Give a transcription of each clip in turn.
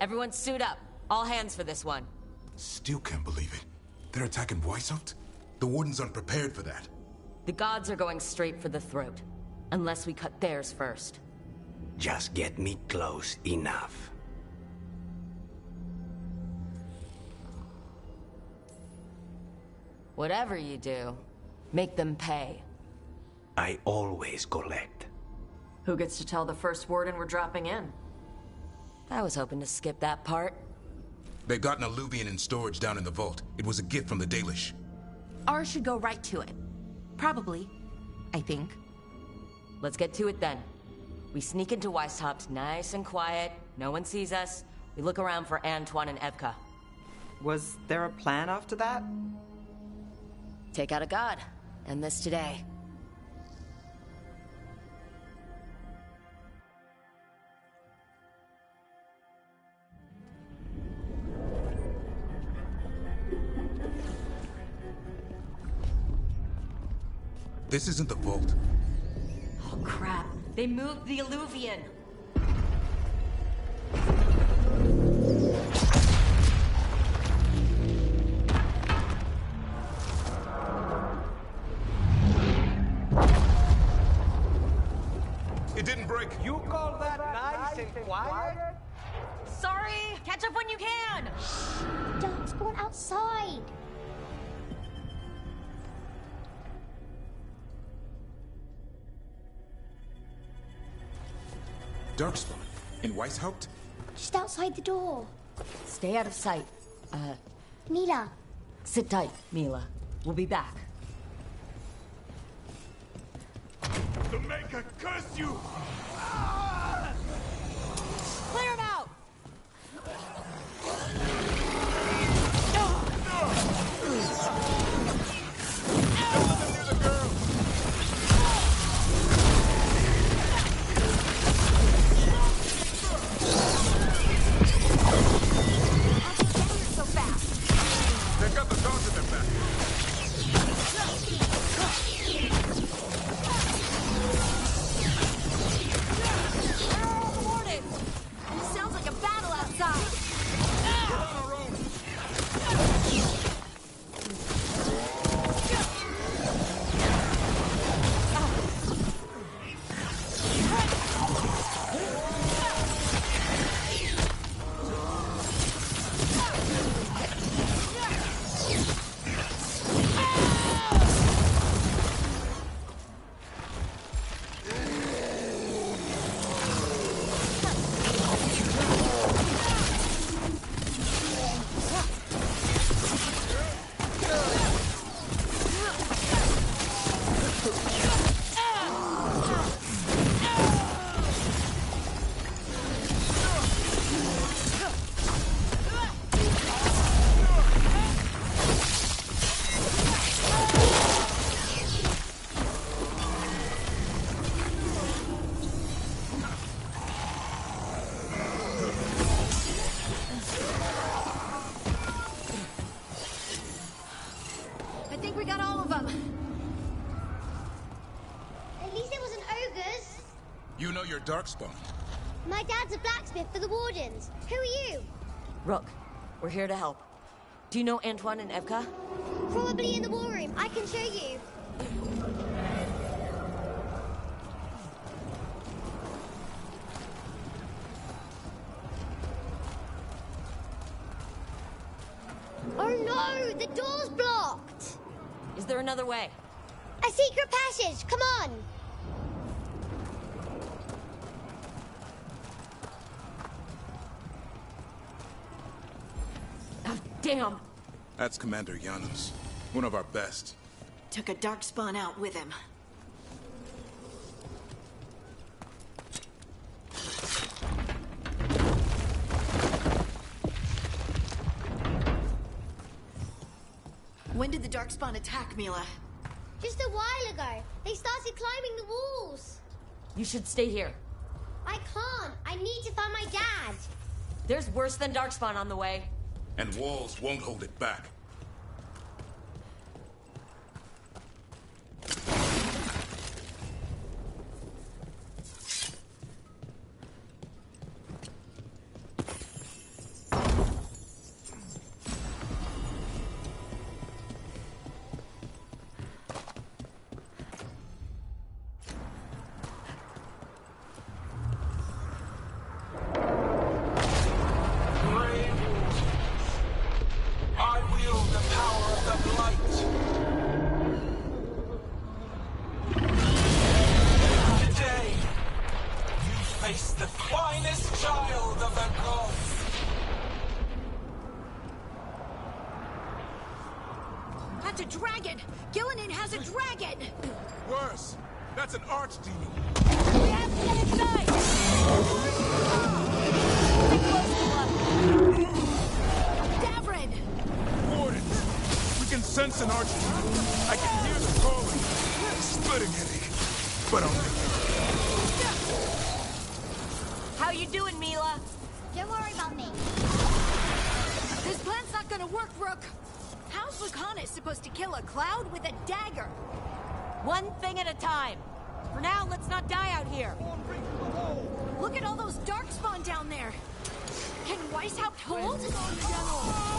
Everyone suit up. All hands for this one. Still can't believe it. They're attacking Weishaupt? The Wardens aren't prepared for that. The gods are going straight for the throat. Unless we cut theirs first. Just get me close enough. Whatever you do, make them pay. I always collect. Who gets to tell the first warden we're dropping in? I was hoping to skip that part. They've got an Alluvian in storage down in the vault. It was a gift from the Dalish. Ours should go right to it. Probably. I think. Let's get to it then. We sneak into Weishaupt nice and quiet. No one sees us. We look around for Antoine and Evka. Was there a plan after that? Take out a god. End this today. This isn't the vault. Oh crap. They moved the Alluvian. It didn't break. You call that nice and quiet? Sorry! Catch up when you can! Darkspawn outside! Darkspawn? In Weishaupt? Just outside the door. Stay out of sight. Mila. Sit tight, Mila. We'll be back. The Maker curse you! Clear him out! They've got the dogs in their back. Sounds like a battle outside. We're on our own. I think we got all of them. At least it wasn't ogres. You know your Darkspawn. My dad's a blacksmith for the Wardens. Who are you? Rook, we're here to help. Do you know Antoine and Evka? Probably in the war room. I can show you. Oh no! The door's blocked! Is there another way? A secret passage! Come on! Oh, damn! That's Commander Janos. One of our best. Took a darkspawn out with him. When did the darkspawn attack, Mila? Just a while ago. They started climbing the walls. You should stay here. I can't. I need to find my dad. There's worse than Darkspawn on the way. And walls won't hold it back. child of the gods. That's a dragon! Gillinan has a dragon! Worse. That's an archdemon. We have to get inside! Stay close to us. Davrin! Wardens. We can sense an archdemon. I can hear the calling. Splitting headache. But I'll make it. How you doing, Mila? Don't worry about me. This plan's not gonna work, Rook! How's Lucanus supposed to kill a cloud with a dagger? One thing at a time. For now, let's not die out here. Look at all those darkspawn down there! Can Weishaupt hold?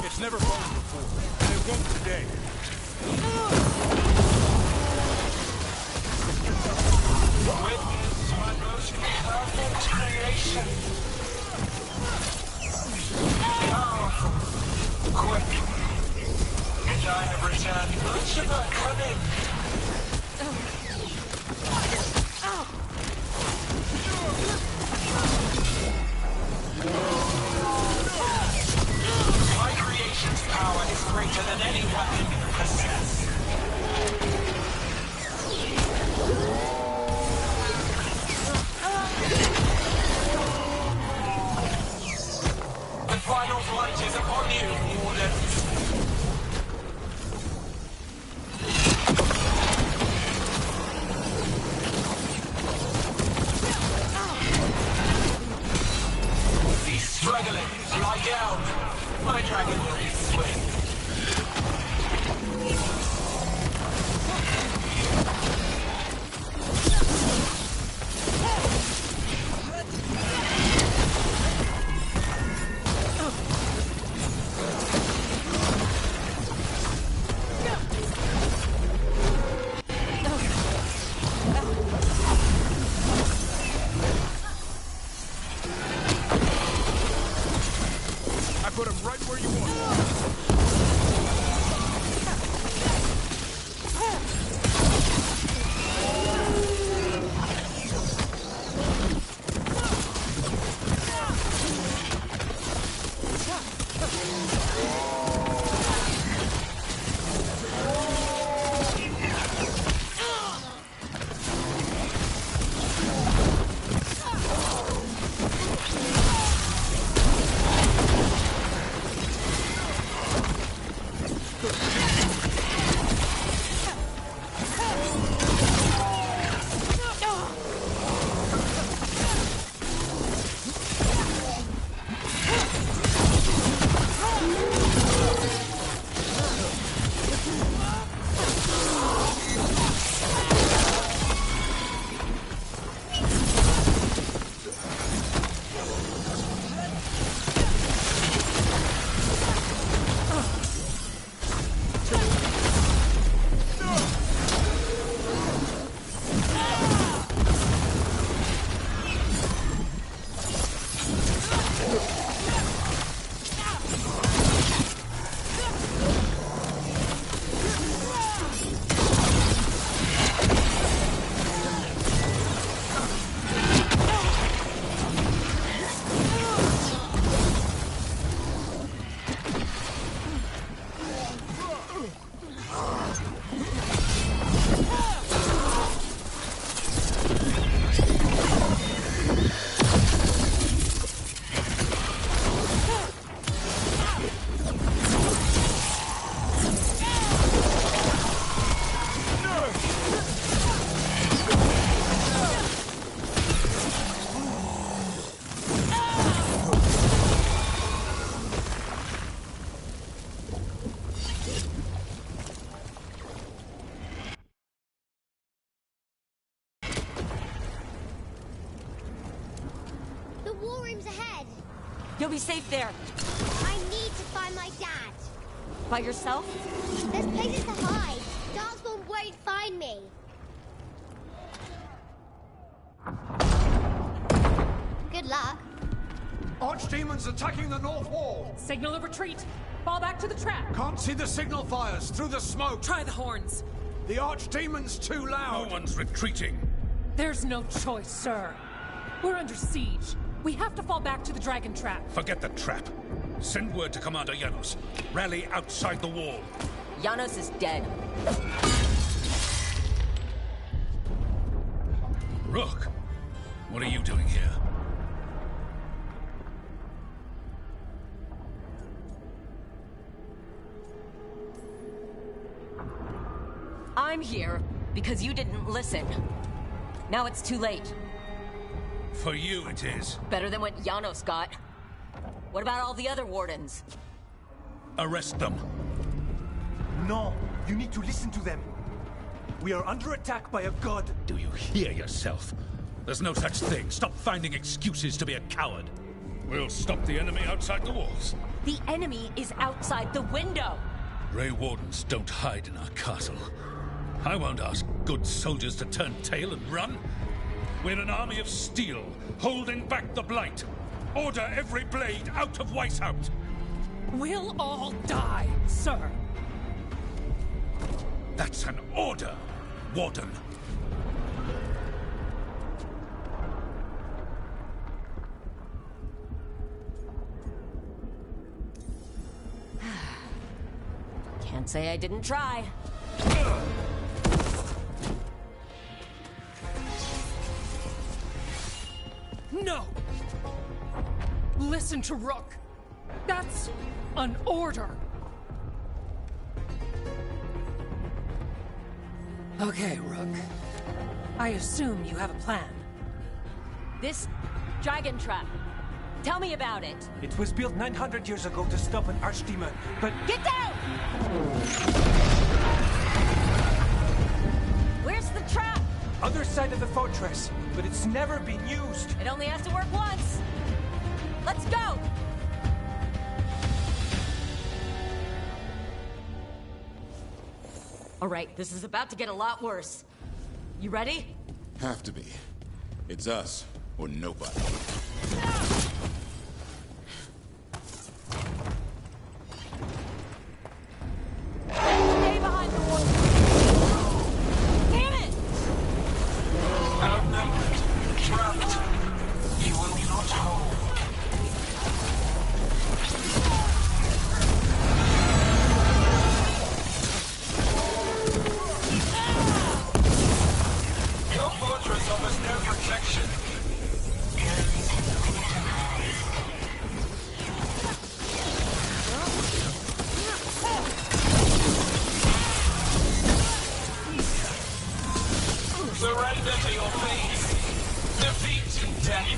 It's never fallen before, and it won't today. Witness my most perfect creation. Powerful, quick, and I have returned much of our cunning. My creation's power is greater than any weapon you possess. The final flight is upon you, Wardens. Cease struggling. Lie down. My dragon will be swift. I put him right where you want him. The war room's ahead. You'll be safe there. I need to find my dad. By yourself? There's places to hide. Darkspawn won't find me. Good luck. Archdemons attacking the north wall. Signal of retreat. Fall back to the trap. Can't see the signal fires through the smoke. Try the horns. The Archdemon's too loud. No one's retreating. There's no choice, sir. We're under siege. We have to fall back to the dragon trap. Forget the trap. Send word to Commander Janos. Rally outside the wall. Janos is dead. Rook, what are you doing here? I'm here because you didn't listen. Now it's too late. For you it is. Better than what Janos got. What about all the other wardens? Arrest them. No, you need to listen to them. We are under attack by a god. Do you hear yourself? There's no such thing. Stop finding excuses to be a coward. We'll stop the enemy outside the walls. The enemy is outside the window. Grey Wardens don't hide in our castle. I won't ask good soldiers to turn tail and run. We're an army of steel, holding back the Blight. Order every blade out of Weishaupt. We'll all die, sir. That's an order, Warden. Can't say I didn't try. No! Listen to Rook. That's an order. Okay, Rook. I assume you have a plan. This dragon trap. Tell me about it. It was built 900 years ago to stop an archdemon, but... Get down! Where's the trap? Other side of the fortress, but it's never been used. It only has to work once. Let's go! All right, this is about to get a lot worse. You ready? Have to be. It's us, or nobody. Stay behind the wall. Damn it! Outnumbered, trapped. You will not hold. Your fortress offers no protection. Surrender to your fate. Defeat, death,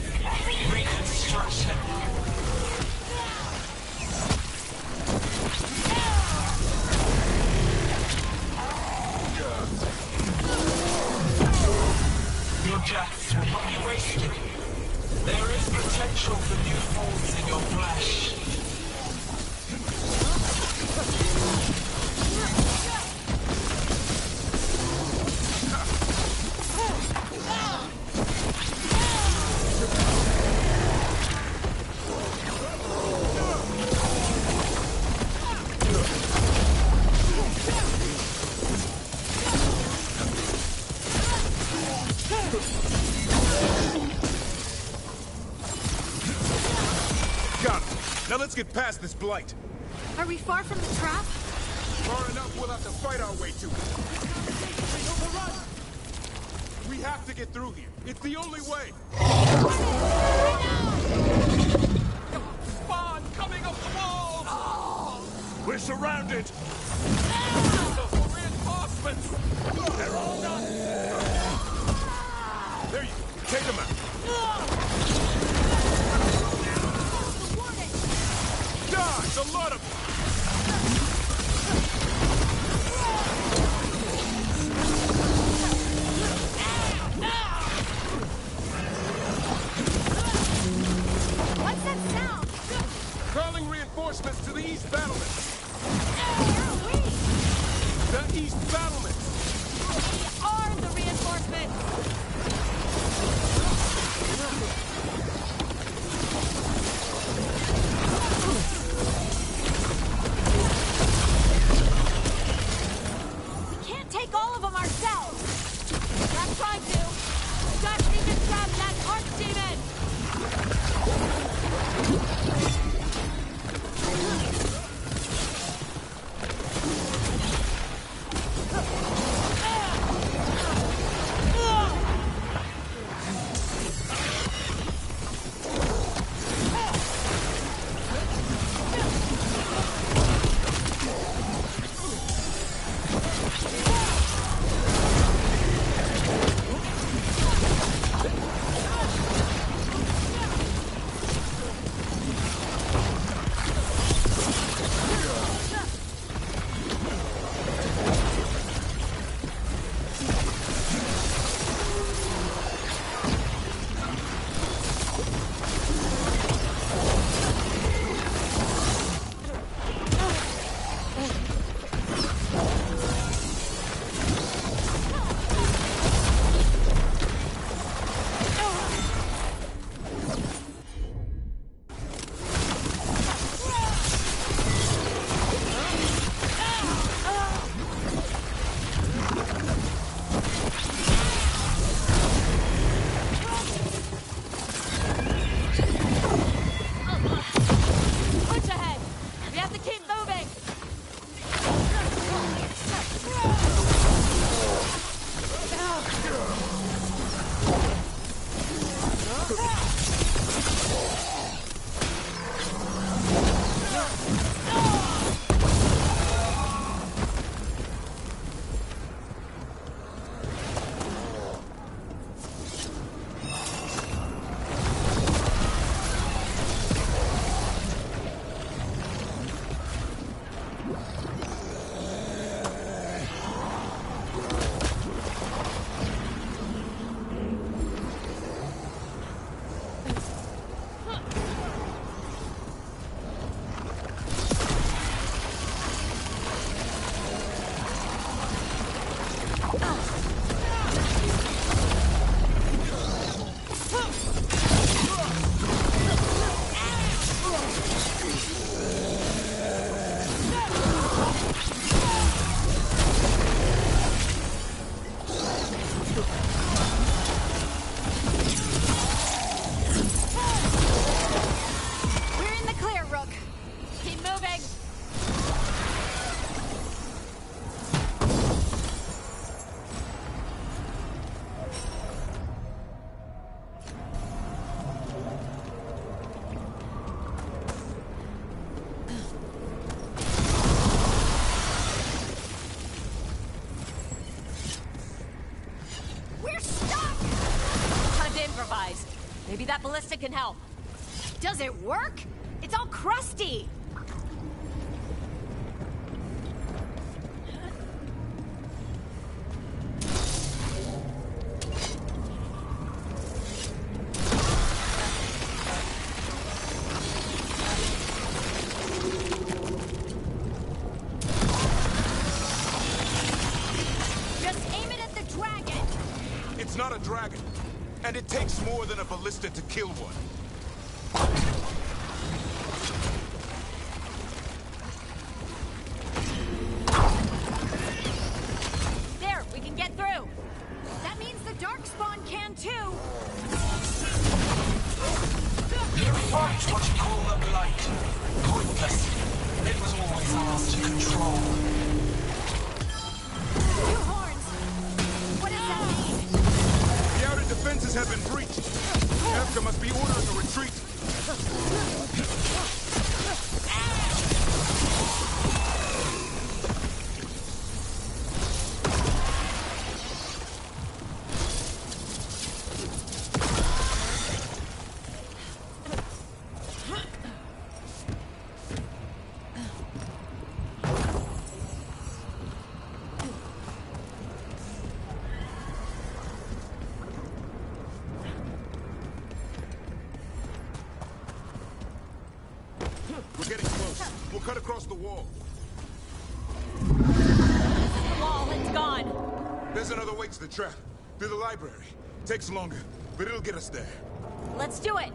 reconstruction. Your deaths will not be wasted. There is potential for new forms in your flesh. Got it. Now let's get past this blight. Are we far from the trap? Far enough we'll have to fight our way to it. We have to get through here. It's the only way. Spawn coming up the wall! We're surrounded. Reinforcements! They're all done! There you go. Take them out. Dodge! A lot of them. What's that sound? Calling reinforcements to the east battlements. Where are we? The east battlements. We are the reinforcements! We can't take all of them ourselves! Not trying to! We just need to grab that archdemon! Maybe that ballista can help. Does it work? It's all crusty. Just aim it at the dragon. It's not a dragon. And it takes more than a ballista to kill one. There, we can get through. That means the Darkspawn can too. You fight what you call the Blight. Pointless. It was always ours to control. Two horns. What does that mean? The outer defenses have been breached. Kafka must be ordering a retreat. We're getting close. We'll cut across the wall. The wall, it's gone. There's another way to the trap. Through the library. Takes longer, but it'll get us there. Let's do it.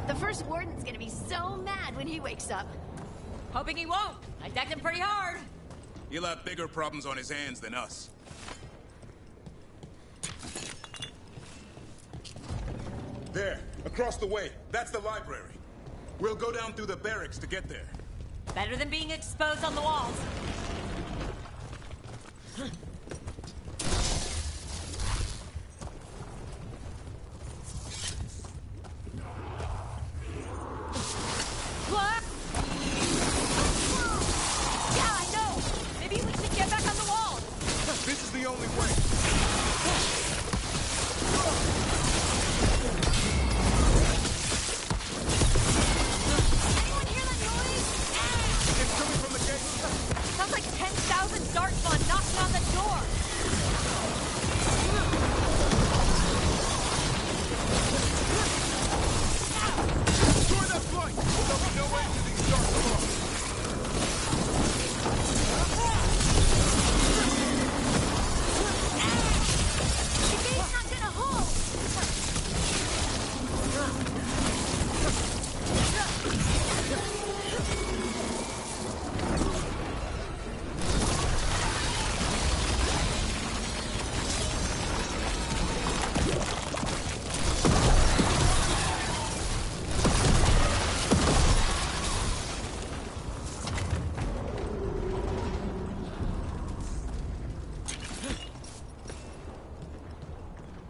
The first warden's gonna be so mad when he wakes up. Hoping he won't. I decked him pretty hard. He'll have bigger problems on his hands than us. There. Across the way. That's the library. We'll go down through the barracks to get there. Better than being exposed on the walls. Yeah, I know! Maybe we should get back on the wall! This is the only way. Anyone hear that noise? It's coming from the gate. Sounds like 10,000 Darkspawn knocking on the door. Destroy that flight! There'll be no way to these Darkspawn. The gate's not gonna hold!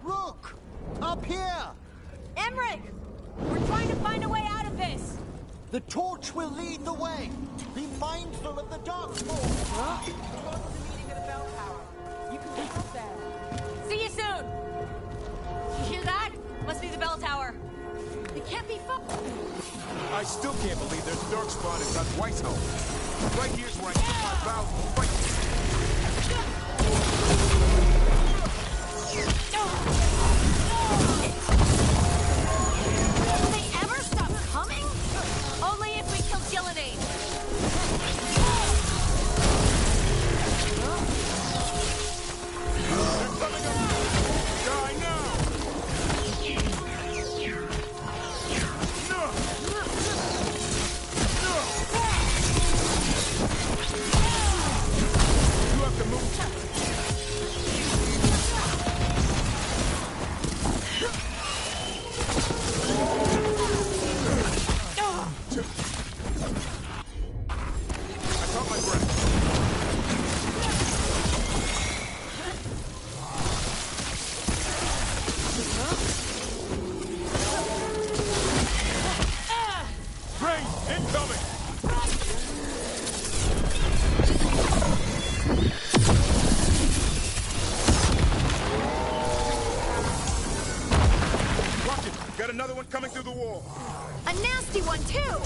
Look! Up here! Emmerich! We're trying to find a way out of this. The torch will lead the way. Be mindful of the Darkspawn. See you soon. You hear that? Must be the bell tower. It can't be fun. I still can't believe there's Darkspawn inside White's home. Right here's where I put my vows to fight. Will they ever stop coming? Only if we kill Gillenade. They're coming up! Die now! No! You have to move. I caught my breath. Rain incoming! Rocket, got another one coming through the wall. A nasty one, too!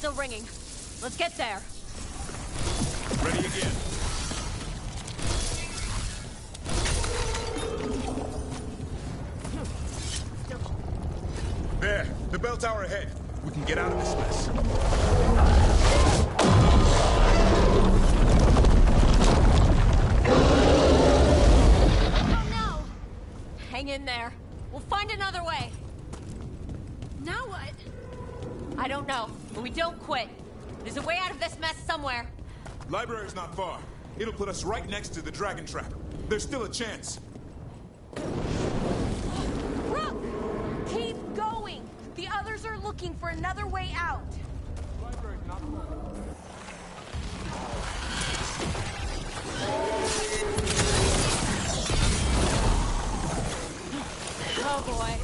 still ringing. Let's get there. Ready again. There, the bell tower ahead. We can get out of this mess. Oh no! Hang in there. We'll find another way. Now what? I don't know, but we don't quit. There's a way out of this mess somewhere. Library's not far. It'll put us right next to the dragon trap. There's still a chance. Rook! Keep going! The others are looking for another way out. Library's not far. Oh boy.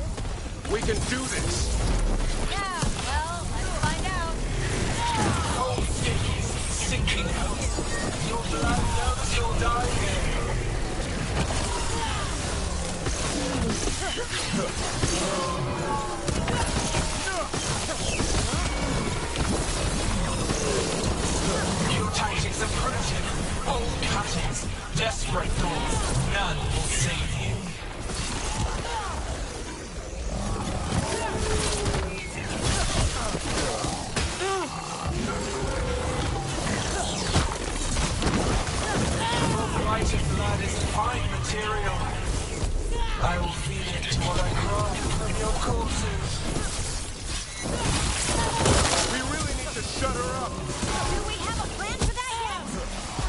We can do this. Yeah, well, let's find out. Old stick is sinking out. Your blood knows you're dying. New tactics approaching. Old cuttings. Desperate thoughts. None will save you. Brighter blood is fine material. I will feed it to what I craft from your corpses. We really need to shut her up. Do we have a plan for that yet?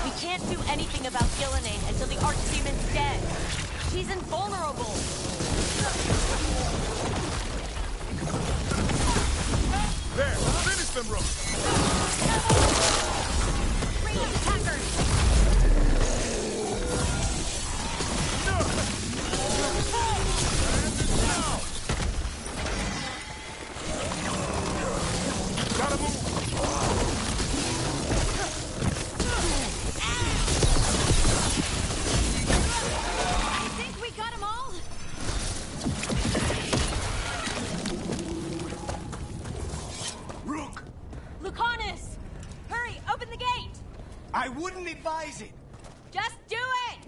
We can't do anything about Gillenane until the Archdemon's dead. She's invulnerable. There, finish them, Rook. Bring the attackers! Gotta move. I think we got them all. Rook! Lucanus! Hurry, open the gate! I wouldn't advise it! Just do it!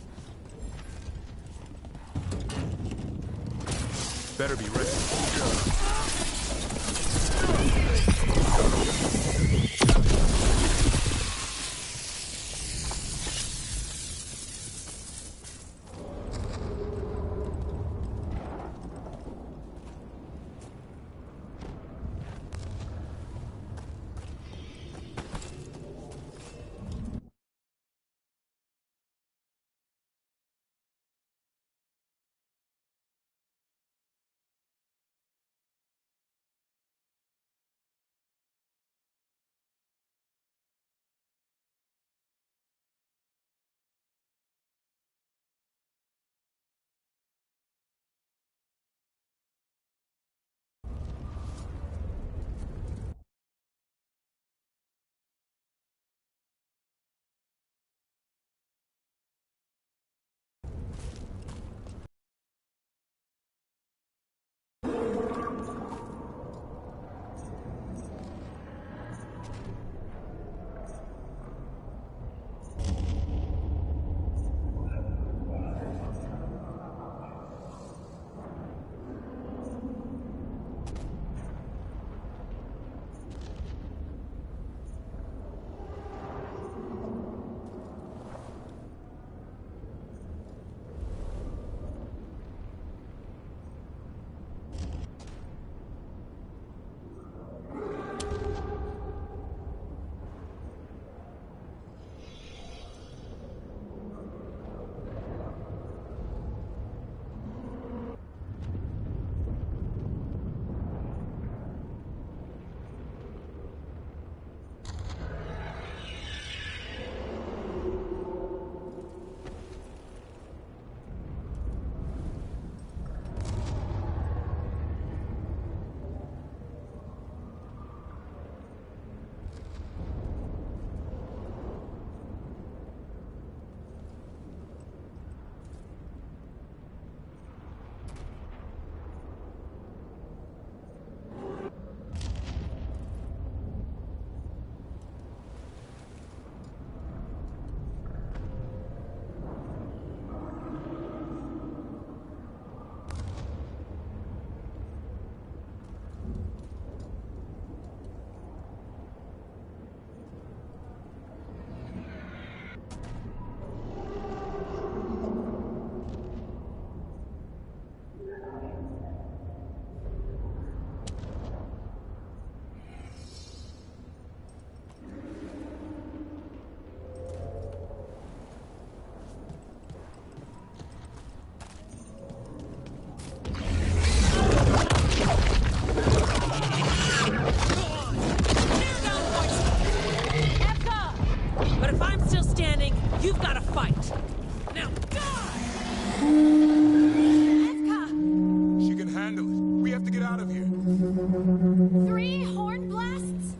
Better be ready. 3 horn blasts?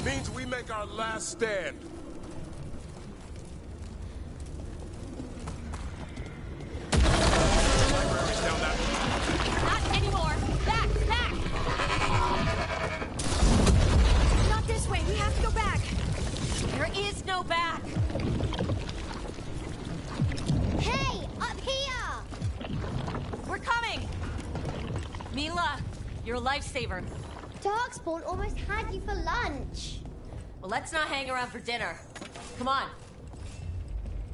Means we make our last stand. Library's down that way. Not anymore. Back, back! Not this way. We have to go back. There is no back. Hey, up here! We're coming! Mila, you're a lifesaver. Darkspawn almost had you for lunch. Well, let's not hang around for dinner. Come on.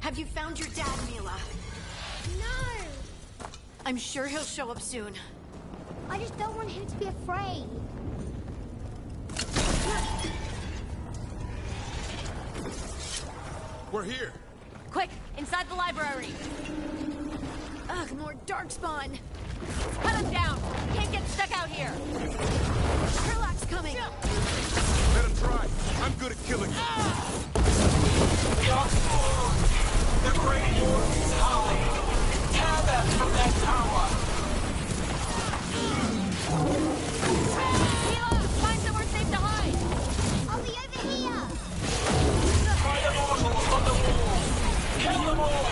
Have you found your dad, Mila? No! I'm sure he'll show up soon. I just don't want him to be afraid. We're here. Quick, inside the library. Ugh, more darkspawn. Cut him down. Can't get stuck out here. Sherlock's coming. Let him try. I'm good at killing them. The great war is high. Tear them from that tower. Mila, find somewhere safe to hide. I'll be over here. Find the mortals on the wall. Kill them all.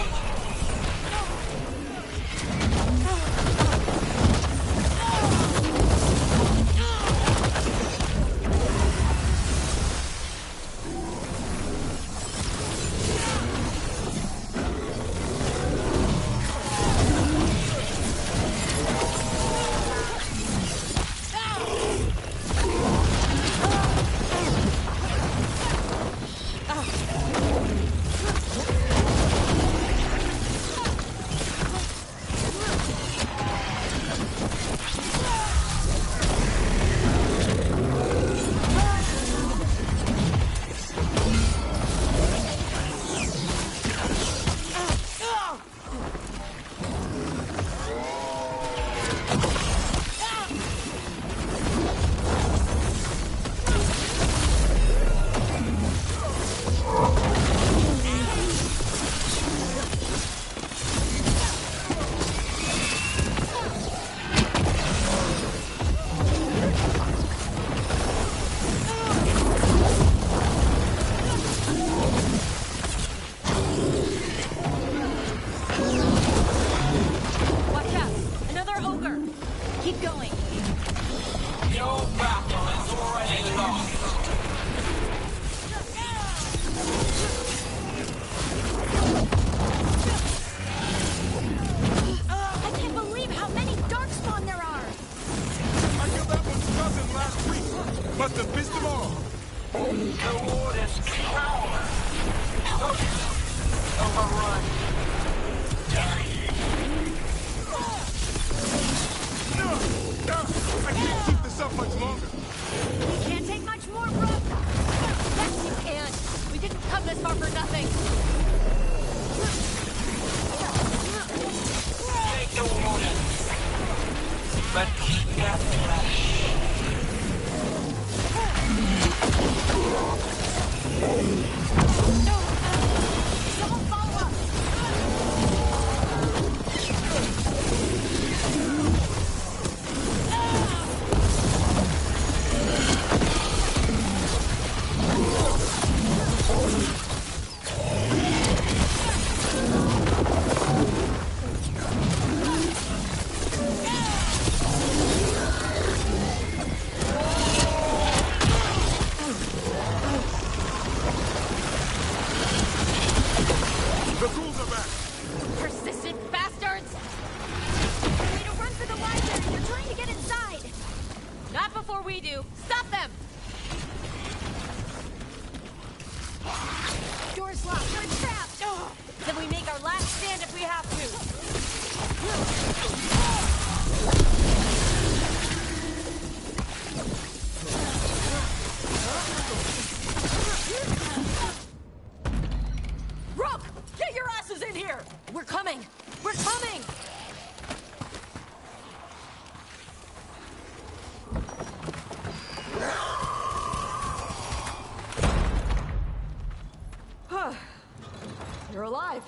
You're alive.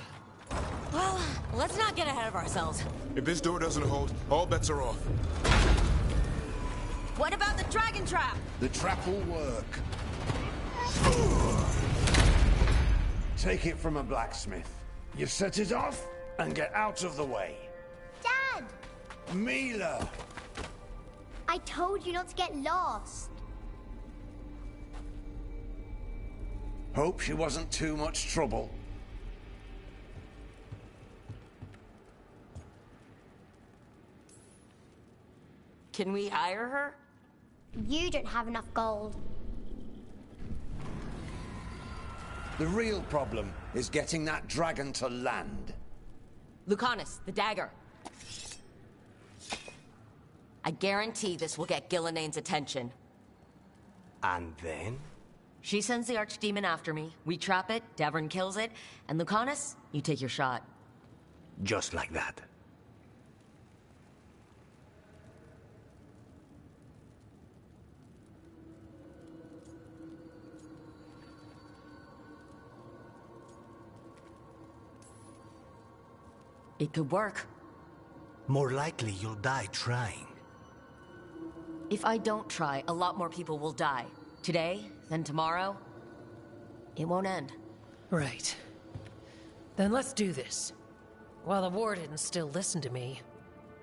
Well, let's not get ahead of ourselves. If this door doesn't hold, all bets are off. What about the dragon trap? The trap will work. Take it from a blacksmith. You set it off and get out of the way. Dad! Mila! I told you not to get lost. Hope she wasn't too much trouble. Can we hire her? You don't have enough gold. The real problem is getting that dragon to land. Lucanus, the dagger. I guarantee this will get Gillenane's attention. And then? She sends the archdemon after me, we trap it, Davern kills it, and Lucanus, you take your shot. Just like that. It could work. More likely you'll die trying. If I don't try, a lot more people will die. Today, then tomorrow. It won't end. Right. Then let's do this. While the wardens still listen to me.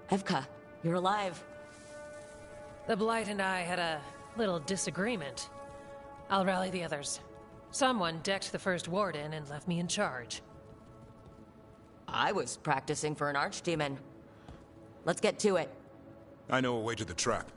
Evka, you're alive. The Blight and I had a little disagreement. I'll rally the others. Someone decked the first warden and left me in charge. I was practicing for an archdemon. Let's get to it. I know a way to the trap.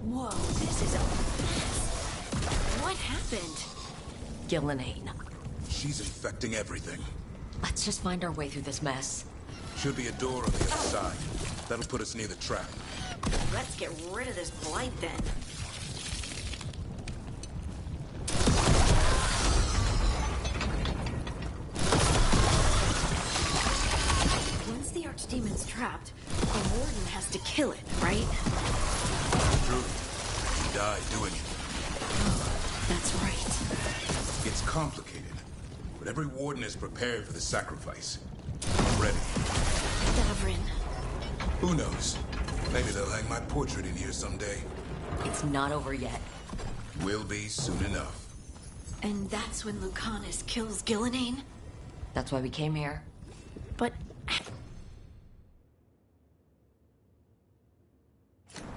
Whoa, this is a mess. What happened? Gillenane. She's infecting everything. Let's just find our way through this mess. Should be a door on the other side. That'll put us near the trap. Let's get rid of this blight then. Once the archdemon's trapped, the warden has to kill it, right? True. He died doing it. That's right. It's complicated, but every warden is prepared for the sacrifice. Ready. Davrin. Who knows? Maybe they'll hang my portrait in here someday. It's not over yet. Will be soon enough. And that's when Lucanus kills Gillenane? That's why we came here. But...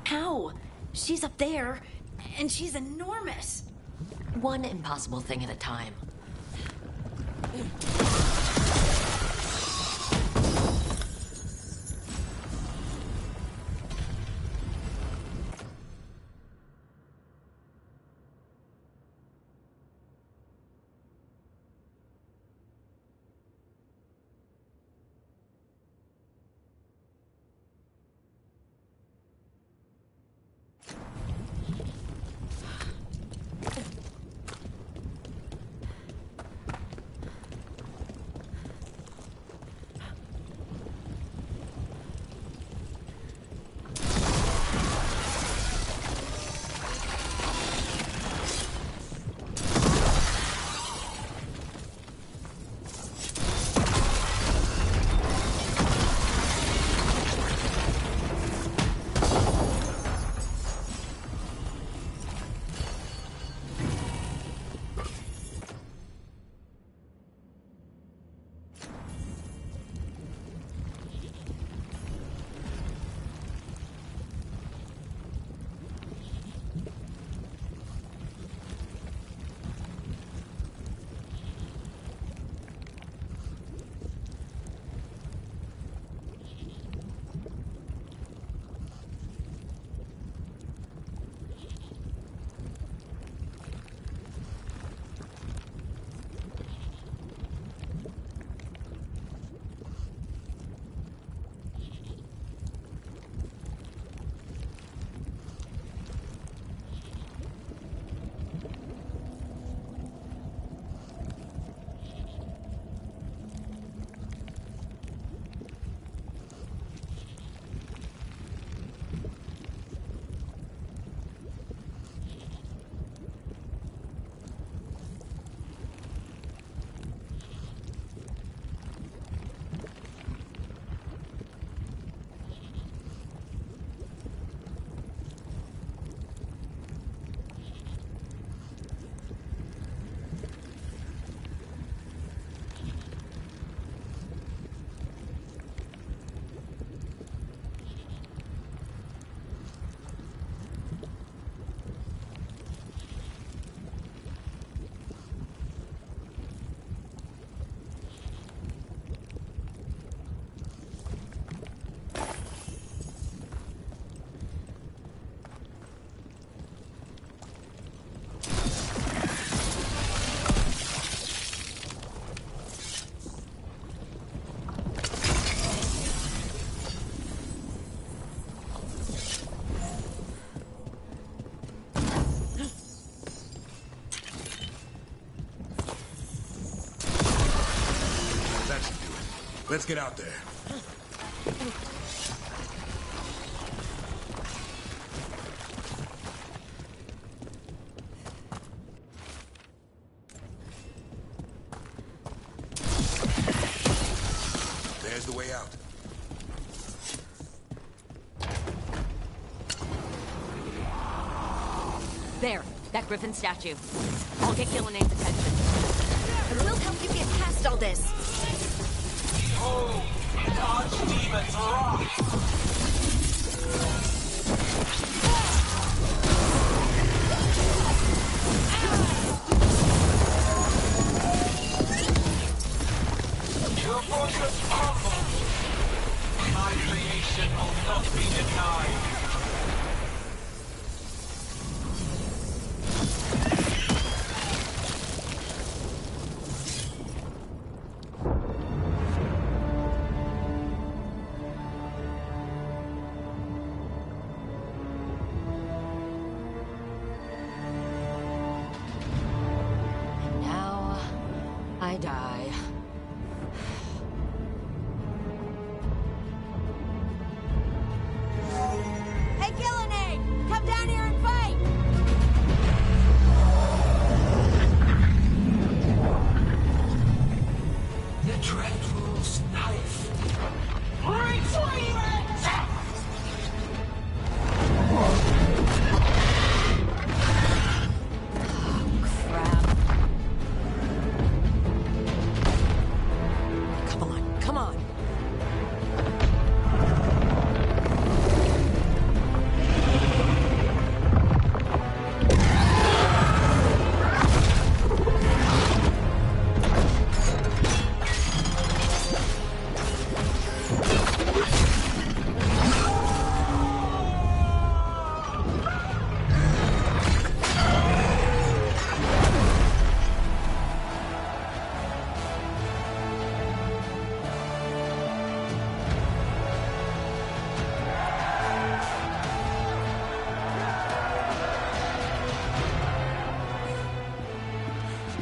how? She's up there, and she's enormous. One impossible thing at a time. Let's get out there. There's the way out. There, that griffin statue. I'll get Gillenay's attention. We'll help you get past all this. Behold, the archdemon's wrath! Your fortress crumbles. My creation will not be denied. I die. Hey, Gillenay! Come down here and fight! The Dreadful's knife. Retrieve it! Come on.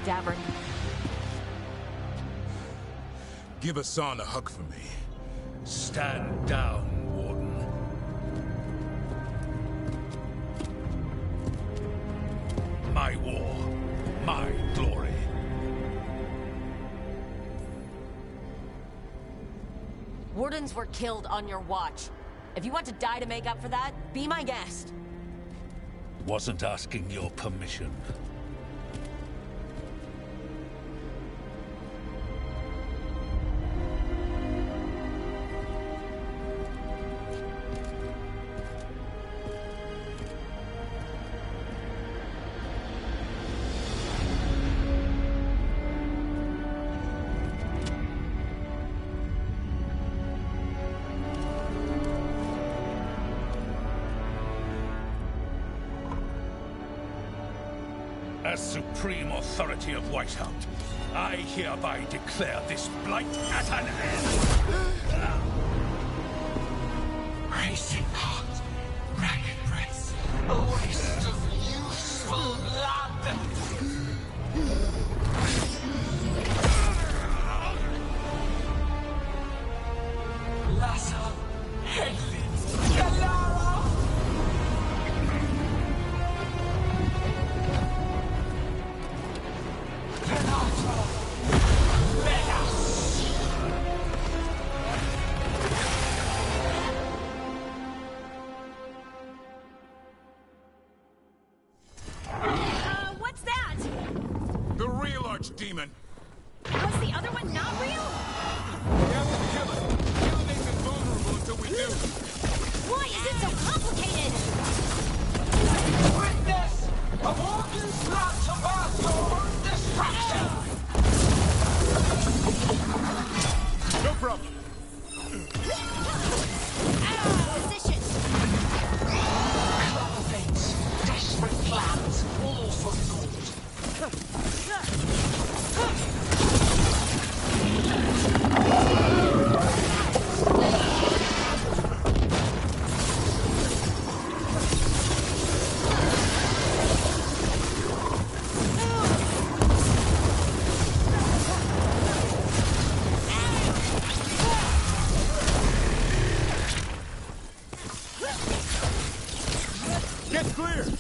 Davern. Give Hassan a hug for me. Stand down, Warden. My war, my glory. Wardens were killed on your watch. If you want to die to make up for that, be my guest. Wasn't asking your permission. As supreme authority of Whitehound, I hereby declare this blight at an end. Racing heart, ragged breath, a waste of useful blood. Lassa, Headley, Galara. What's that? The real archdemon. Was the other one not real? We have to kill it. Gillenay's invulnerable until we do. Why is it so complicated? Witness a walking plot of our sword destruction. No problem. Position. Clever things, desperate plans, all for gold. Get clear!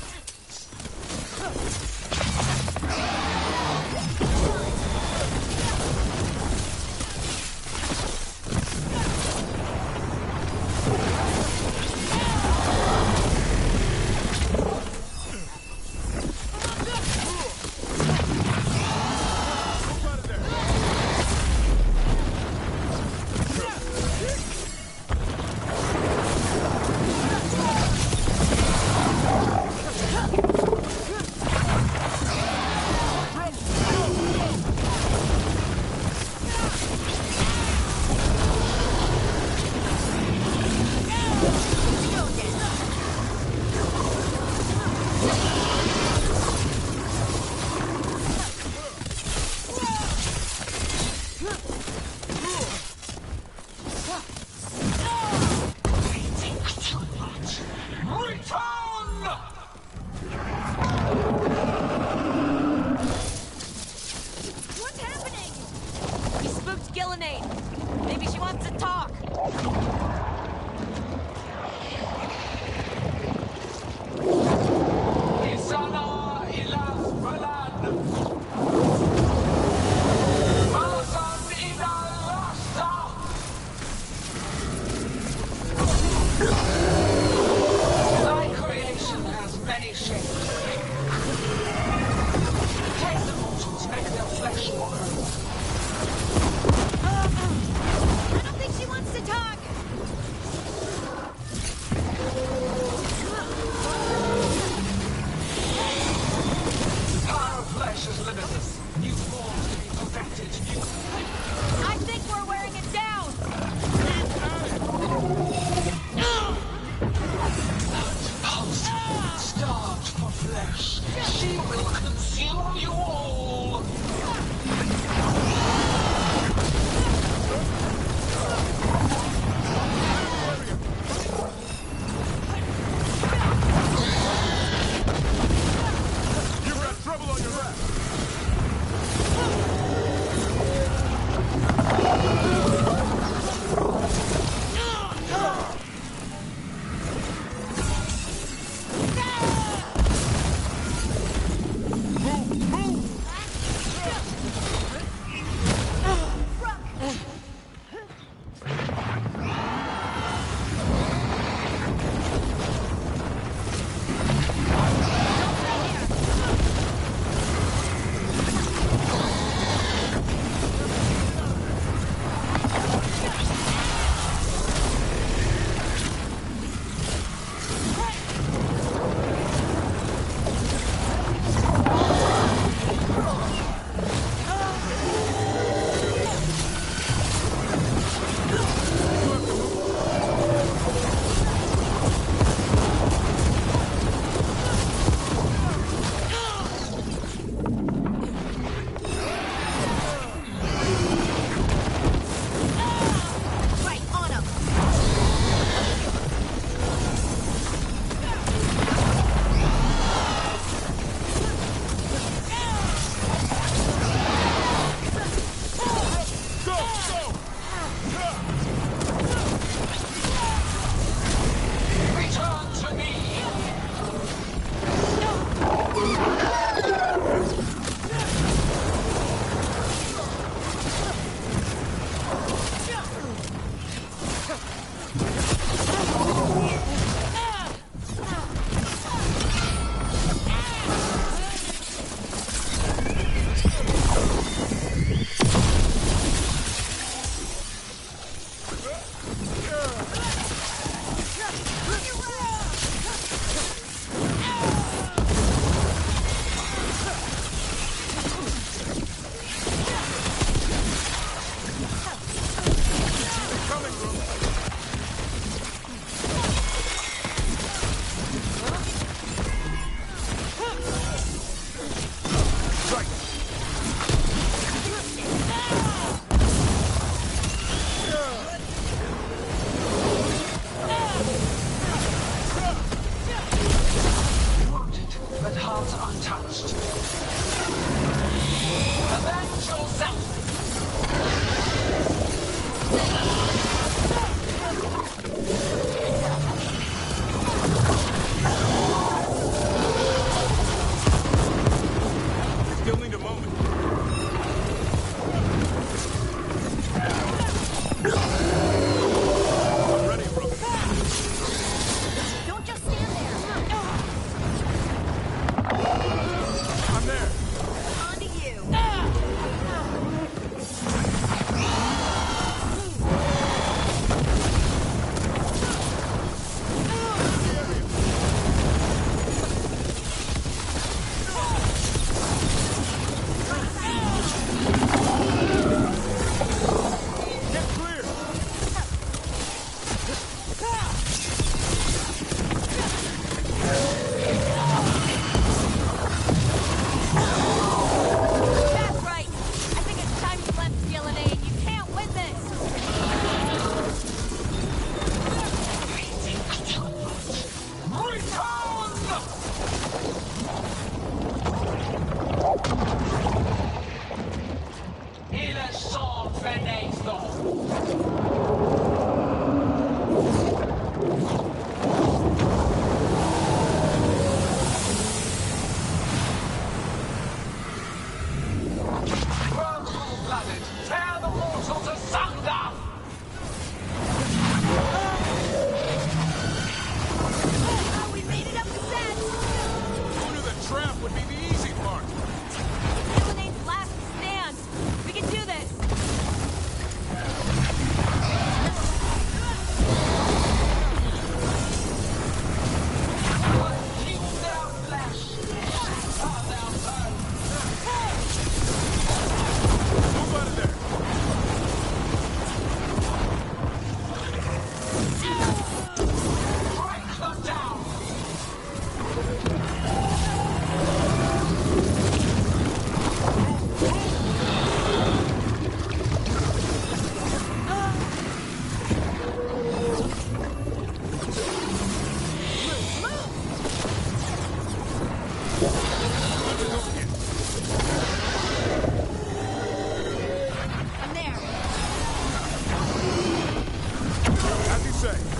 say?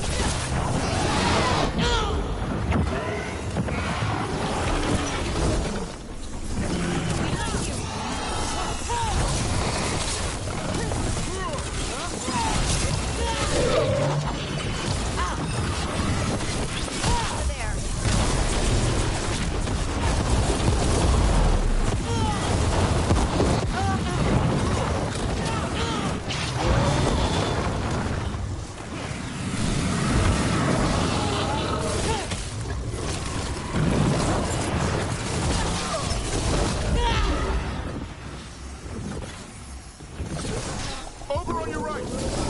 Over on your right!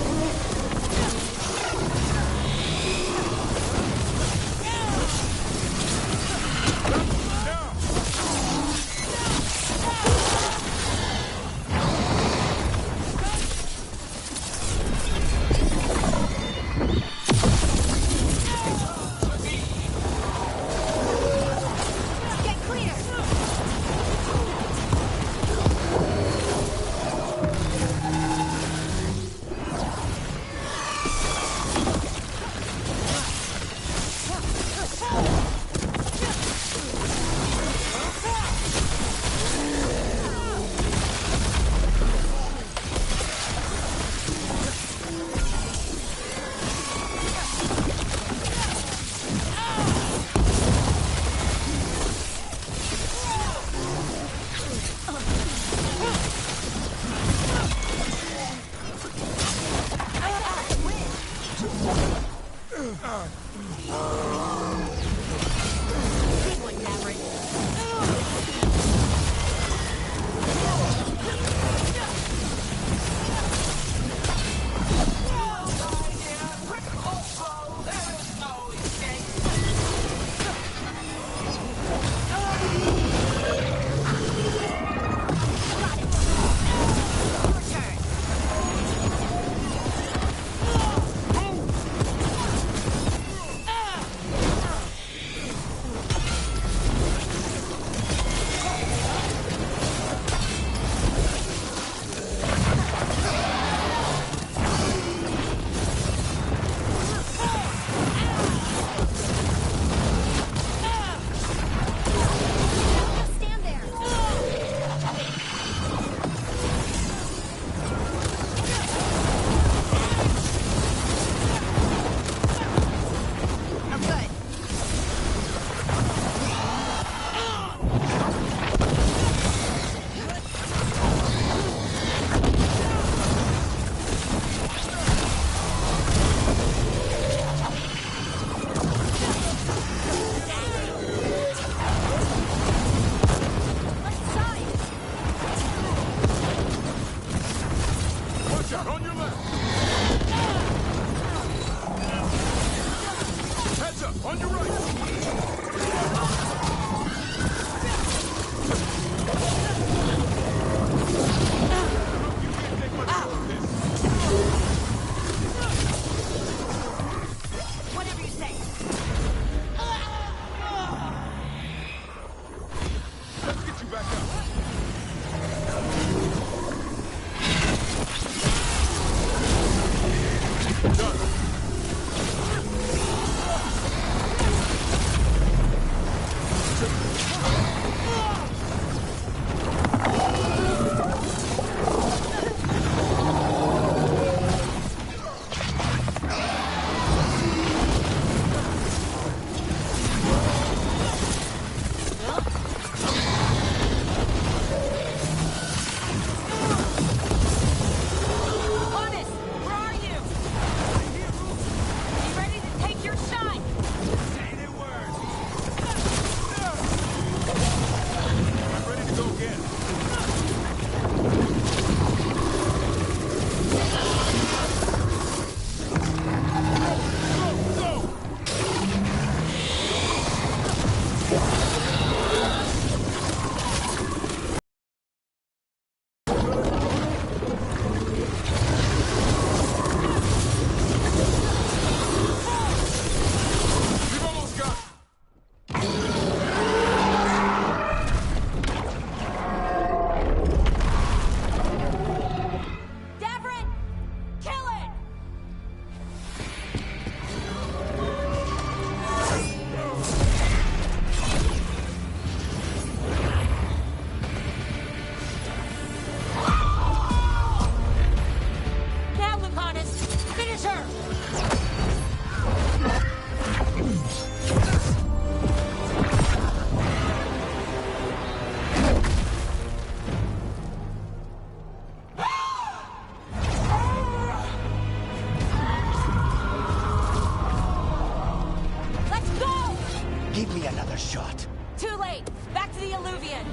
shot. Too late! Back to the Alluvion!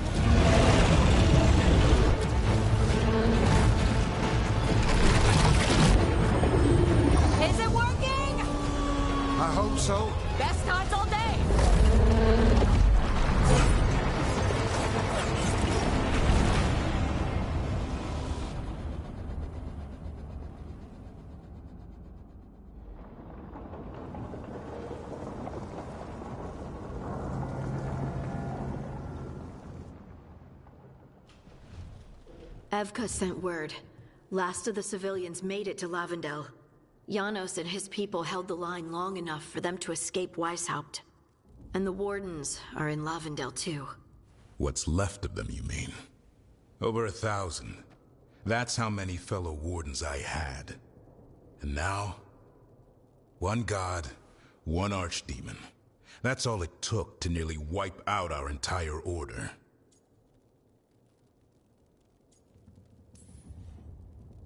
Is it working? I hope so. Best times all day! Evka sent word. Last of the civilians made it to Lavendel. Janos and his people held the line long enough for them to escape Weishaupt. And the Wardens are in Lavendel too. What's left of them, you mean? Over 1,000. That's how many fellow Wardens I had. And now? One god, one archdemon. That's all it took to nearly wipe out our entire order.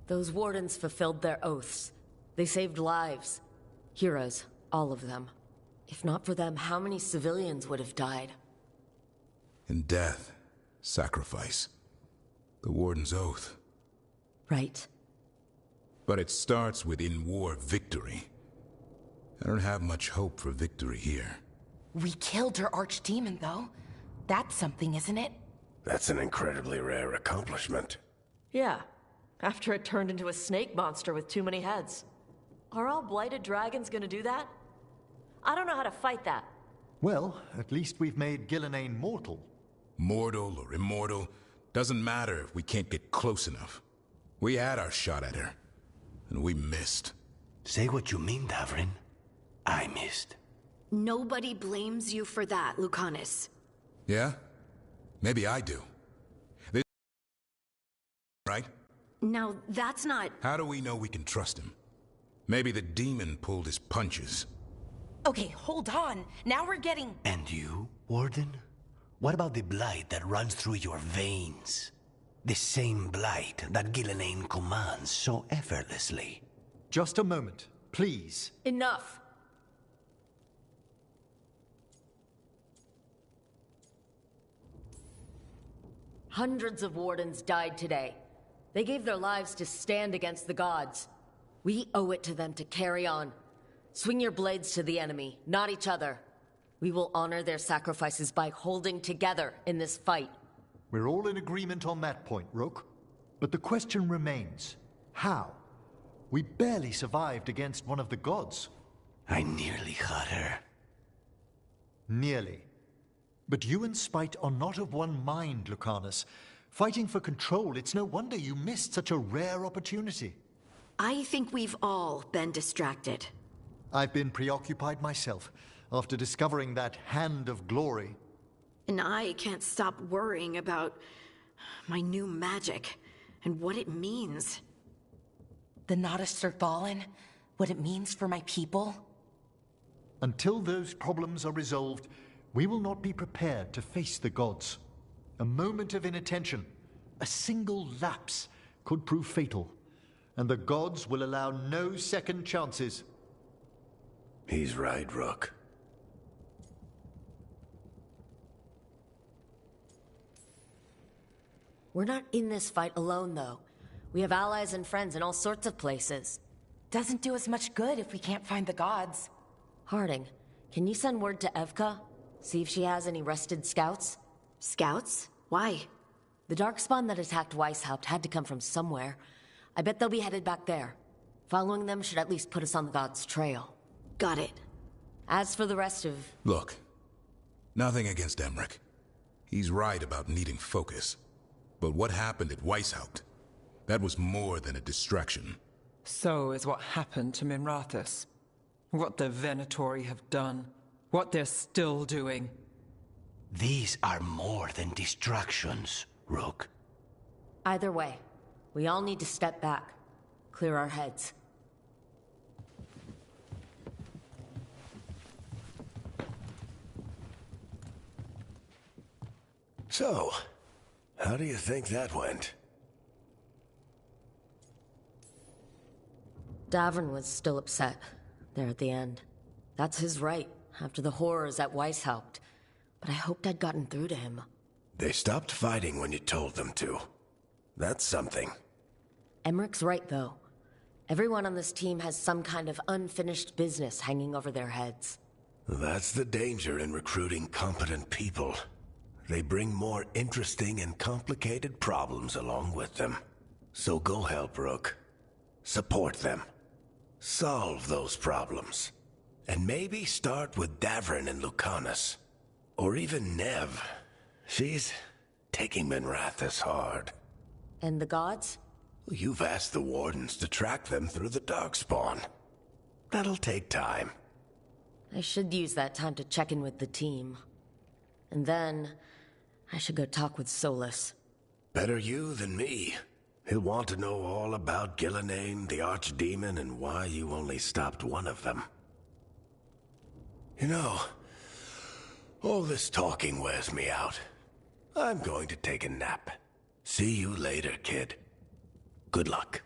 Those Wardens fulfilled their oaths. They saved lives. Heroes, all of them. If not for them, how many civilians would have died? In death, sacrifice. The Warden's oath. Right. But it starts with in-war victory. I don't have much hope for victory here. We killed her archdemon, though. That's something, isn't it? That's an incredibly rare accomplishment. Yeah. After it turned into a snake monster with too many heads. Are all blighted dragons gonna do that? I don't know how to fight that. Well, at least we've made Gillenane mortal. Mortal or immortal, doesn't matter if we can't get close enough. We had our shot at her, and we missed. Say what you mean, Davrin. I missed. Nobody blames you for that, Lucanus. Yeah? Maybe I do. This... right? Now, that's not... How do we know we can trust him? Maybe the demon pulled his punches. Okay, hold on. Now we're getting... And you, Warden? What about the blight that runs through your veins? The same blight that Gillenane commands so effortlessly. Just a moment, please. Enough. Hundreds of Wardens died today. They gave their lives to stand against the gods. We owe it to them to carry on. Swing your blades to the enemy, not each other. We will honor their sacrifices by holding together in this fight. We're all in agreement on that point, Rook. But the question remains, how? We barely survived against one of the gods. I nearly had her. Nearly. But you and Spite are not of one mind, Lucanus. Fighting for control, it's no wonder you missed such a rare opportunity. I think we've all been distracted. I've been preoccupied myself, after discovering that hand of glory. And I can't stop worrying about my new magic and what it means. The Nodus are fallen? What it means for my people? Until those problems are resolved, we will not be prepared to face the gods. A moment of inattention, a single lapse, could prove fatal, and the gods will allow no second chances. He's right, Rook. We're not in this fight alone, though. We have allies and friends in all sorts of places. Doesn't do us much good if we can't find the gods. Harding, can you send word to Evka? See if she has any rested scouts? Scouts? Why? The Darkspawn that attacked Weishaupt had to come from somewhere. I bet they'll be headed back there. Following them should at least put us on the gods' trail. Got it. As for the rest of... Look, nothing against Emmerich. He's right about needing focus. But what happened at Weishaupt? That was more than a distraction. So is what happened to Minrathous. What the Venatori have done. What they're still doing. These are more than distractions, Rook. Either way, we all need to step back. Clear our heads. So, how do you think that went? Davrin was still upset, there at the end. That's his right, after the horrors at Weishaupt. but I hoped I'd gotten through to him. They stopped fighting when you told them to. That's something. Emmerich's right, though. Everyone on this team has some kind of unfinished business hanging over their heads. That's the danger in recruiting competent people. They bring more interesting and complicated problems along with them. So go help Rook. Support them. Solve those problems. And maybe start with Davrin and Lucanus. Or even Nev. She's taking Minrathous hard. And the gods? You've asked the Wardens to track them through the Darkspawn. That'll take time. I should use that time to check in with the team. And then, I should go talk with Solus. Better you than me. He'll want to know all about Gillenane, the Archdemon, and why you only stopped one of them. You know, all this talking wears me out. I'm going to take a nap. See you later, kid. Good luck.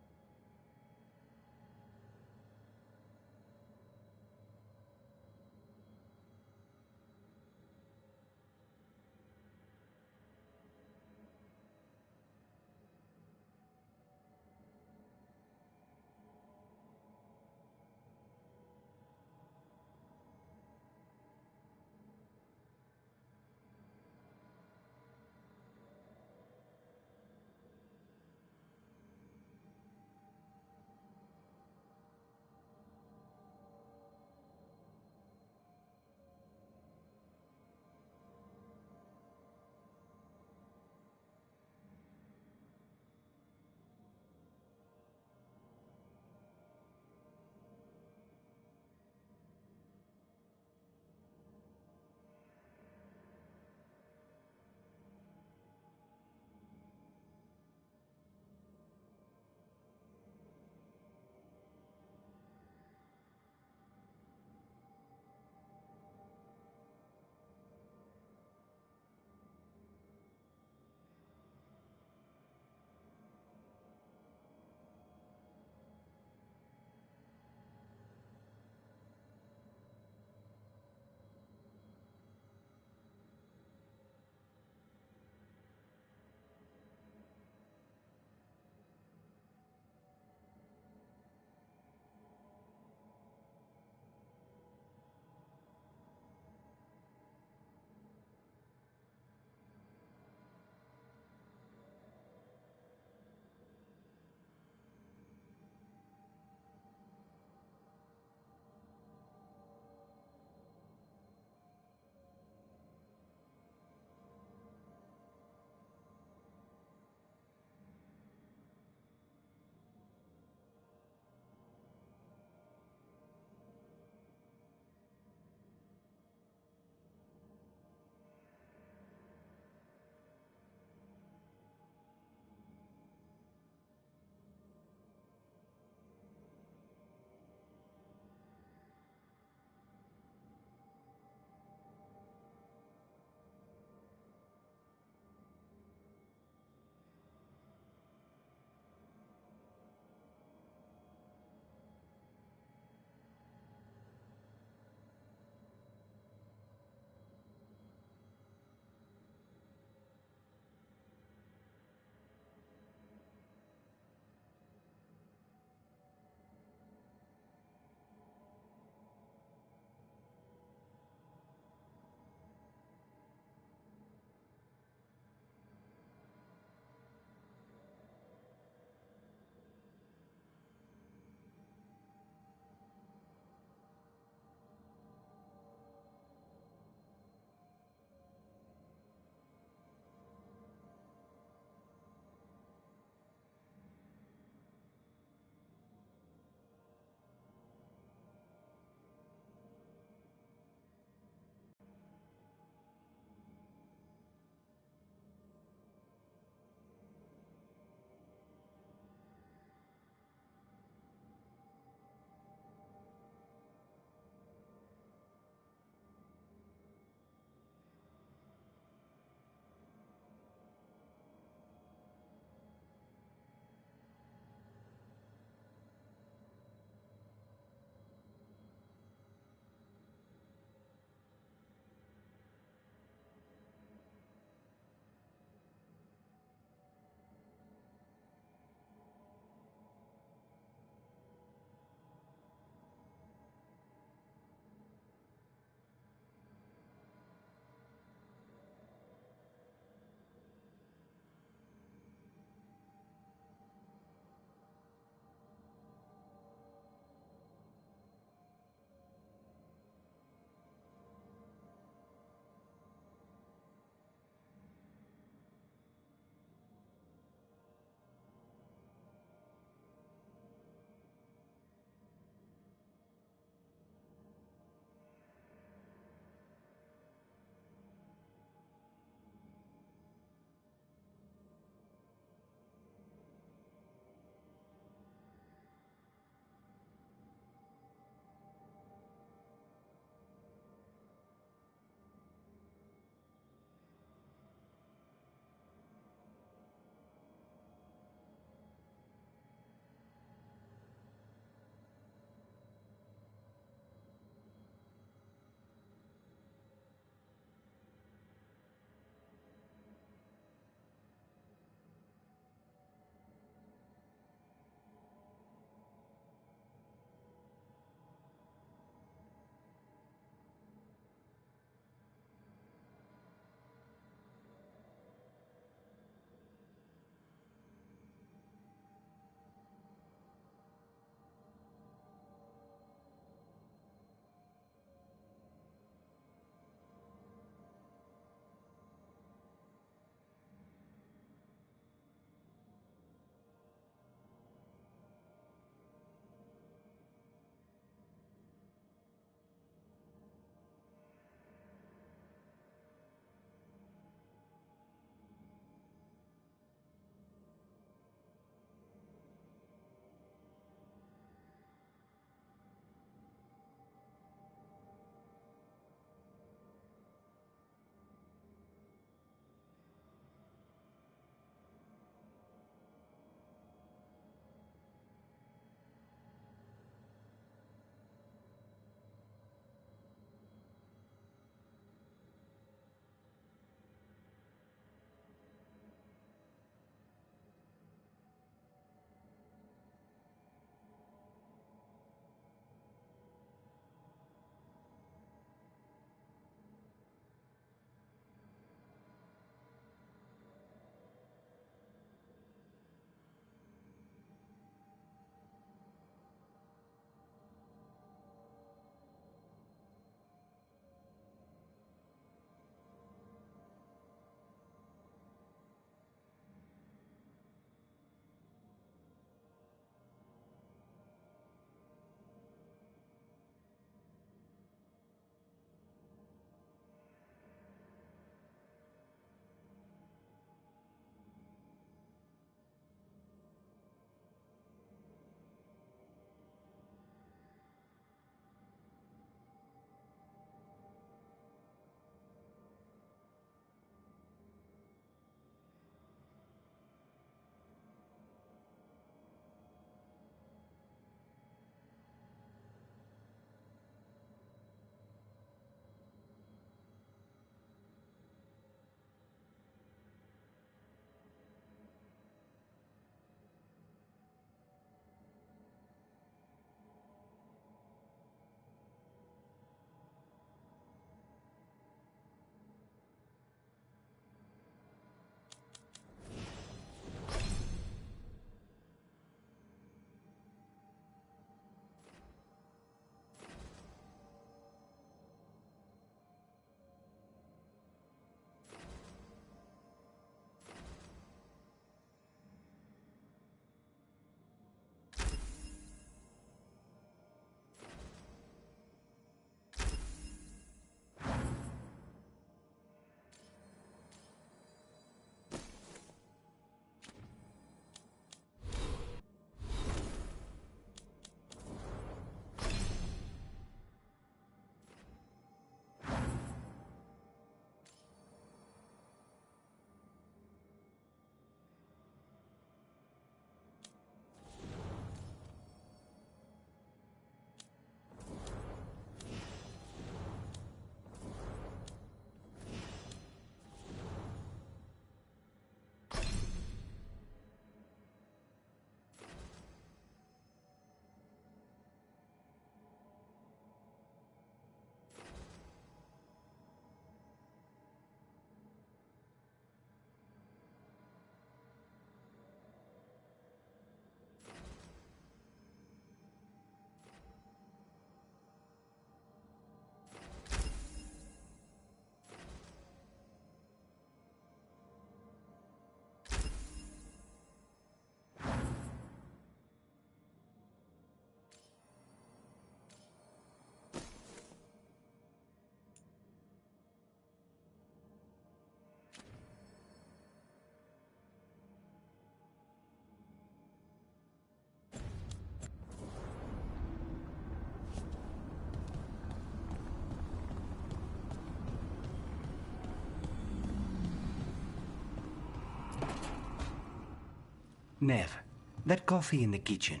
Nev, that coffee in the kitchen,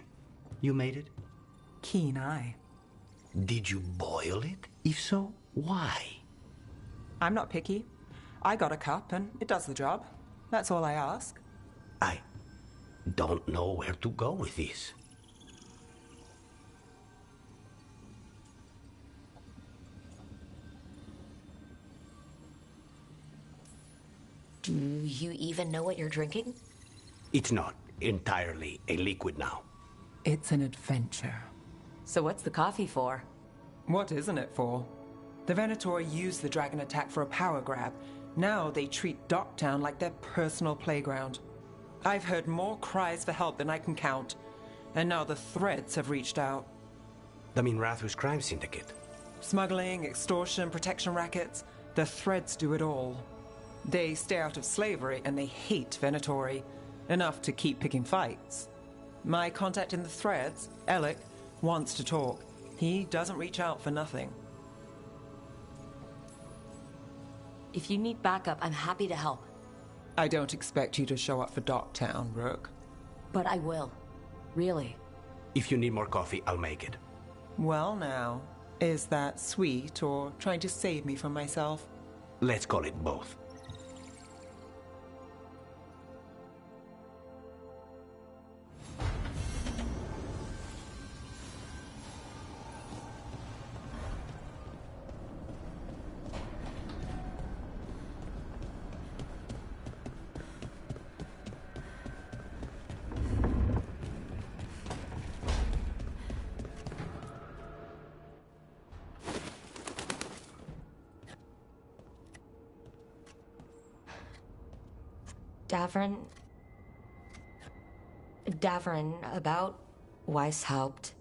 you made it? Keen eye. Did you boil it? If so, why? I'm not picky. I got a cup and it does the job. That's all I ask. I don't know where to go with this. Do you even know what you're drinking? It's not entirely a liquid now. It's an adventure. So what's the coffee for? What isn't it for? The Venatori used the dragon attack for a power grab. Now they treat Docktown like their personal playground. I've heard more cries for help than I can count. And now the Threads have reached out. The Minrathous crime syndicate. Smuggling, extortion, protection rackets. The Threads do it all. They stay out of slavery and they hate Venatori. Enough to keep picking fights. My contact in the Threads, Alec, wants to talk. He doesn't reach out for nothing. If you need backup, I'm happy to help. I don't expect you to show up for Docktown, Rook. But I will. Really. If you need more coffee, I'll make it. Well now, is that sweet or trying to save me from myself? Let's call it both. Davern, about Weishaupt.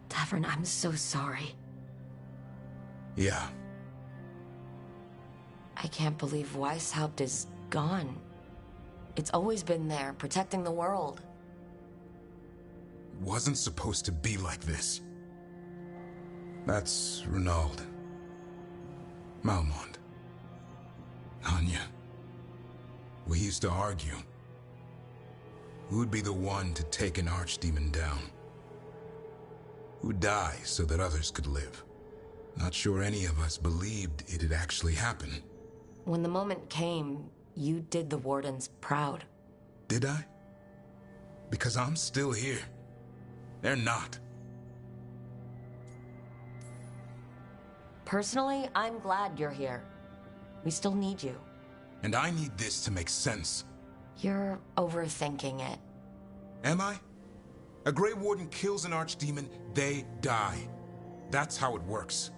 Davern, I'm so sorry. Yeah. I can't believe Weishaupt is gone. It's always been there, protecting the world. Wasn't supposed to be like this. That's Renaud. Malmont. Anya. We used to argue. Who'd be the one to take an archdemon down? Who'd die so that others could live? Not sure any of us believed it'd actually happen. When the moment came, you did the Wardens proud. Did I? Because I'm still here. They're not. Personally, I'm glad you're here. We still need you. And I need this to make sense. You're overthinking it. Am I? A Grey Warden kills an archdemon, they die. That's how it works.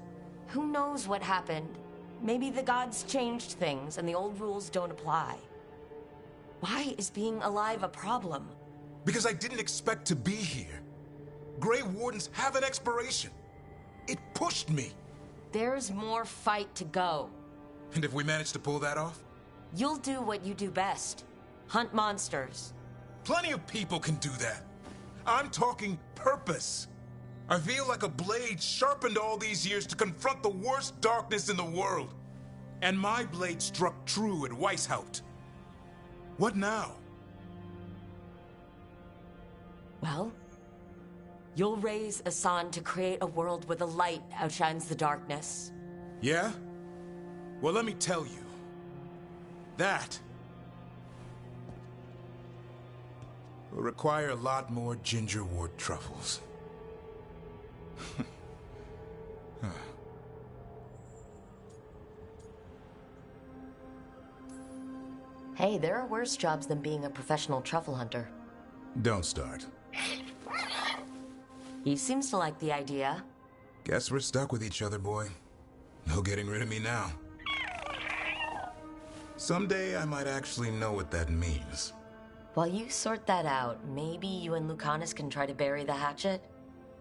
Who knows what happened? Maybe the gods changed things and the old rules don't apply. Why is being alive a problem? Because I didn't expect to be here. Grey Wardens have an expiration. It pushed me. There's more fight to go. And if we manage to pull that off? You'll do what you do best. Hunt monsters. Plenty of people can do that. I'm talking purpose. I feel like a blade sharpened all these years to confront the worst darkness in the world. And my blade struck true at Weishaupt. What now? Well, you'll raise Asan to create a world where the light outshines the darkness. Yeah? Well, let me tell you. That will require a lot more gingerwort truffles. Hey, there are worse jobs than being a professional truffle hunter. Don't start. He seems to like the idea. Guess we're stuck with each other, boy. No getting rid of me now. Someday I might actually know what that means. While you sort that out, maybe you and Lucanus can try to bury the hatchet?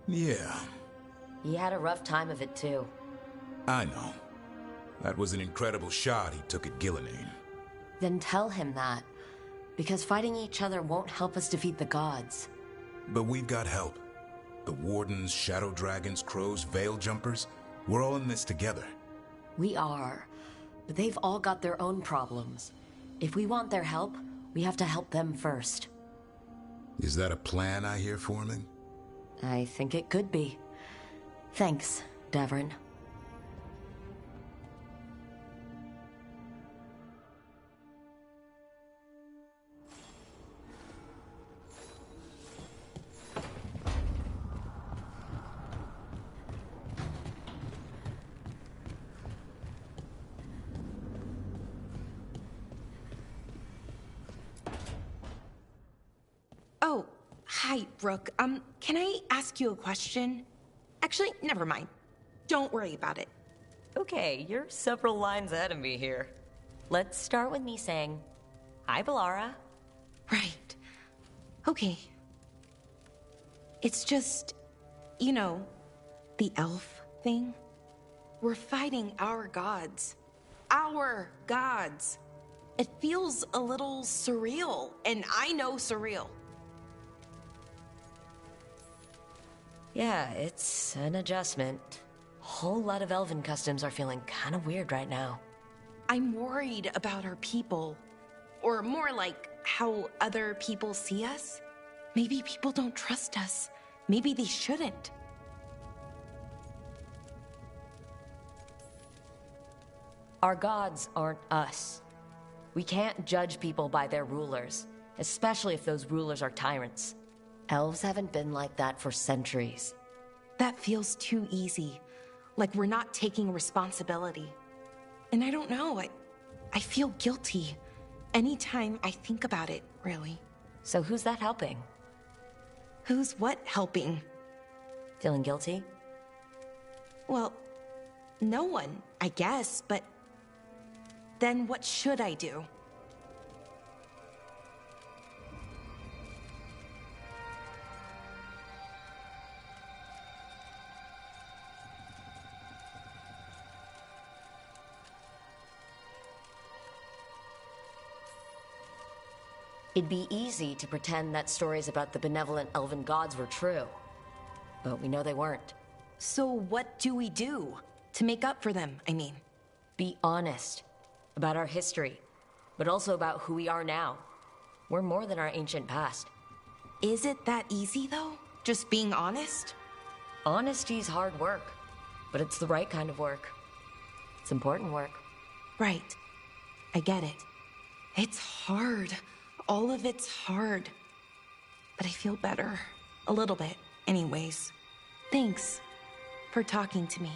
Yeah. He had a rough time of it, too. I know. That was an incredible shot he took at Gillenane. Then tell him that. Because fighting each other won't help us defeat the gods. But we've got help. The Wardens, Shadow Dragons, Crows, Veil Jumpers. We're all in this together. We are. But they've all got their own problems. If we want their help, we have to help them first. Is that a plan I hear forming? I think it could be. Thanks, Davrin. Oh, hi, Brooke. Can I ask you a question? Actually, never mind. Don't worry about it. Okay, you're several lines ahead of me here. Let's start with me saying, hi, Valara. Right. Okay. It's just, you know, the elf thing. We're fighting our gods. Our gods. It feels a little surreal, and I know surreal. Yeah, it's an adjustment. Whole lot of elven customs are feeling kind of weird right now. I'm worried about our people. Or more like how other people see us. Maybe people don't trust us. Maybe they shouldn't. Our gods aren't us. We can't judge people by their rulers, especially if those rulers are tyrants. Elves haven't been like that for centuries. That feels too easy. Like we're not taking responsibility. And I don't know, I feel guilty. Anytime I think about it, really. So who's that helping? Who's what helping? Feeling guilty? Well, no one, I guess, but then what should I do? It'd be easy to pretend that stories about the benevolent elven gods were true. But we know they weren't. So what do we do? To make up for them, I mean. Be honest. About our history. But also about who we are now. We're more than our ancient past. Is it that easy, though? Just being honest? Honesty's hard work. But it's the right kind of work. It's important work. Right. I get it. It's hard. All of it's hard. But I feel better. A little bit, anyways. Thanks for talking to me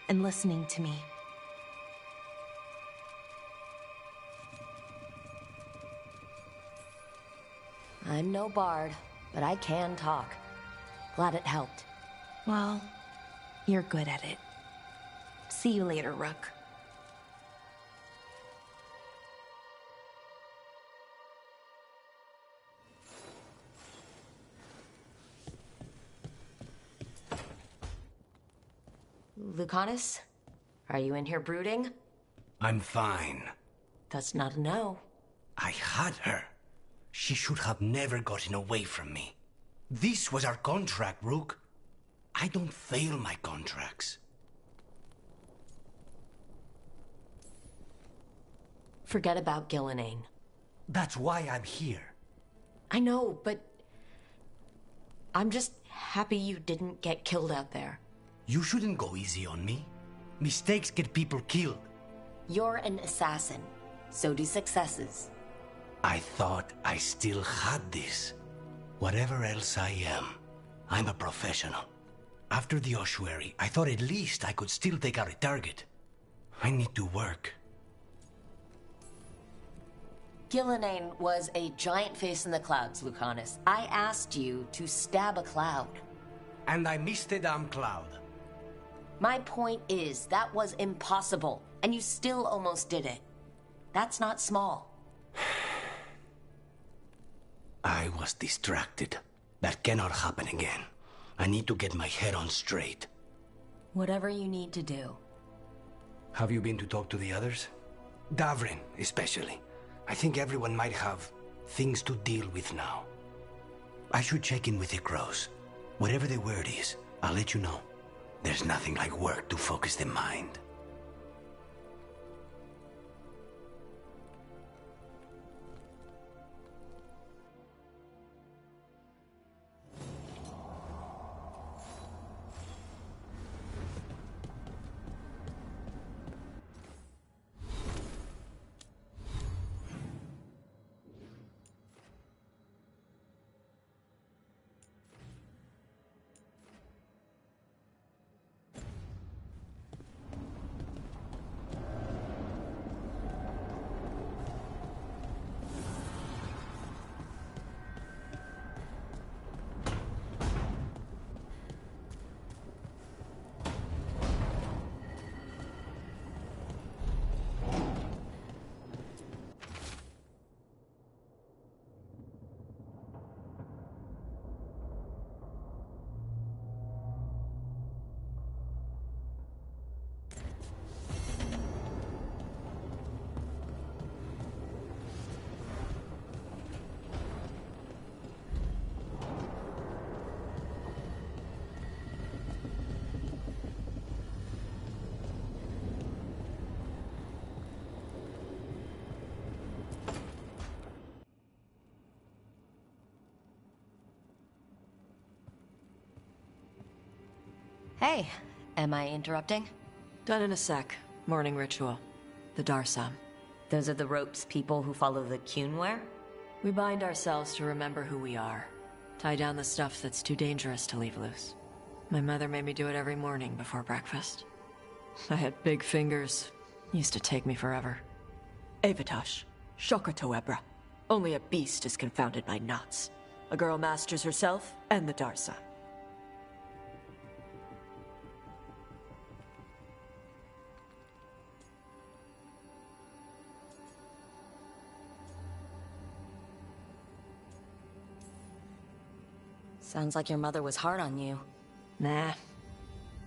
and listening to me. I'm no bard, but I can talk. Glad it helped. Well, you're good at it. See you later, Rook. Lucanus? Are you in here brooding? I'm fine. That's not a no. I had her. She should have never gotten away from me. This was our contract, Rook. I don't fail my contracts. Forget about Gillenane. That's why I'm here. I know, but I'm just happy you didn't get killed out there. You shouldn't go easy on me. Mistakes get people killed. You're an assassin. So do successes. I thought I still had this. Whatever else I am, I'm a professional. After the ossuary, I thought at least I could still take out a target. I need to work. Gillenane was a giant face in the clouds, Lucanus. I asked you to stab a cloud. And I missed the damn cloud. My point is, that was impossible, and you still almost did it. That's not small. I was distracted. That cannot happen again. I need to get my head on straight. Whatever you need to do. Have you been to talk to the others? Davrin, especially. I think everyone might have things to deal with now. I should check in with the crows. Whatever the word is, I'll let you know. There's nothing like work to focus the mind. Hey, am I interrupting? Done in a sec. Morning ritual. The Darsam. Those are the ropes people who follow the Qun wear? We bind ourselves to remember who we are. Tie down the stuff that's too dangerous to leave loose. My mother made me do it every morning before breakfast. I had big fingers. Used to take me forever. Avatash. Shokratoebra. Only a beast is confounded by knots. A girl masters herself and the Darsam. Sounds like your mother was hard on you. Nah.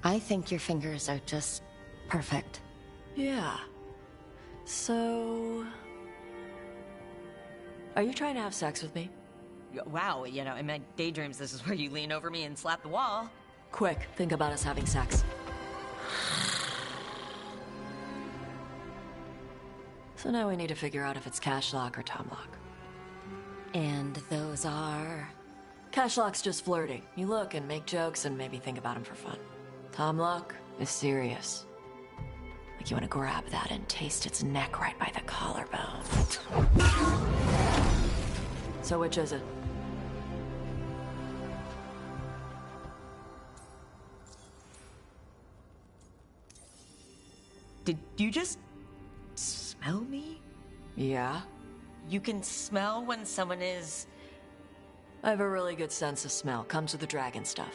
I think your fingers are just perfect. Yeah. So... Are you trying to have sex with me? Wow, you know, in my daydreams this is where you lean over me and slap the wall. Quick, think about us having sex. So now we need to figure out if it's cash lock or Tom lock. And those are... Cash lock's just flirting. You look and make jokes and maybe think about him for fun. Tom lock is serious. Like you want to grab that and taste its neck right by the collarbone. So which is it? Did you just smell me? Yeah. You can smell when someone is... I have a really good sense of smell. Comes with the dragon stuff.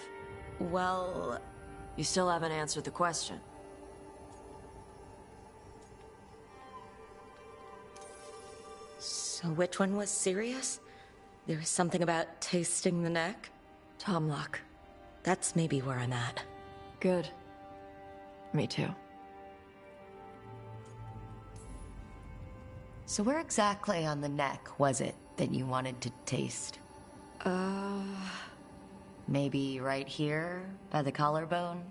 Well... You still haven't answered the question. So which one was serious? There was something about tasting the neck? Tom lock. That's maybe where I'm at. Good. Me too. So where exactly on the neck was it that you wanted to taste? Maybe right here, by the collarbone?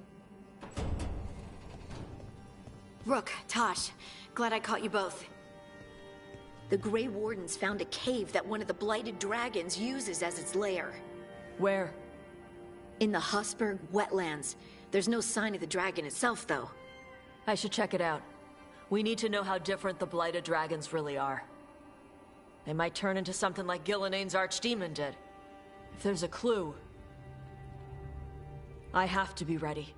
Rook, Tosh, glad I caught you both. The Grey Wardens found a cave that one of the Blighted Dragons uses as its lair. Where? In the Husberg wetlands. There's no sign of the dragon itself, though. I should check it out. We need to know how different the Blighted Dragons really are. They might turn into something like Gillineane's archdemon did. If there's a clue, I have to be ready.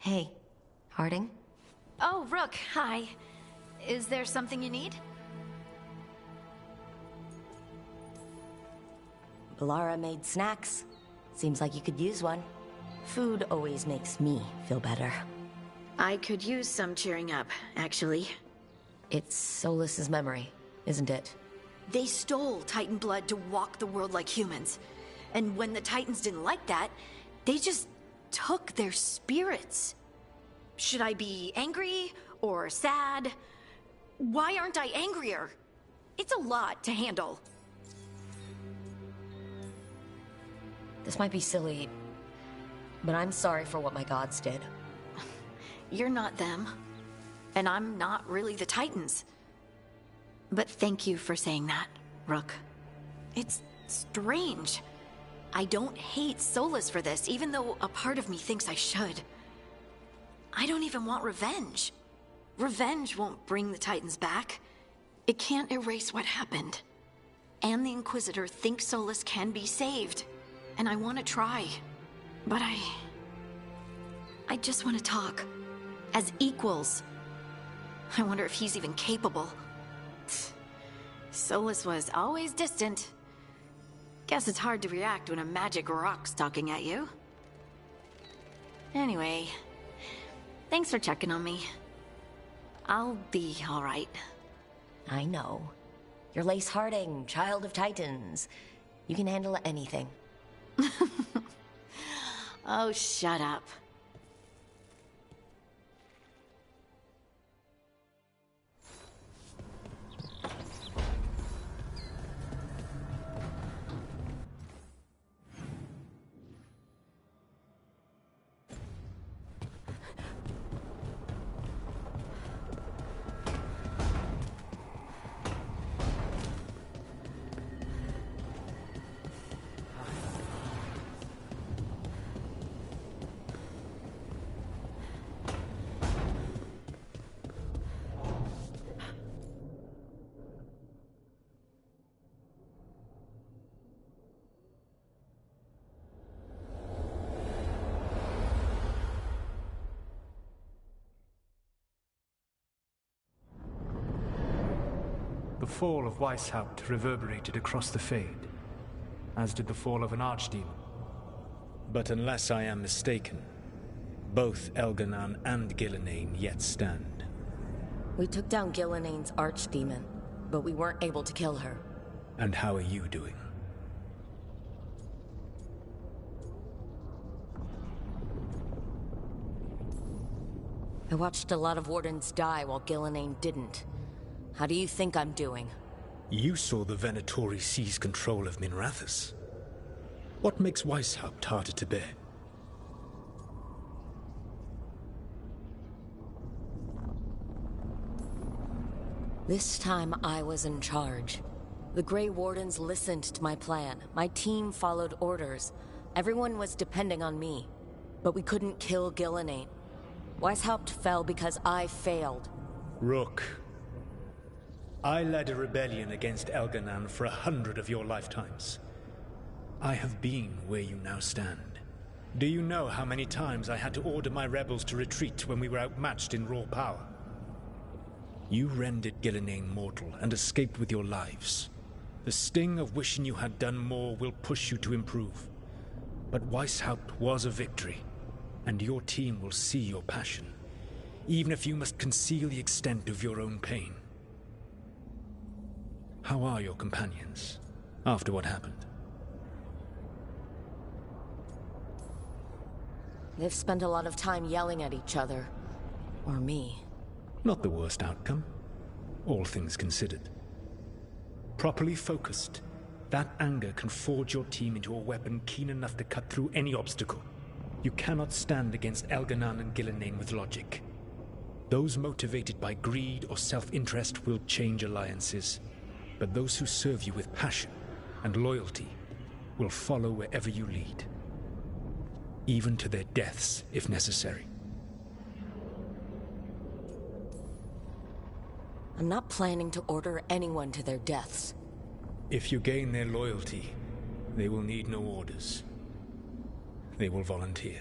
Hey, Harding? Oh, Rook, hi. Is there something you need? Lara made snacks. Seems like you could use one. Food always makes me feel better. I could use some cheering up, actually. It's Solas's memory, isn't it? They stole Titan blood to walk the world like humans. And when the Titans didn't like that, they just took their spirits. Should I be angry or sad? Why aren't I angrier? It's a lot to handle. This might be silly, but I'm sorry for what my gods did. You're not them, and I'm not really the Titans. But thank you for saying that, Rook. It's strange. I don't hate Solas for this, even though a part of me thinks I should. I don't even want revenge. Revenge won't bring the Titans back. It can't erase what happened. And the Inquisitor thinks Solas can be saved. And I want to try. But I just want to talk. As equals. I wonder if he's even capable. Solas was always distant. Guess it's hard to react when a magic rock's talking at you. Anyway, thanks for checking on me. I'll be all right. I know. You're Lace Harding, child of Titans. You can handle anything. Oh, shut up. The fall of Weishaupt reverberated across the Fade, as did the fall of an archdemon. But unless I am mistaken, both Elganan and Gillenane yet stand. We took down Gillenane's archdemon, but we weren't able to kill her. And how are you doing? I watched a lot of Wardens die while Gillenane didn't. How do you think I'm doing? You saw the Venatori seize control of Minrathous. What makes Weishaupt harder to bear? This time I was in charge. The Grey Wardens listened to my plan. My team followed orders. Everyone was depending on me. But we couldn't kill Gillenane. Weishaupt fell because I failed. Rook. I led a rebellion against Elganan for 100 of your lifetimes. I have been where you now stand. Do you know how many times I had to order my rebels to retreat when we were outmatched in raw power? You rendered Gillenane mortal and escaped with your lives. The sting of wishing you had done more will push you to improve. But Weishaupt was a victory, and your team will see your passion, even if you must conceal the extent of your own pain. How are your companions, after what happened? They've spent a lot of time yelling at each other. Or me. Not the worst outcome, all things considered. Properly focused, that anger can forge your team into a weapon keen enough to cut through any obstacle. You cannot stand against Elganan and Gillenane with logic. Those motivated by greed or self-interest will change alliances. But those who serve you with passion and loyalty will follow wherever you lead. Even to their deaths, if necessary. I'm not planning to order anyone to their deaths. If you gain their loyalty, they will need no orders. They will volunteer.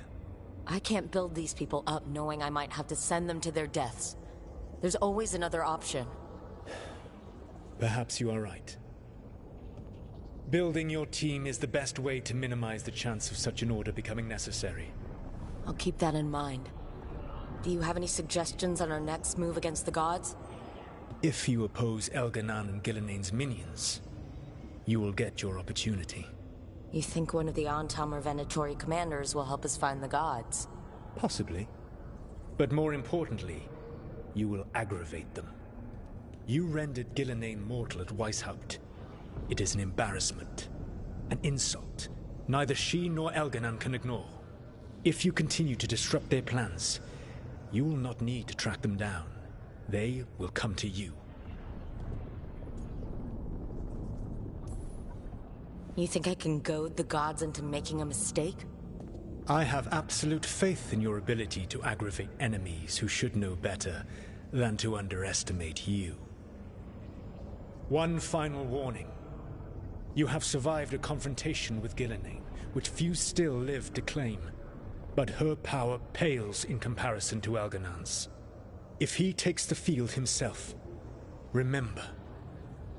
I can't build these people up knowing I might have to send them to their deaths. There's always another option. Perhaps you are right. Building your team is the best way to minimize the chance of such an order becoming necessary. I'll keep that in mind. Do you have any suggestions on our next move against the gods? If you oppose Elganan and Gilnenain's minions, you will get your opportunity. You think one of the Antam or Venatori commanders will help us find the gods? Possibly. But more importantly, you will aggravate them. You rendered Gilnenain mortal at Weishaupt. It is an embarrassment, an insult, neither she nor Elganan can ignore. If you continue to disrupt their plans, you will not need to track them down. They will come to you. You think I can goad the gods into making a mistake? I have absolute faith in your ability to aggravate enemies who should know better than to underestimate you. One final warning. You have survived a confrontation with Gilnenain, which few still live to claim. But her power pales in comparison to Elganan's. If he takes the field himself, remember,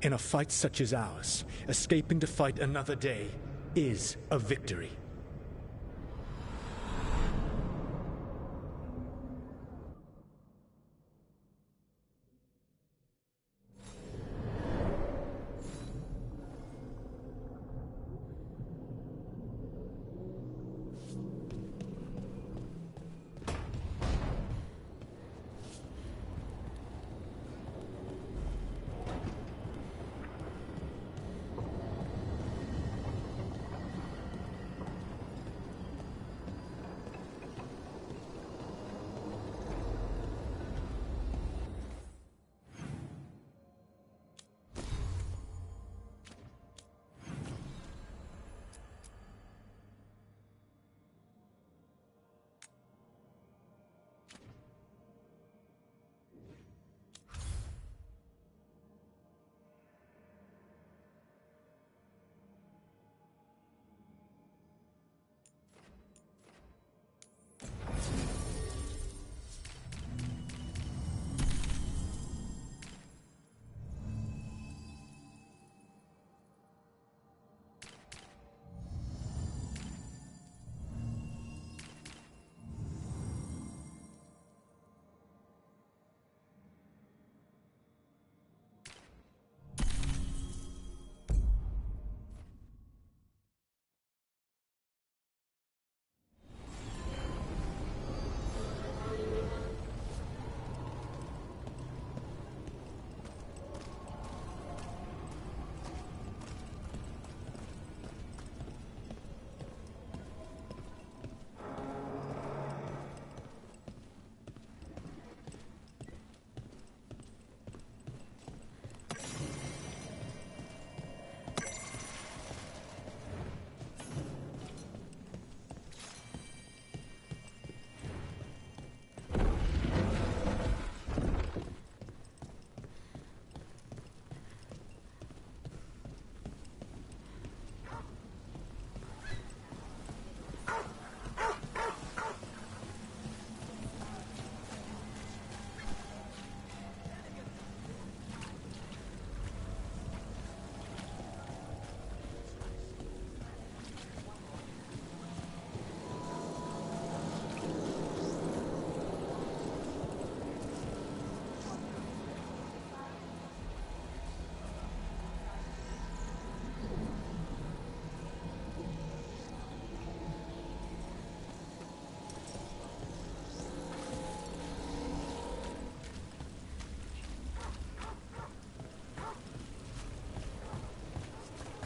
in a fight such as ours, escaping to fight another day is a victory.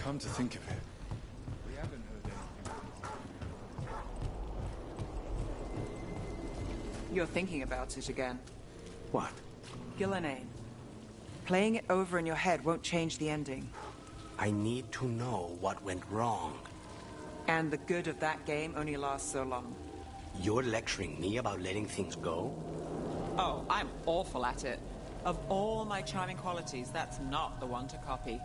Come to think of it, we haven't heard anything. You're thinking about it again. What? Gilnenain. Playing it over in your head won't change the ending. I need to know what went wrong. And the good of that game only lasts so long. You're lecturing me about letting things go? Oh, I'm awful at it. Of all my charming qualities, that's not the one to copy.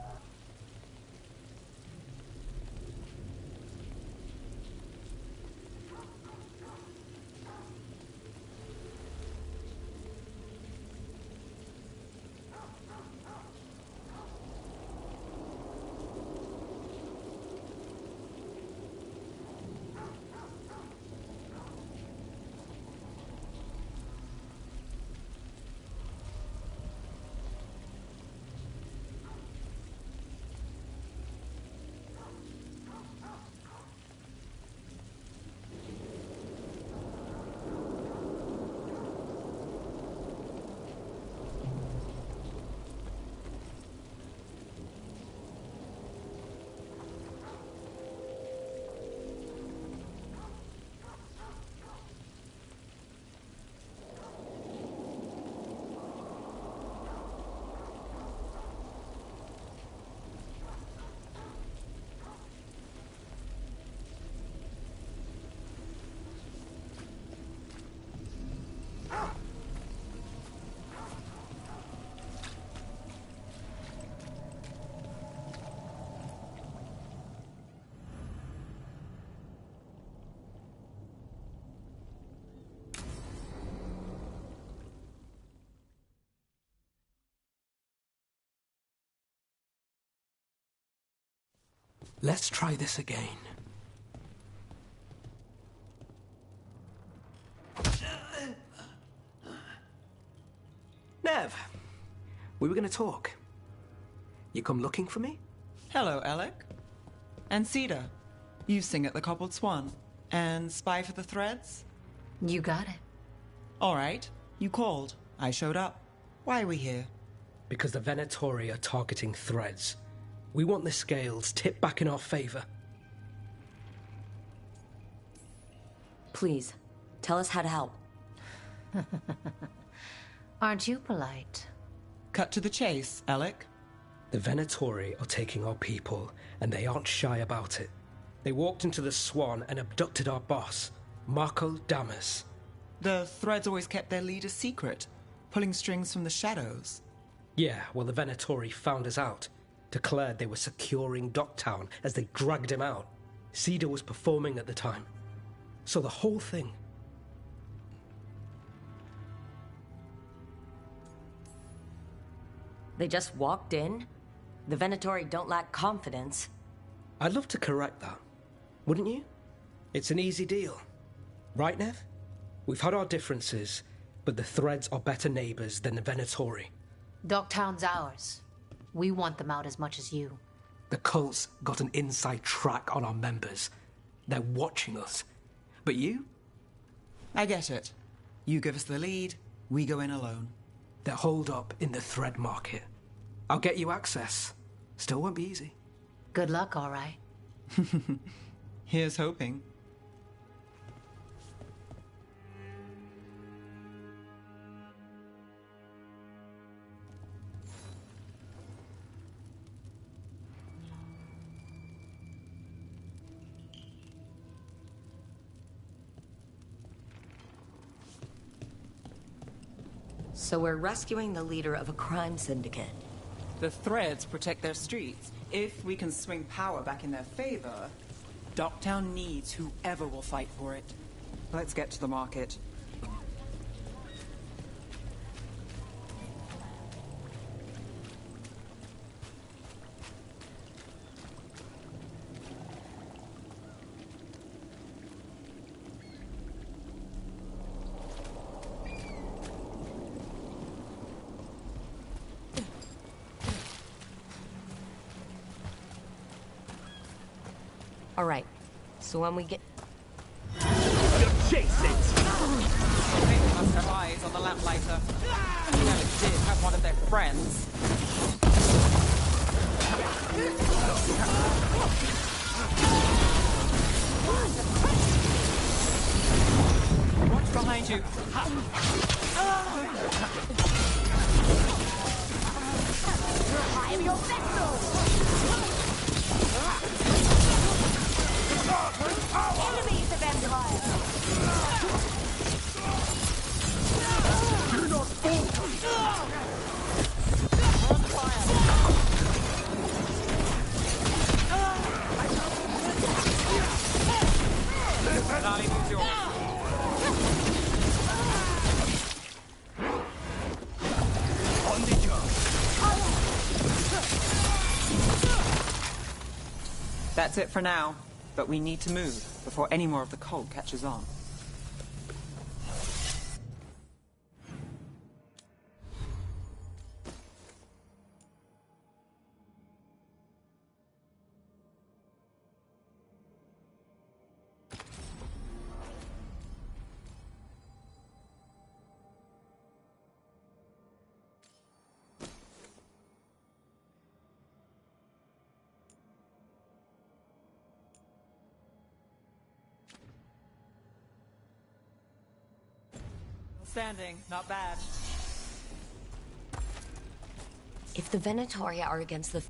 Let's try this again. Nev, we were gonna talk. You come looking for me? Hello, Alec. And Cedar. You sing at the Cobbled Swan. And spy for the threads? You got it. All right. You called. I showed up. Why are we here? Because the Venatori are targeting threads. We want the scales tipped back in our favor. Please, tell us how to help. Aren't you polite? Cut to the chase, Alec. The Venatori are taking our people, and they aren't shy about it. They walked into the Swan and abducted our boss, Marco Damas. The threads always kept their leader secret, pulling strings from the shadows. Yeah, well, the Venatori found us out, declared they were securing Docktown as they dragged him out. Cedar was performing at the time. So the whole thing... They just walked in? The Venatori don't lack confidence. I'd love to correct that, wouldn't you? It's an easy deal. Right, Nev? We've had our differences, but the threads are better neighbors than the Venatori. Docktown's ours. We want them out as much as you. The cult's got an inside track on our members. They're watching us. But you? I get it. You give us the lead, we go in alone. They're holed up in the thread market. I'll get you access. Still won't be easy. Good luck, all right. Here's hoping. So we're rescuing the leader of a crime syndicate. The threads protect their streets. If we can swing power back in their favor, Docktown needs whoever will fight for it. Let's get to the market. All right, so when we get... Chase it! They must have eyes on the lamplighter. He never did have one of their friends. Watch behind you. I'm your vessel! Enemies of Empire! Do not fall! On fire! Not even yours. On the job. That's it for now, but we need to move before any more of the cult catches on. Standing, not bad. If the Venatori are against the...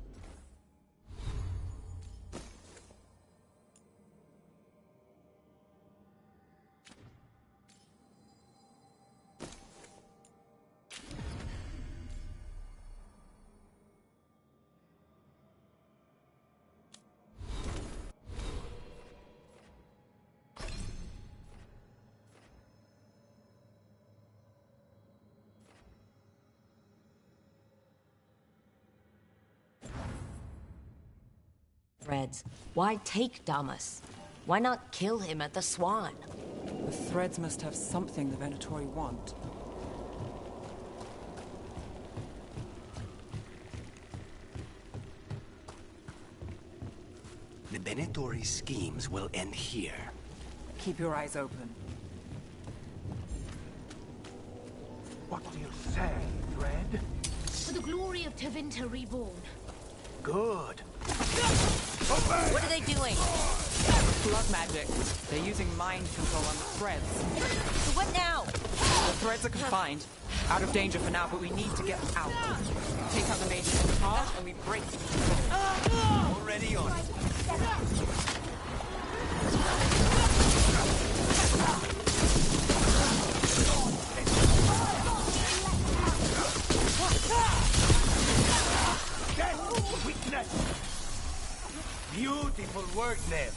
threads. Why take Damas? Why not kill him at the Swan? The threads must have something the Venatori want. The Venatori schemes will end here. Keep your eyes open. What do you say, Thread? For the glory of Tevinter reborn. Good. What are they doing? Blood magic. They're using mind control on the threads. So what now? The threads are confined. Out of danger for now, but we need to get them out. Take out the mages in charge, and we break the control. Already on it. Weakness! Beautiful work, Nev.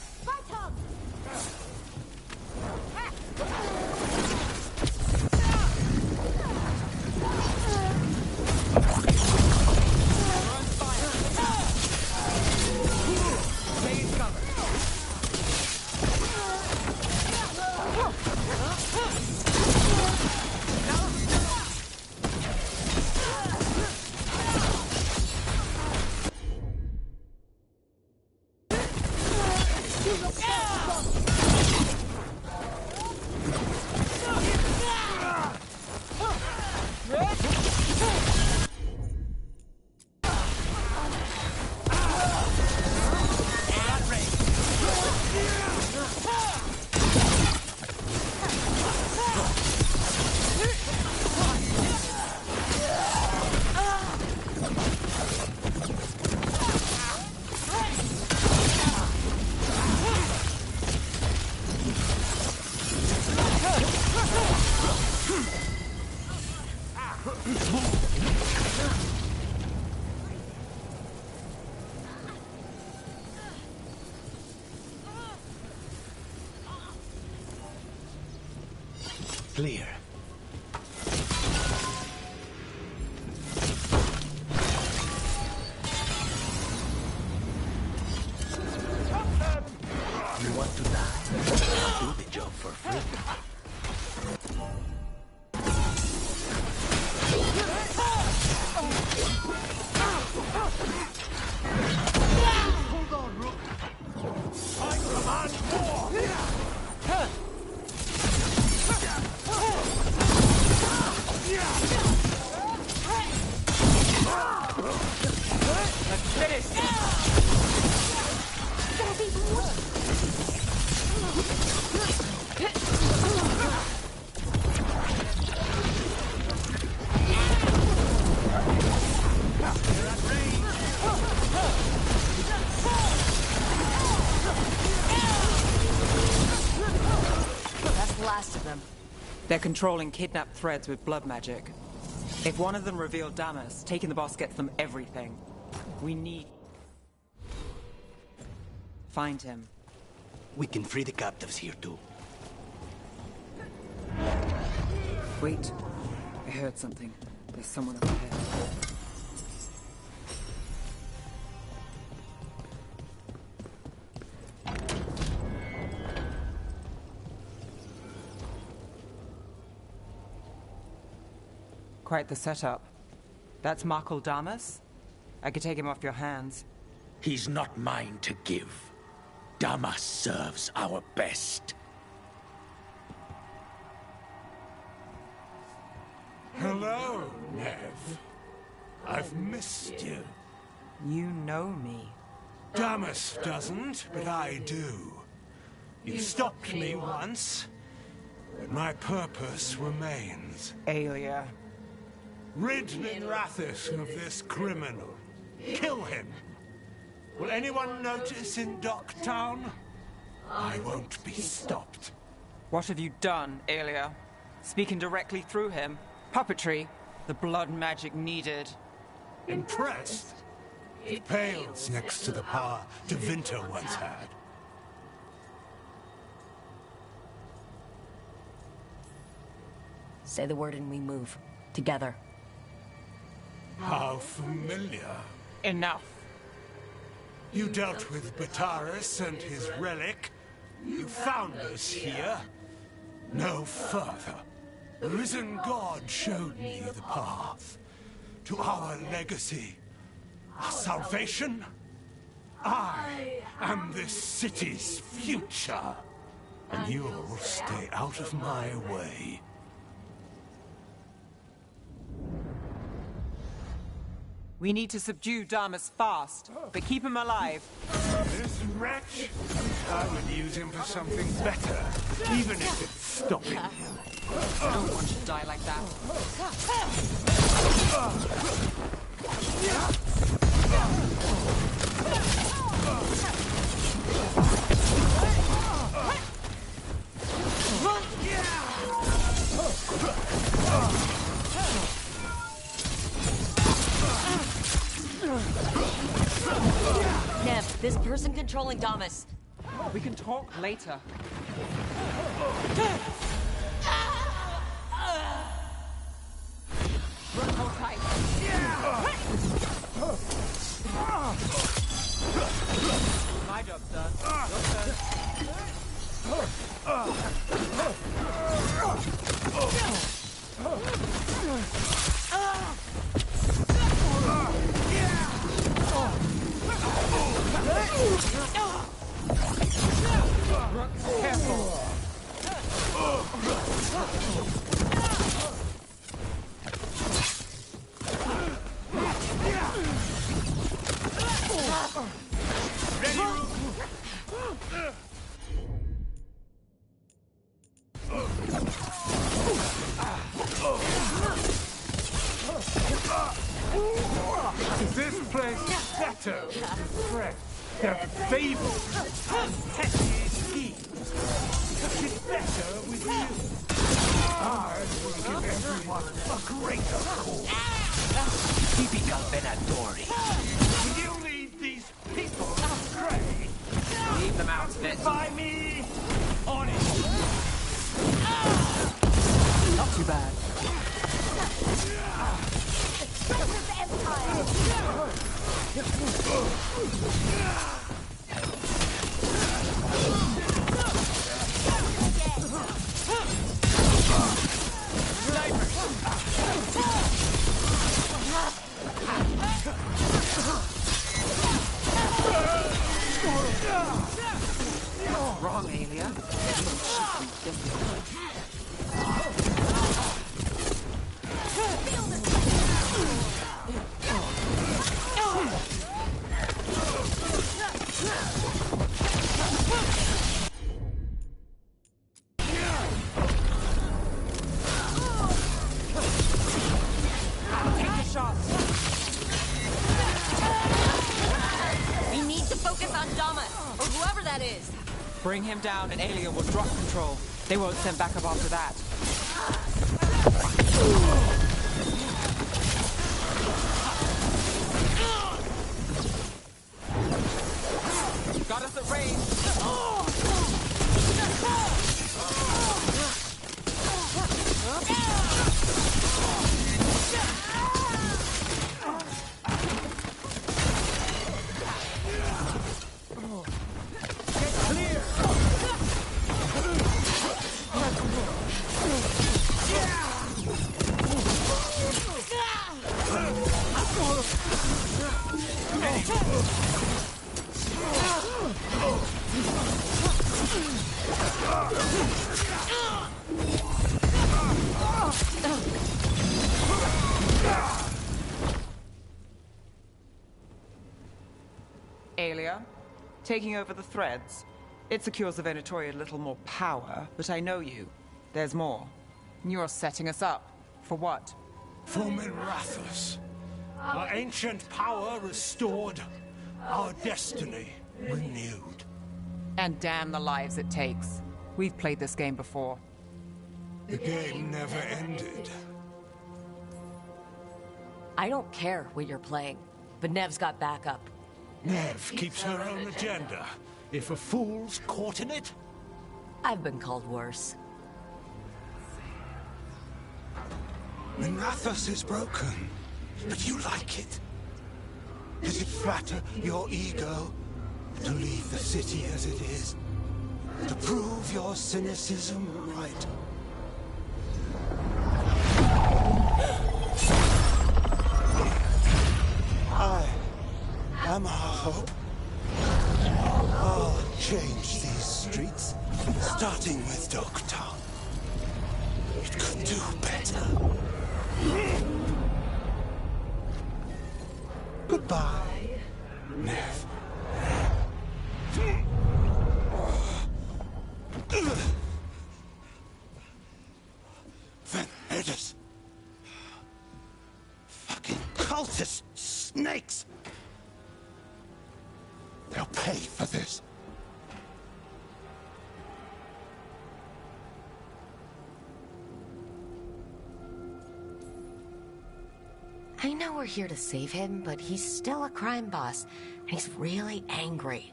Clear. You want to die? I'll do the job for free. Hold on, Rook. I command war! Let's finish! That's the last of them. They're controlling kidnapped threads with blood magic. If one of them revealed Damas, taking the boss gets them everything. We need... Find him. We can free the captives here too. Wait. I heard something. There's someone up ahead. Quite the setup. That's Markle Damas? I could take him off your hands. He's not mine to give. Damas serves our best. Hello, Nev. I've missed you. You know me. Damas doesn't, but I do. You stopped me once, but my purpose remains. Aelia. Rid Minrathis of this criminal. Kill him. Will anyone notice in Docktown? I won't be stopped. What have you done, Aelia? Speaking directly through him? Puppetry? The blood magic needed. Impressed? It pales next to the power Tevinter once had. Say the word and we move. Together. How familiar. Enough. You dealt with Bataris and his relic. You found us here. No further. The risen God showed me the path to our legacy, our salvation. I am this city's future, and you'll stay out of my way. We need to subdue Damas fast, but keep him alive. This wretch? I would use him for something better, even if it's stopping you. No one should die like that. Nev, this person controlling Damas. We can talk later. Hold tight. My job's done. Careful. Is this place better with the threat? Their fables, petty schemes. Such is better with you. Ours will give everyone a greater cause. Typical Venatori. You lead these people astray. Leave them out of it. By me! On it! Not too bad. Wrong, Aelia. We need to focus on Damas, or whoever that is. Bring him down and Aelia will drop control. They won't send backup after that. Got us at range. Aelia, taking over the threads. It secures the Venatori a little more power, but I know you. There's more. You're setting us up. For what? For Minrathus. Our ancient power restored. Our destiny renewed. And damn the lives it takes. We've played this game before. The game never ended. I don't care what you're playing, but Nev's got backup. Nev keeps her own agenda. If a fool's caught in it... I've been called worse. Minrathus is broken, but you like it. Does it flatter your ego to leave the city as it is? To prove your cynicism right? I am our hope. I'll change these streets, starting with Dogtown. It could do better. Goodbye, Nev. Vendettas. Fucking cultist snakes. They'll pay for this. I know we're here to save him, but he's still a crime boss, and he's really angry.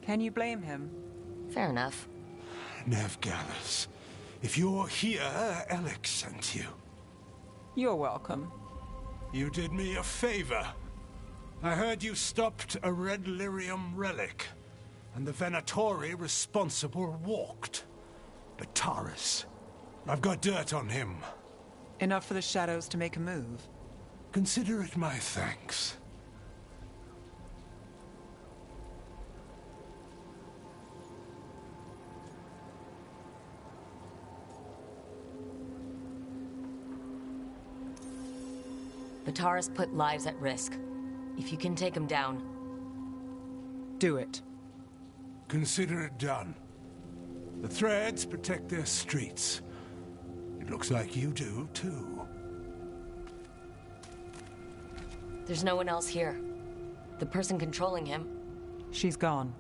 Can you blame him? Fair enough. Nev Gallus, if you're here, Alex sent you. You're welcome. You did me a favor. I heard you stopped a red lyrium relic, and the Venatori responsible walked. But Taurus, I've got dirt on him. Enough for the shadows to make a move. Consider it my thanks. Vitaris put lives at risk. If you can take him down... Do it. Consider it done. The Threads protect their streets. It looks like you do, too. There's no one else here. The person controlling him... She's gone.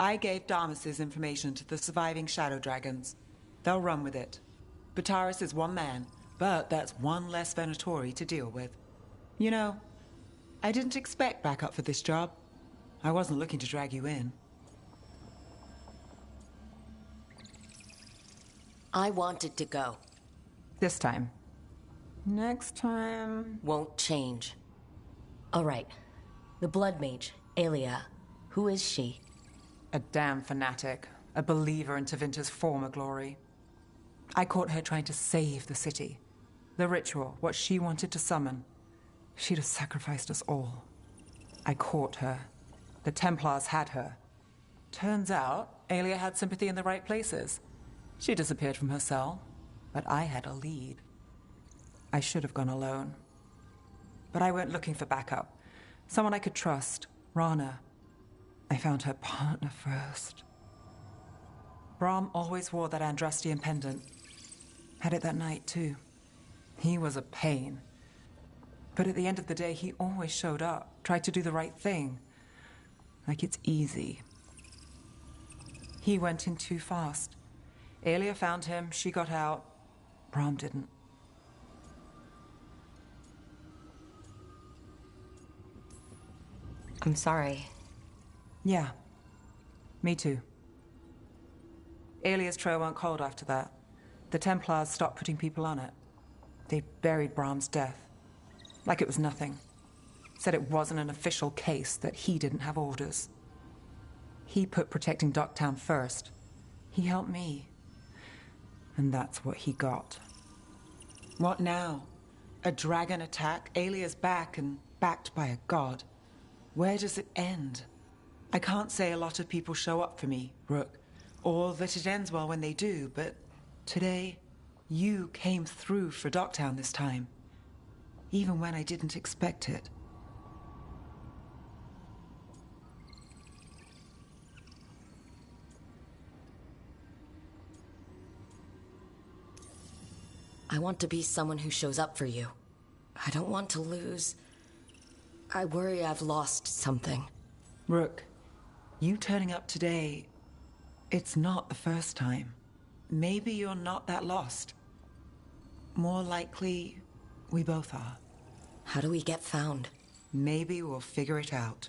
I gave Damas's information to the surviving Shadow Dragons. They'll run with it. Bataris is one man, but that's one less Venatori to deal with. You know, I didn't expect backup for this job. I wasn't looking to drag you in. I wanted to go. This time. Next time... Won't change. All right. The Blood Mage, Aelia. Who is she? A damn fanatic. A believer in Tevinter's former glory. I caught her trying to save the city. The ritual, what she wanted to summon. She'd have sacrificed us all. I caught her. The Templars had her. Turns out, Aelia had sympathy in the right places. She disappeared from her cell, but I had a lead. I should have gone alone. But I went looking for backup. Someone I could trust, Rana. I found her partner first. Brahm always wore that Andrastian pendant. Had it that night, too. He was a pain. But at the end of the day, he always showed up, tried to do the right thing. Like it's easy. He went in too fast. Aelia found him, she got out. Brahm didn't. I'm sorry. Yeah. Me too. Aelia's trail went cold after that. The Templars stopped putting people on it. They buried Brahm's death. Like it was nothing. Said it wasn't an official case, that he didn't have orders. He put protecting Docktown first. He helped me. And that's what he got. What now? A dragon attack, Aelia's back, and backed by a god. Where does it end? I can't say a lot of people show up for me, Rook, or that it ends well when they do, but today, you came through for Docktown this time. Even when I didn't expect it. I want to be someone who shows up for you. I don't want to lose... I worry I've lost something. Rook, you turning up today, it's not the first time. Maybe you're not that lost. More likely, we both are. How do we get found? Maybe we'll figure it out.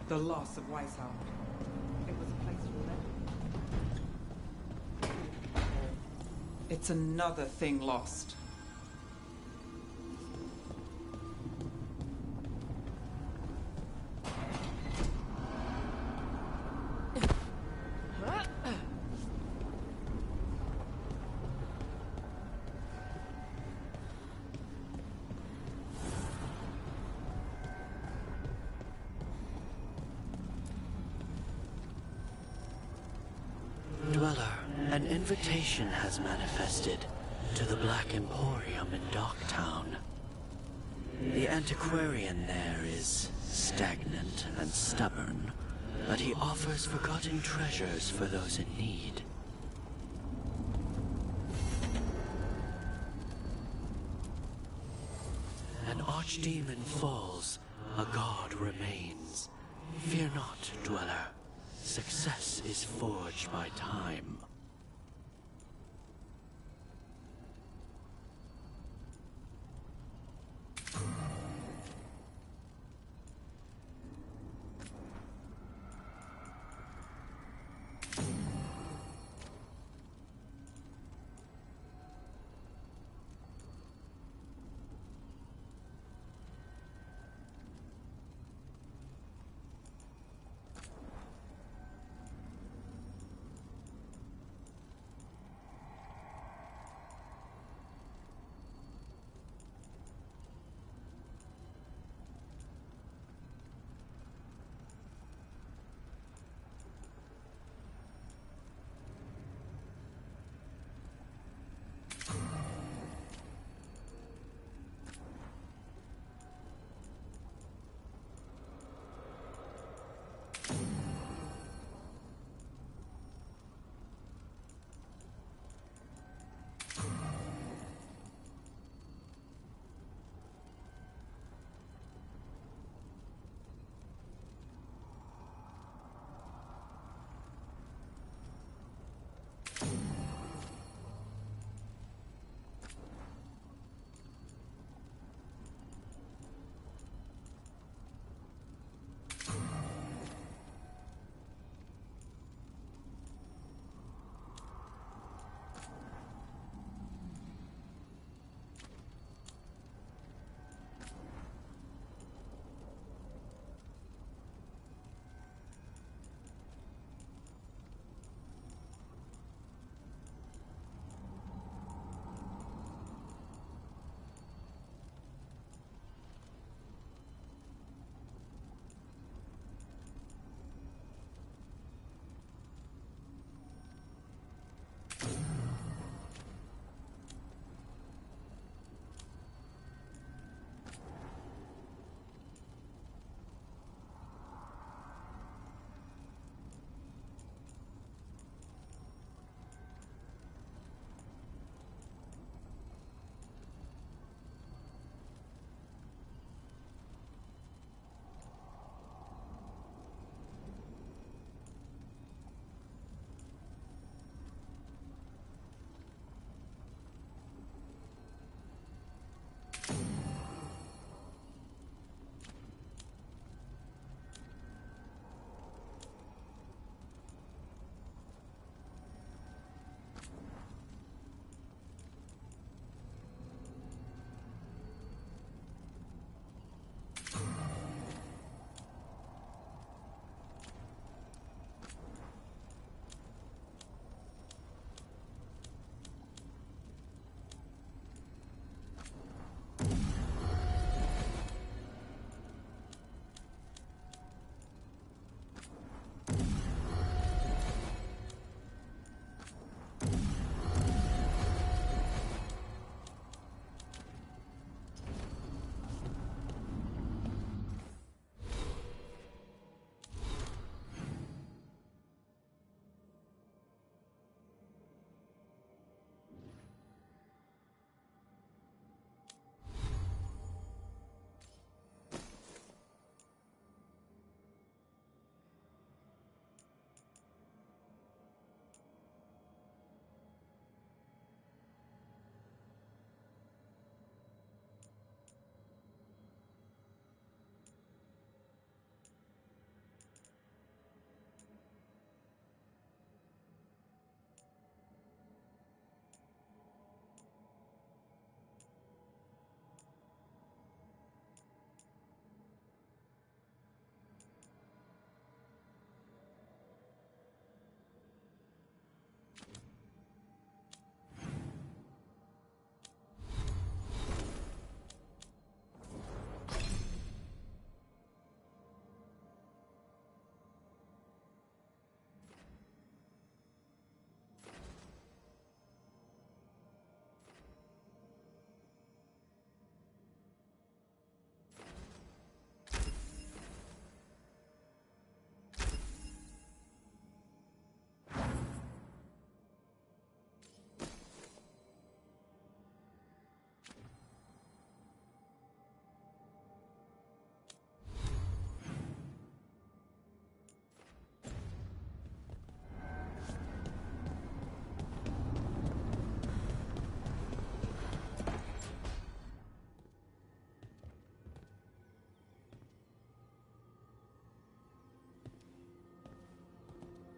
The loss of Weishaupt. It was a place to remember. It's another thing lost. Dweller, an invitation has manifested to the Black Emporium in Docktown. The antiquarian there is stagnant and stubborn, but he offers forgotten treasures for those in need. An archdemon falls, a god remains. Fear not, Dweller. Success is forged by time.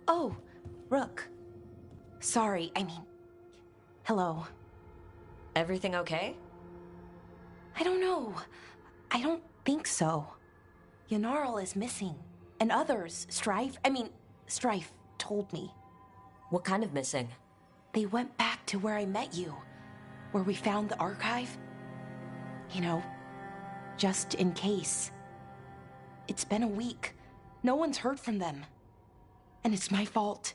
Oh, Rook. Sorry, I mean... Hello. Everything okay? I don't know. I don't think so. Yanarl is missing. And others, Strife told me. What kind of missing? They went back to where I met you. Where we found the archive. You know, just in case. It's been a week. No one's heard from them. And it's my fault.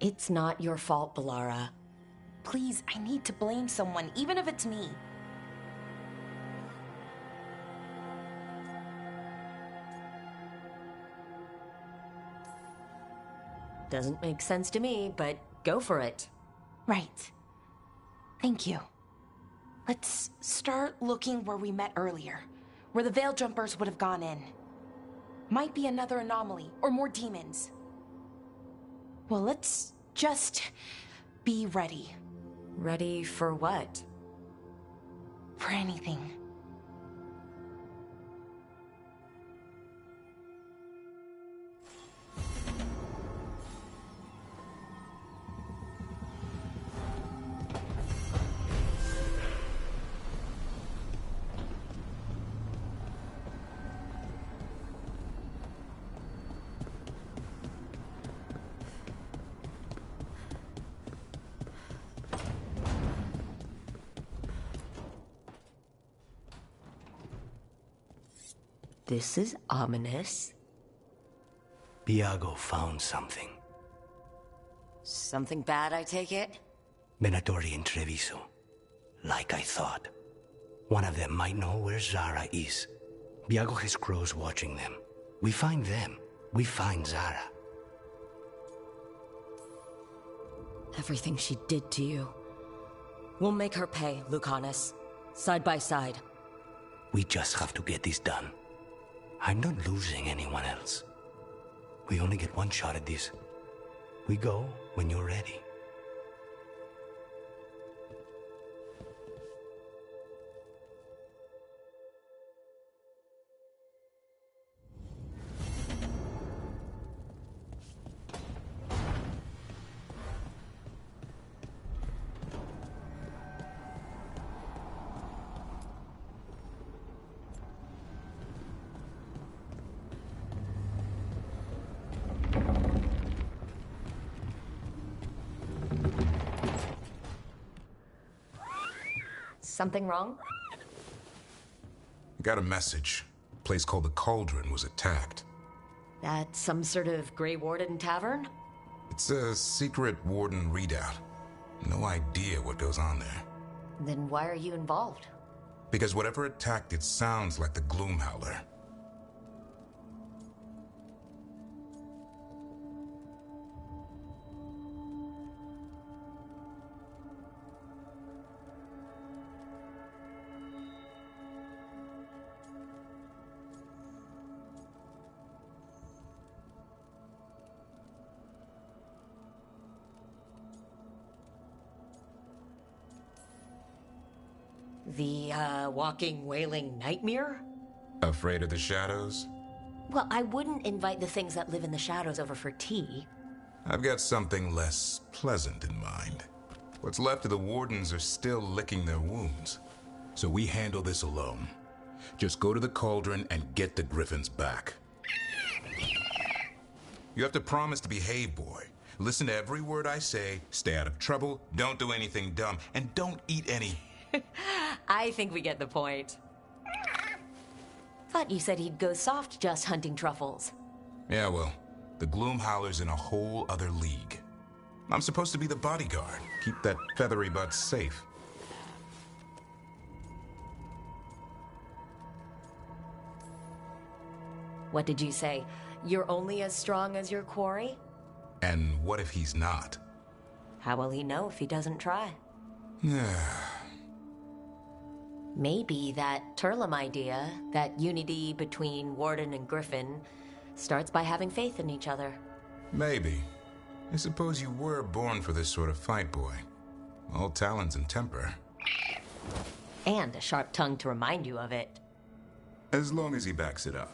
It's not your fault, Balara. Please, I need to blame someone, even if it's me. Doesn't make sense to me, but go for it. Right. Thank you. Let's start looking where we met earlier, where the Veil Jumpers would have gone in. Might be another anomaly, or more demons. Well, let's just be ready. Ready for what? For anything. This is ominous. Viago found something. Something bad, I take it? Venatori and Treviso. Like I thought. One of them might know where Zara is. Viago has crows watching them. We find them. We find Zara. Everything she did to you. We'll make her pay, Lucanus. Side by side. We just have to get this done. I'm not losing anyone else. We only get one shot at this. We go when you're ready. Something wrong? Got a message. A place called the Cauldron was attacked. That's some sort of Grey Warden tavern? It's a secret Warden readout. No idea what goes on there. Then why are you involved? Because whatever attacked it sounds like the Gloomhowler. The, walking, wailing nightmare? Afraid of the shadows? Well, I wouldn't invite the things that live in the shadows over for tea. I've got something less pleasant in mind. What's left of the Wardens are still licking their wounds. So we handle this alone. Just go to the Cauldron and get the Griffins back. You have to promise to behave, boy. Listen to every word I say, stay out of trouble, don't do anything dumb, and don't eat any... I think we get the point. Thought you said he'd go soft just hunting truffles. Yeah, well, the Gloomhowler's in a whole other league. I'm supposed to be the bodyguard, keep that feathery butt safe. What did you say? You're only as strong as your quarry? And what if he's not? How will he know if he doesn't try? Yeah. Maybe that Turlum idea, that unity between Warden and Griffin, starts by having faith in each other. Maybe. I suppose you were born for this sort of fight, boy. All talons and temper. And a sharp tongue to remind you of it. As long as he backs it up.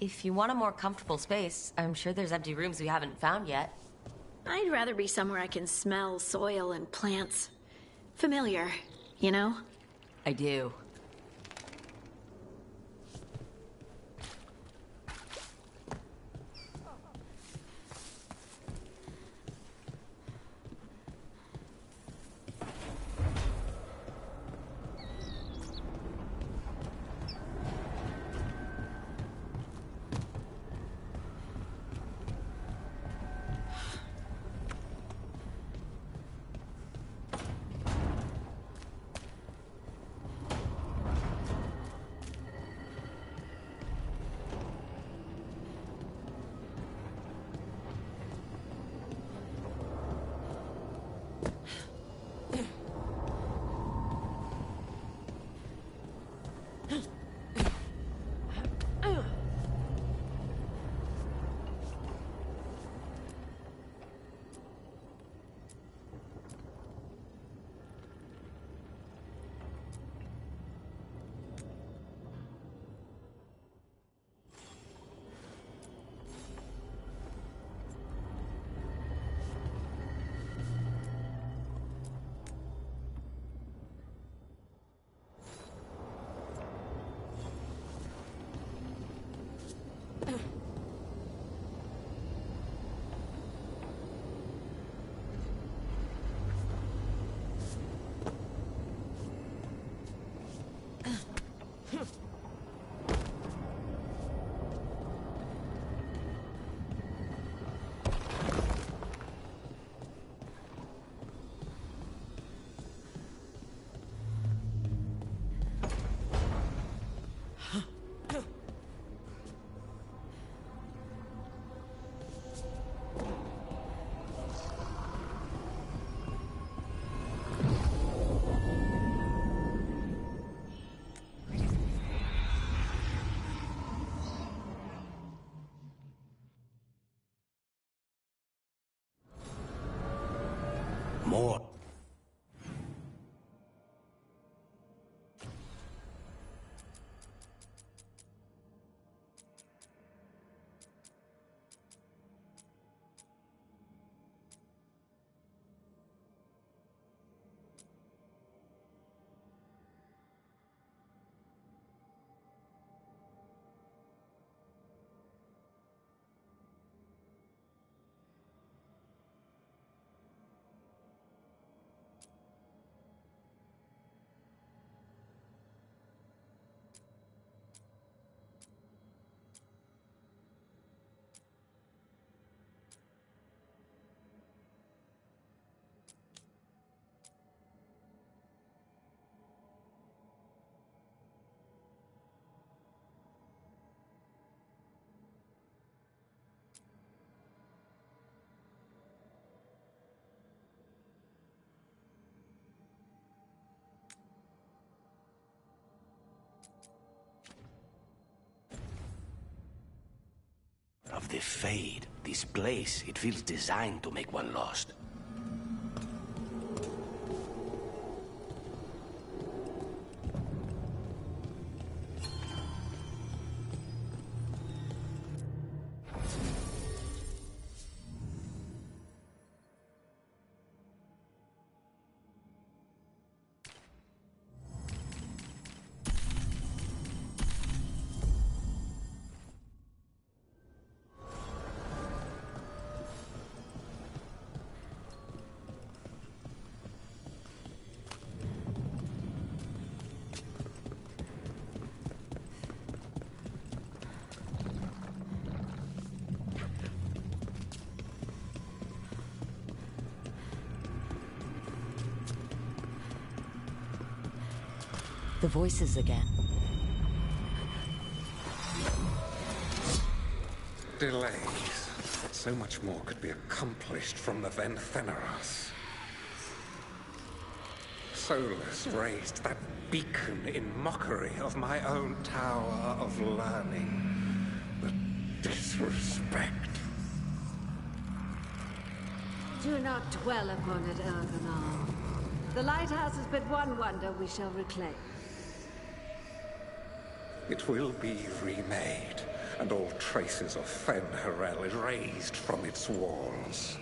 If you want a more comfortable space, I'm sure there's empty rooms we haven't found yet. I'd rather be somewhere I can smell soil and plants. Familiar, you know? I do. More. Of the Fade, this place, it feels designed to make one lost. The voices again. Delays. So much more could be accomplished from the Ventheneros. Solus raised that beacon in mockery of my own tower of learning. The disrespect. Do not dwell upon it, Elganar. The lighthouse is but one wonder we shall reclaim. It will be remade, and all traces of Fen Harel erased from its walls.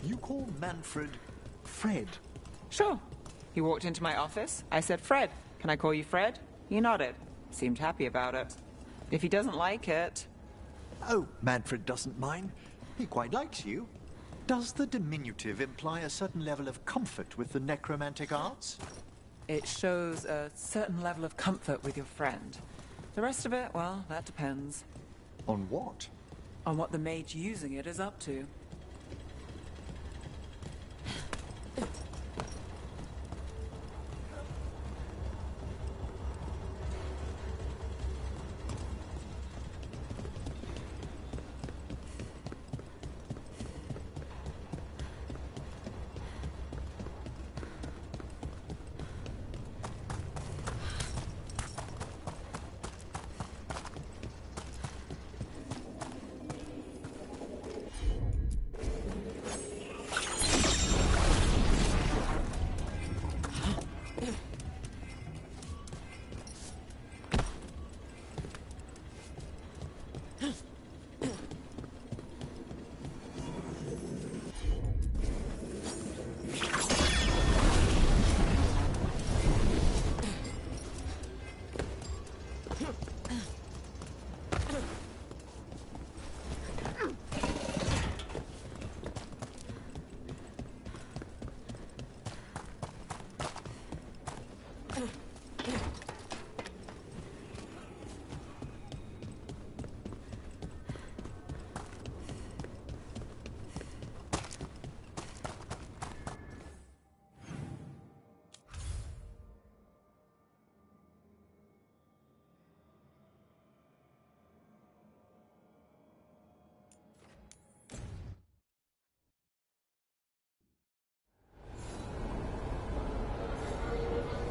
You call Manfred Fred? Sure. He walked into my office. I said, Fred, can I call you Fred? He nodded. Seemed happy about it. If he doesn't like it... Oh, Manfred doesn't mind. He quite likes you. Does the diminutive imply a certain level of comfort with the necromantic arts? It shows a certain level of comfort with your friend. The rest of it, well, that depends. On what? On what the mage using it is up to.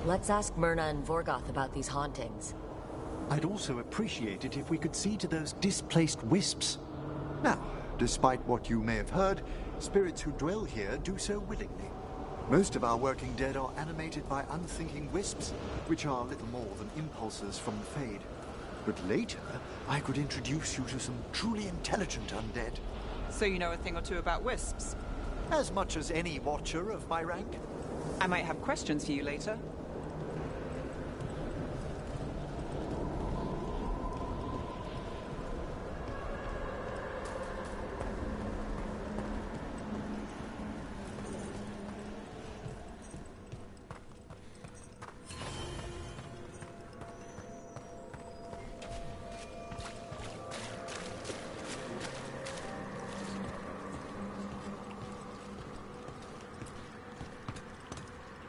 Let's ask Myrna and Vorgoth about these hauntings. I'd also appreciate it if we could see to those displaced wisps. Now, despite what you may have heard, spirits who dwell here do so willingly. Most of our working dead are animated by unthinking wisps, which are little more than impulses from the Fade. But later, I could introduce you to some truly intelligent undead. So you know a thing or two about wisps? As much as any watcher of my rank. I might have questions for you later.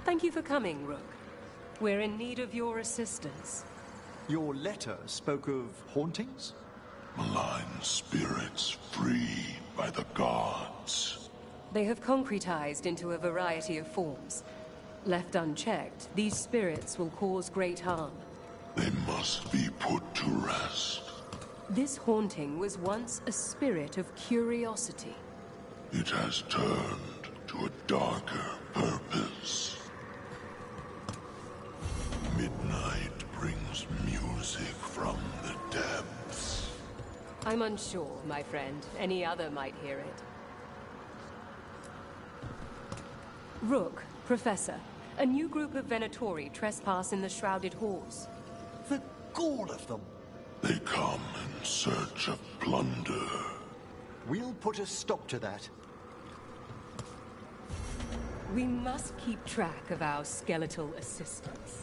Thank you for coming, Rook. We're in need of your assistance. Your letter spoke of hauntings? Malign spirits freed by the gods. They have concretized into a variety of forms. Left unchecked, these spirits will cause great harm. They must be put to rest. This haunting was once a spirit of curiosity. It has turned to a darker purpose. Midnight brings music from the depths. I'm unsure, my friend. Any other might hear it. Rook, Professor, a new group of Venatori trespass in the Shrouded Halls. The gall of them! They come in search of plunder. We'll put a stop to that. We must keep track of our skeletal assistants.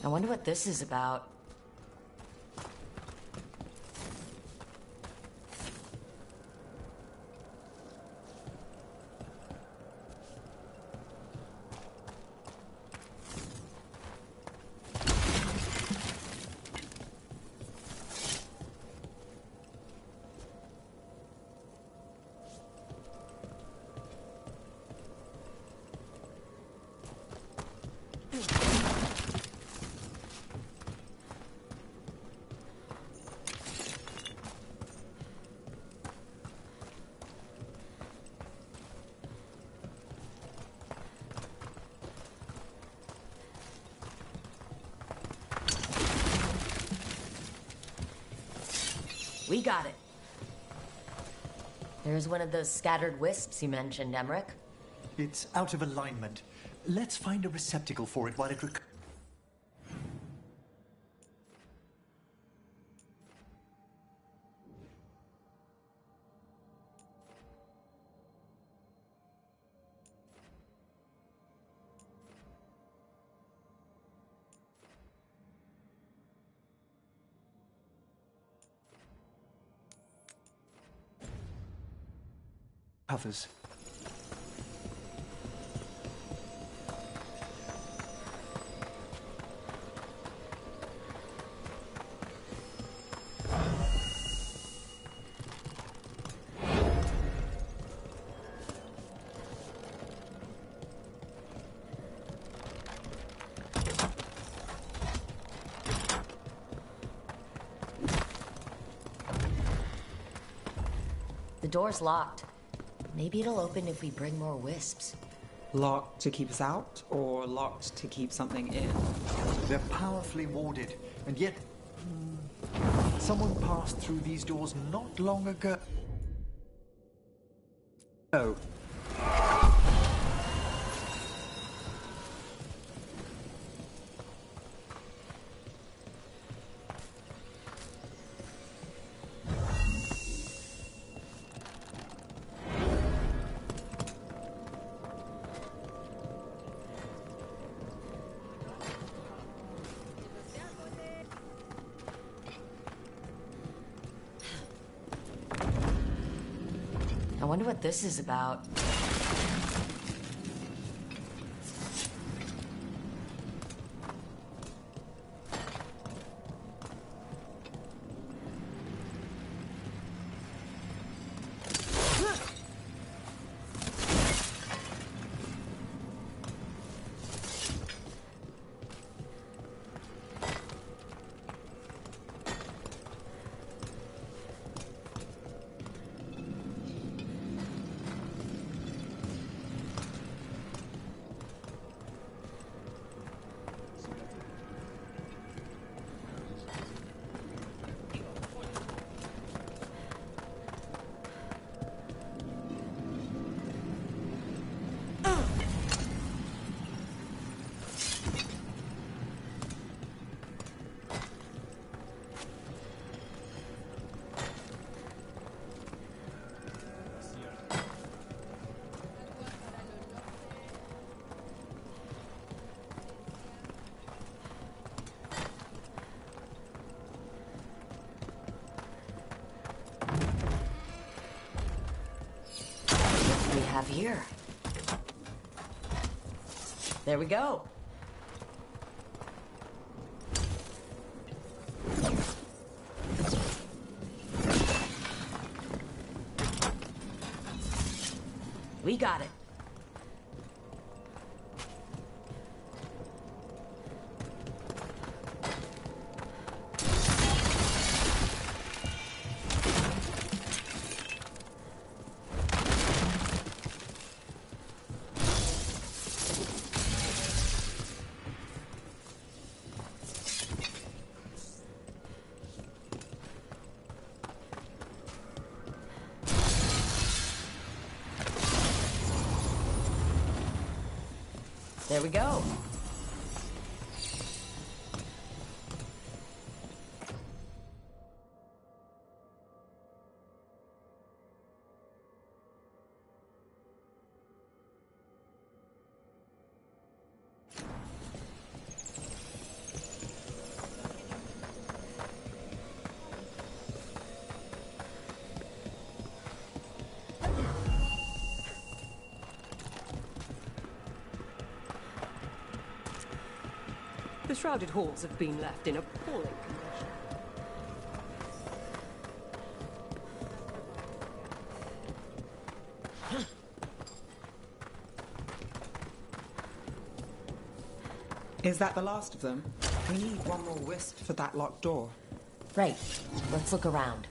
I wonder what this is about. We got it. There's one of those scattered wisps you mentioned, Emmerich. It's out of alignment. Let's find a receptacle for it while it recovers. The door's locked. Maybe it'll open if we bring more wisps. Locked to keep us out, or locked to keep something in? They're powerfully warded, and yet... someone passed through these doors not long ago. Oh. I wonder what this is about. Have here. There we go. We got it. There we go. The shrouded halls have been left in appalling condition. Is that the last of them? We need one more wisp for that locked door. Right. Let's look around.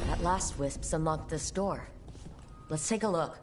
That last wisp's unlocked this door. Let's take a look.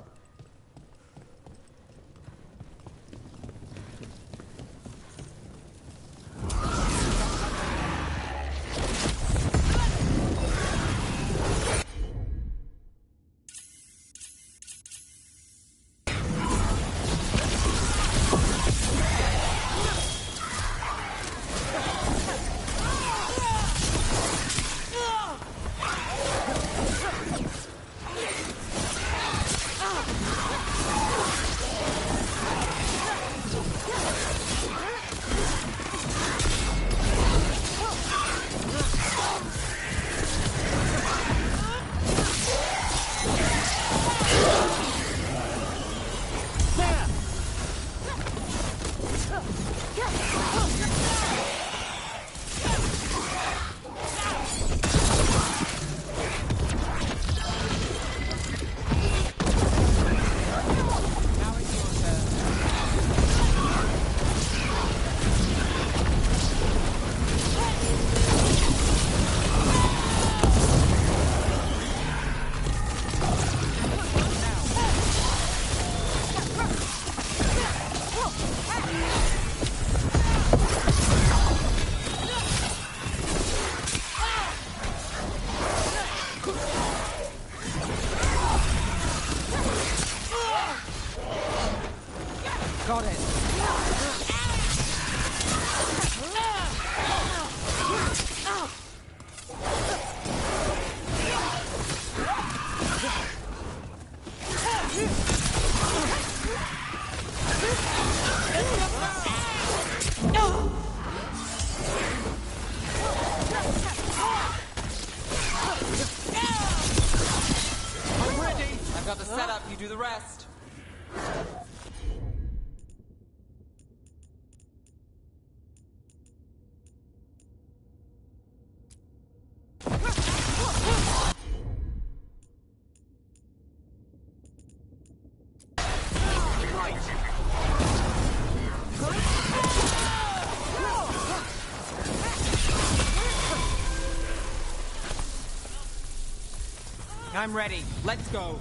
Got it. I'm ready. I've got the setup. You do the rest. I'm ready. Let's go.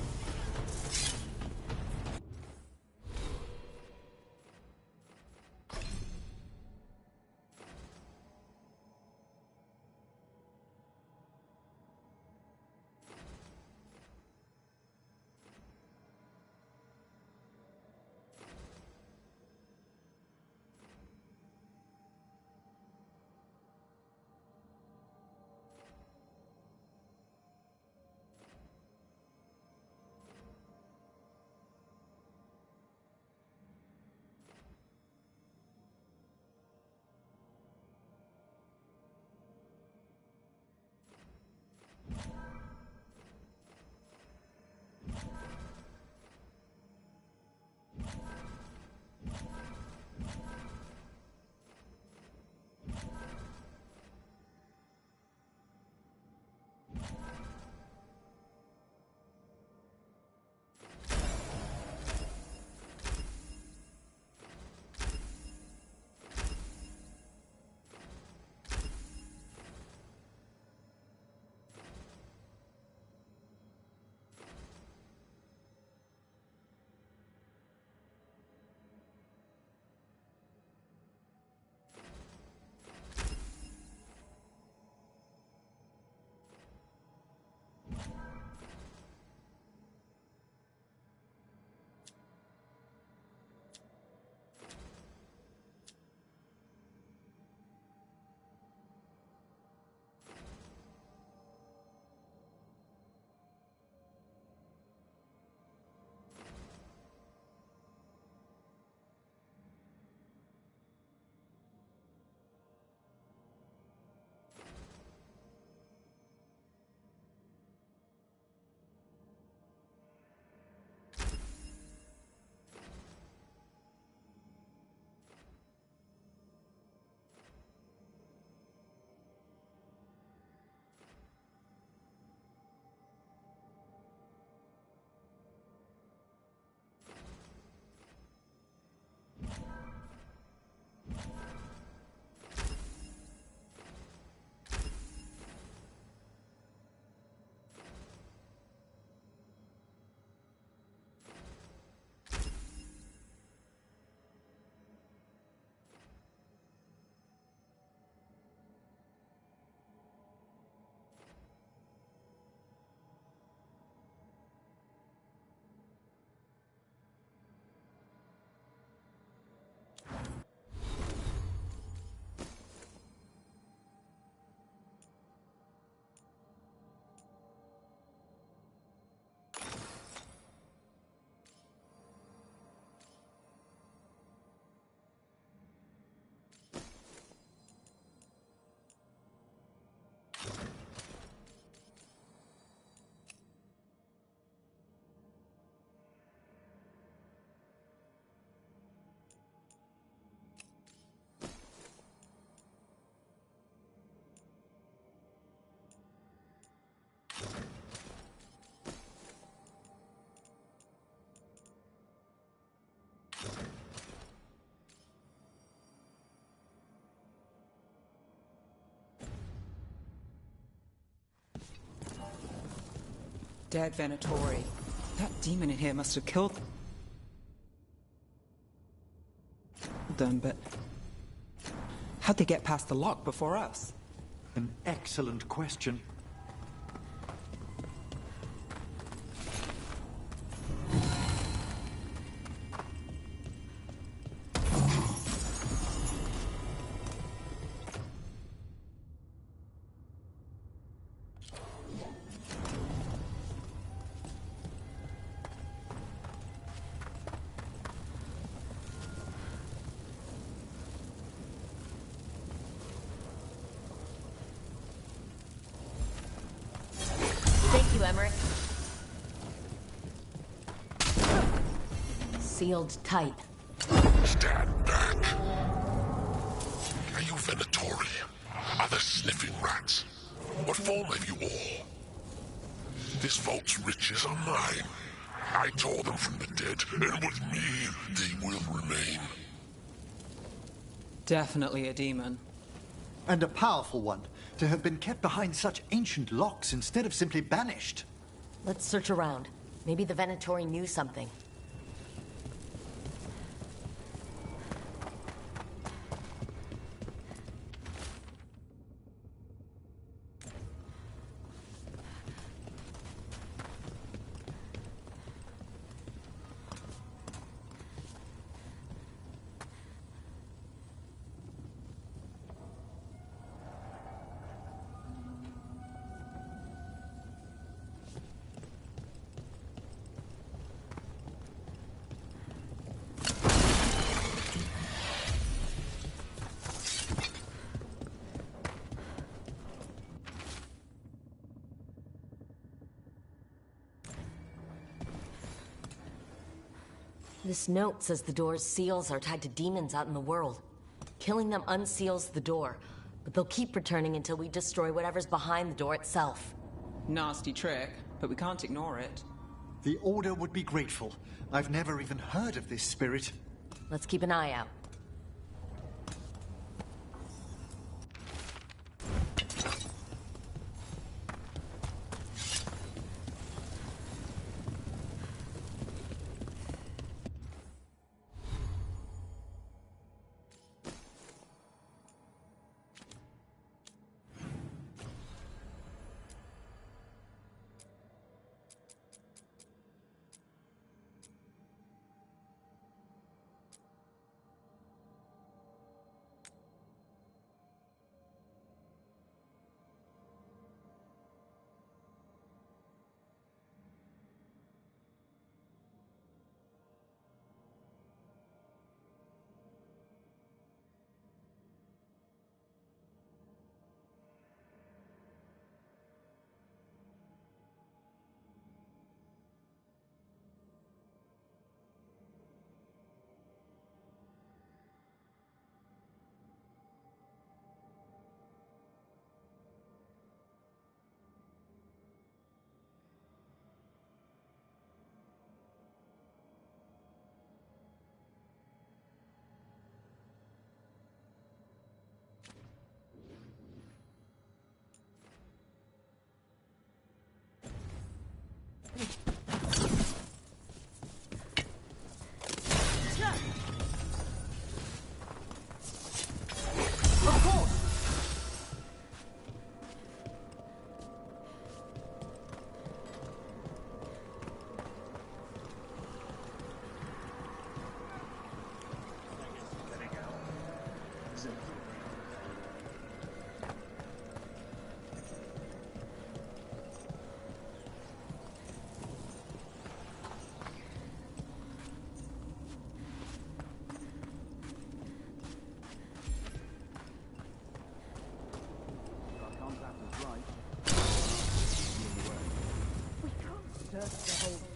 dead Venatori. That demon in here must have killed them, but how'd they get past the lock before us? An excellent question. Sealed tight. Stand back. Are you Venatori? Are there sniffing rats? What form have you all? This vault's riches are mine. I tore them from the dead, and with me, they will remain. Definitely a demon. And a powerful one, to have been kept behind such ancient locks instead of simply banished. Let's search around. Maybe the Venatori knew something. This note says the door's seals are tied to demons out in the world. Killing them unseals the door, but they'll keep returning until we destroy whatever's behind the door itself. Nasty trick, but we can't ignore it. The Order would be grateful. I've never even heard of this spirit. Let's keep an eye out. The whole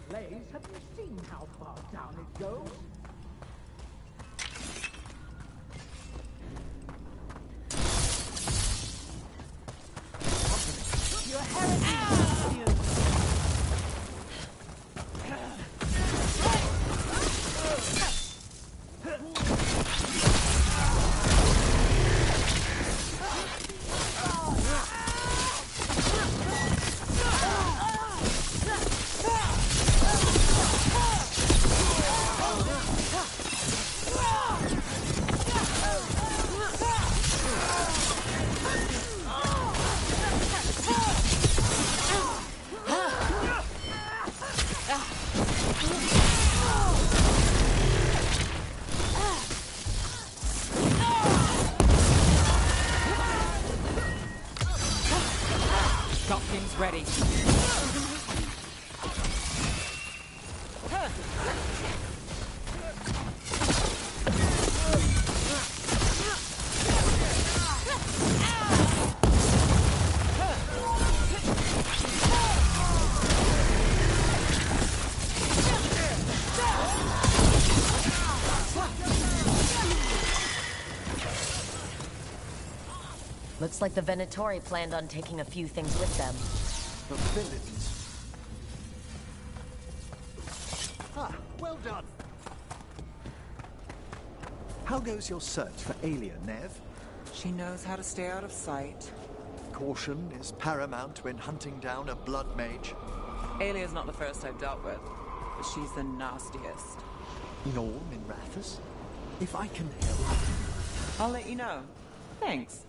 place. Have you seen how far down it goes? You're heresy! Sculpting's ready. Looks like the Venatori planned on taking a few things with them. The villains. Ah, well done. How goes your search for Aelia, Nev? She knows how to stay out of sight. Caution is paramount when hunting down a blood mage. Aelia's not the first I've dealt with, but she's the nastiest. Norm in Rathus? If I can help... I'll let you know. Thanks.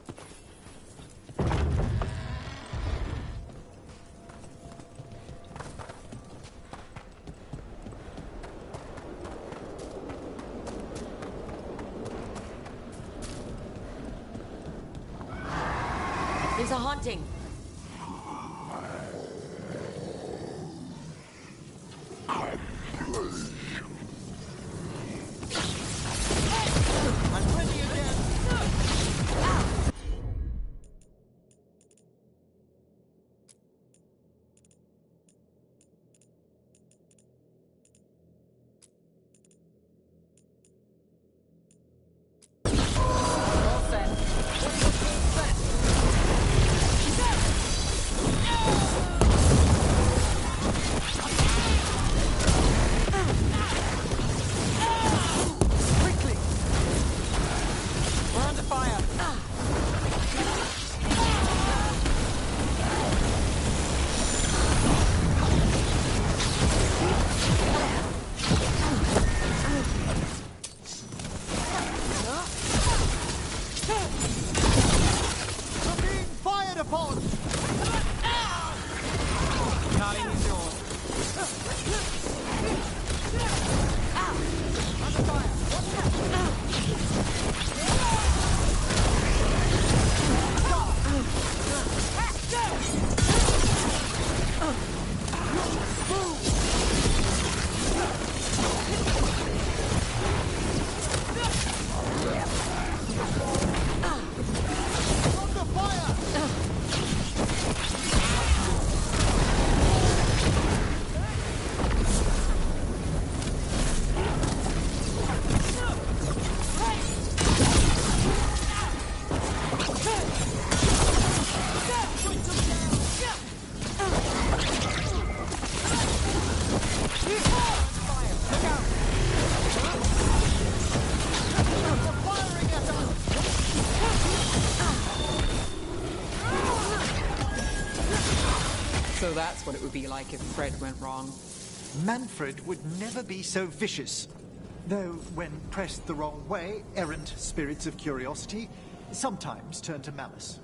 There's a haunting. I'm ready again. So that's what it would be like if Fred went wrong. Manfred would never be so vicious. Though, when pressed the wrong way, errant spirits of curiosity sometimes turn to malice.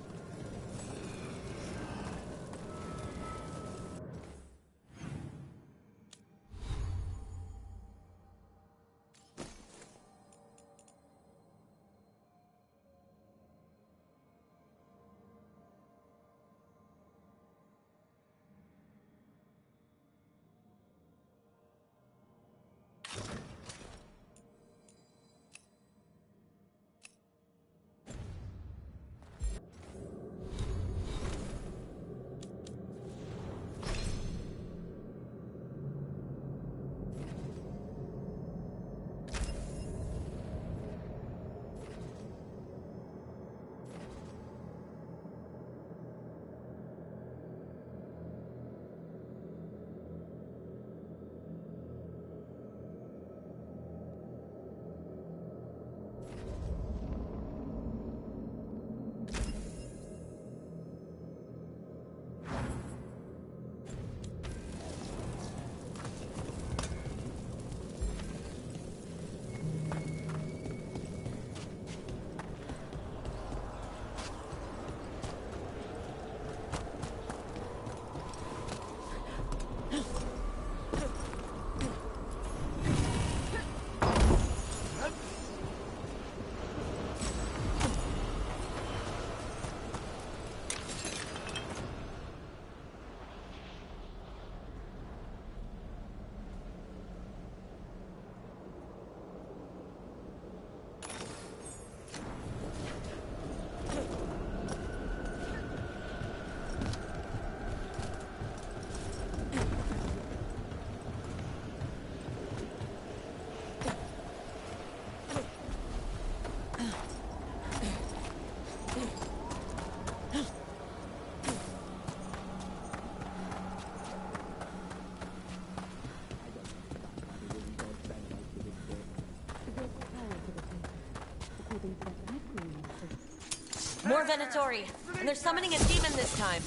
More Venatori, and they're summoning a demon this time.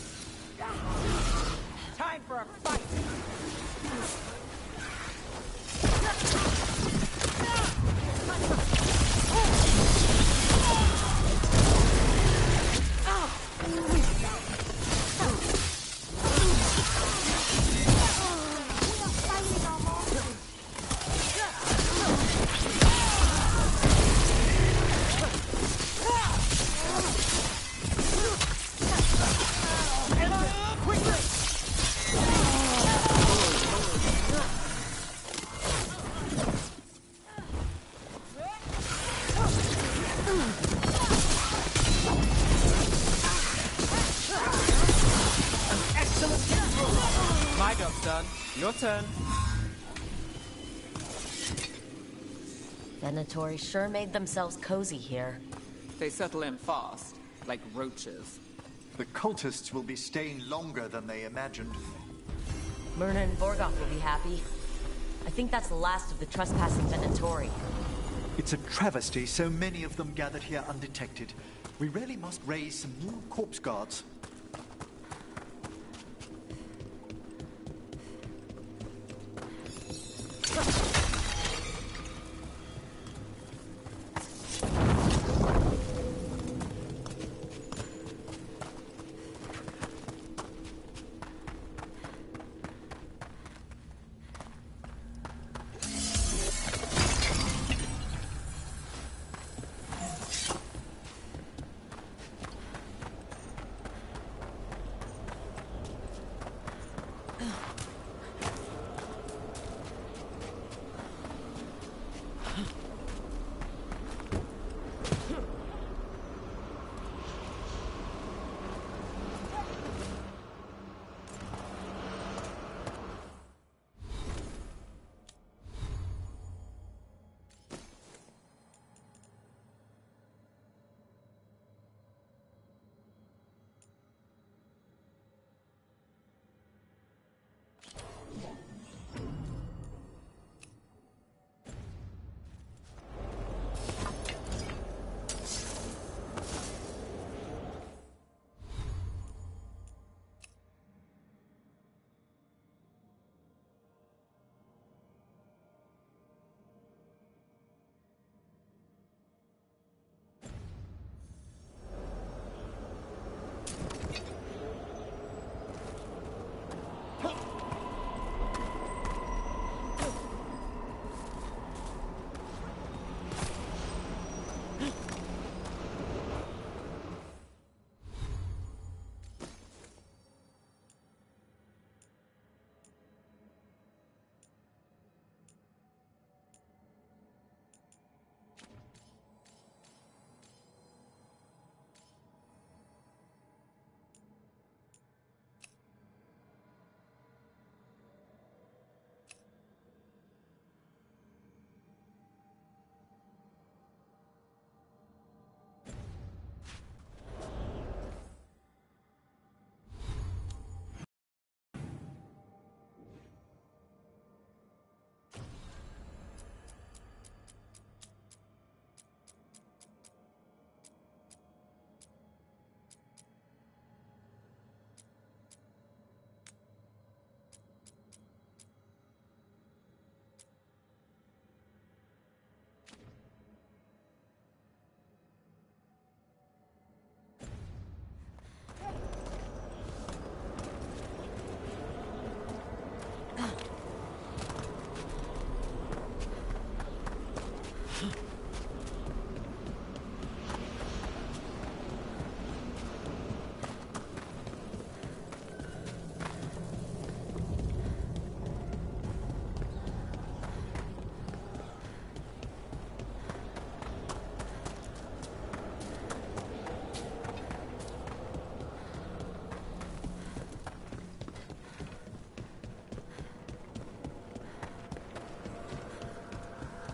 Time for a fight! My job's done. Your turn. Venatori sure made themselves cozy here. They settle in fast, like roaches. The cultists will be staying longer than they imagined. Myrna and Vorgoth will be happy. I think that's the last of the trespassing Venatori. It's a travesty so many of them gathered here undetected. We really must raise some new corpse guards.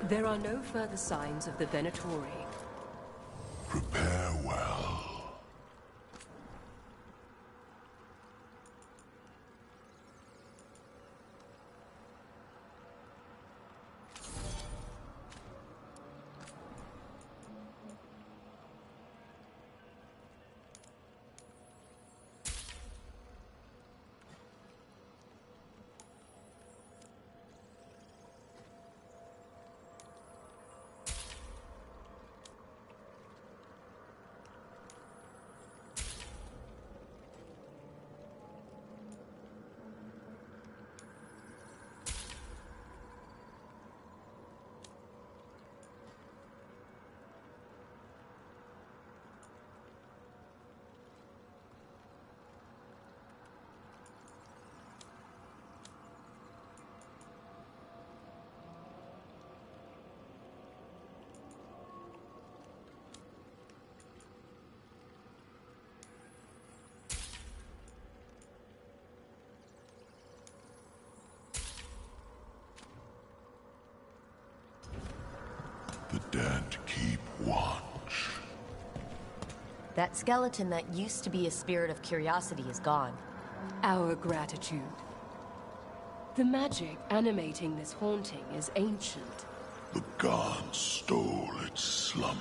There are no further signs of the Venatori. Prepare well. and keep watch. That skeleton that used to be a spirit of curiosity is gone. Our gratitude. The magic animating this haunting is ancient. The gods stole its slumber.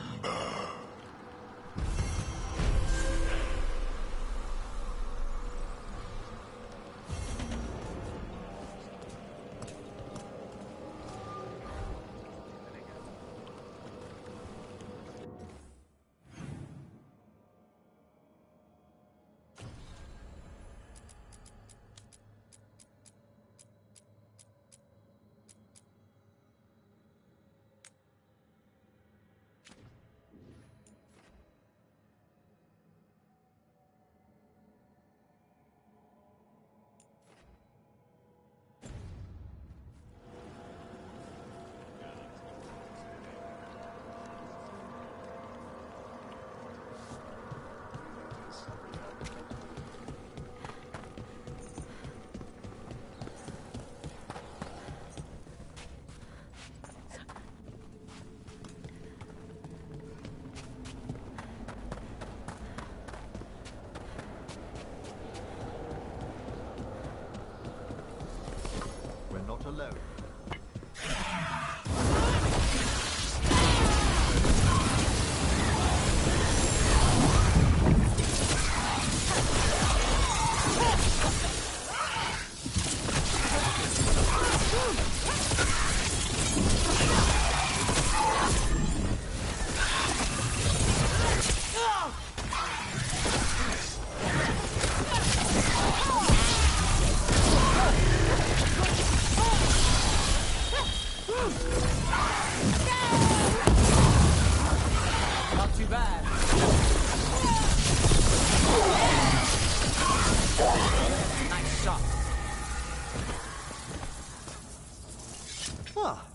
Not alone.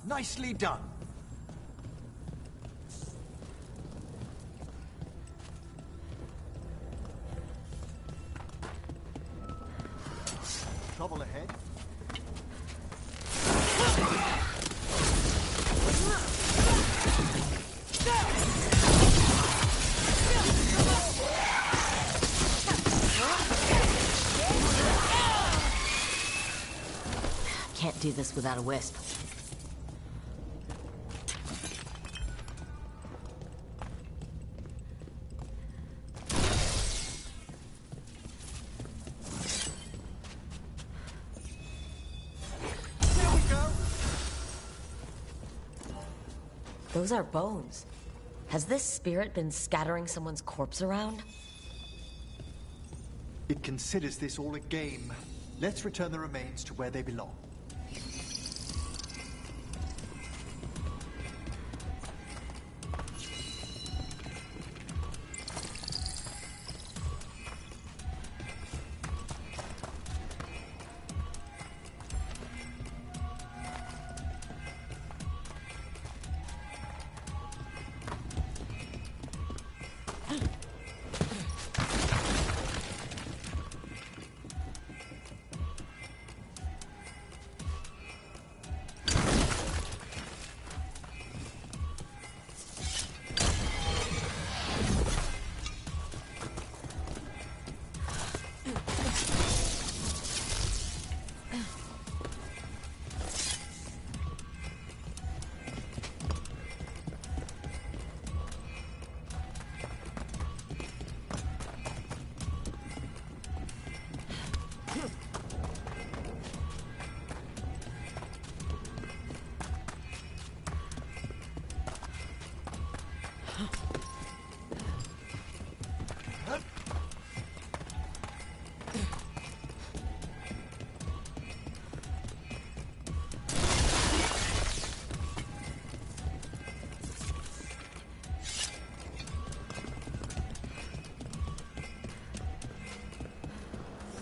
Nicely done. Trouble ahead. Can't do this without a wisp. Those are bones. Has this spirit been scattering someone's corpse around? It considers this all a game. Let's return the remains to where they belong.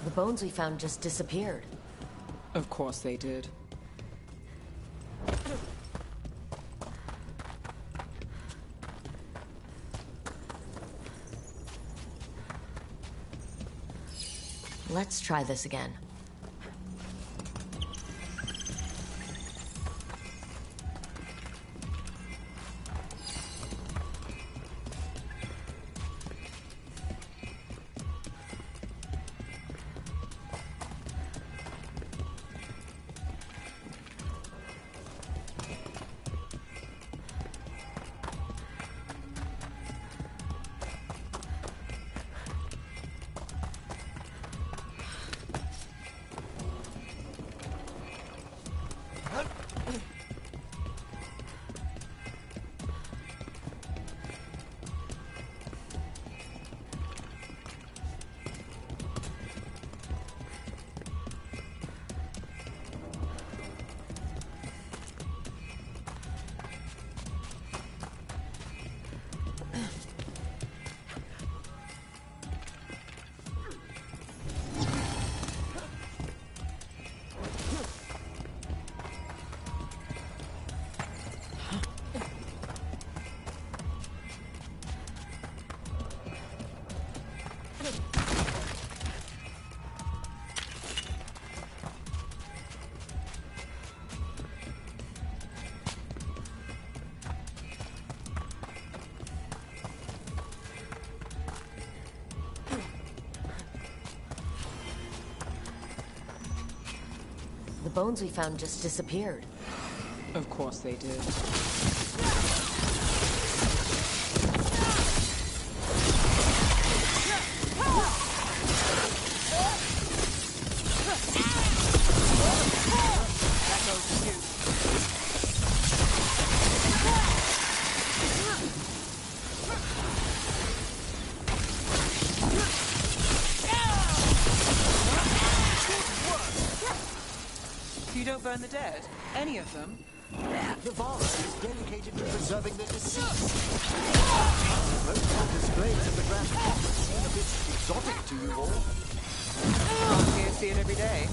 The bones we found just disappeared. Of course they did. Let's try this again. The bones we found just disappeared. Of course they did. That goes for you. You don't burn the dead? Any of them? The Vara is dedicated to preserving the deceased. Most of the displays of the Grand Conference seem a bit exotic to you all. You see it every day.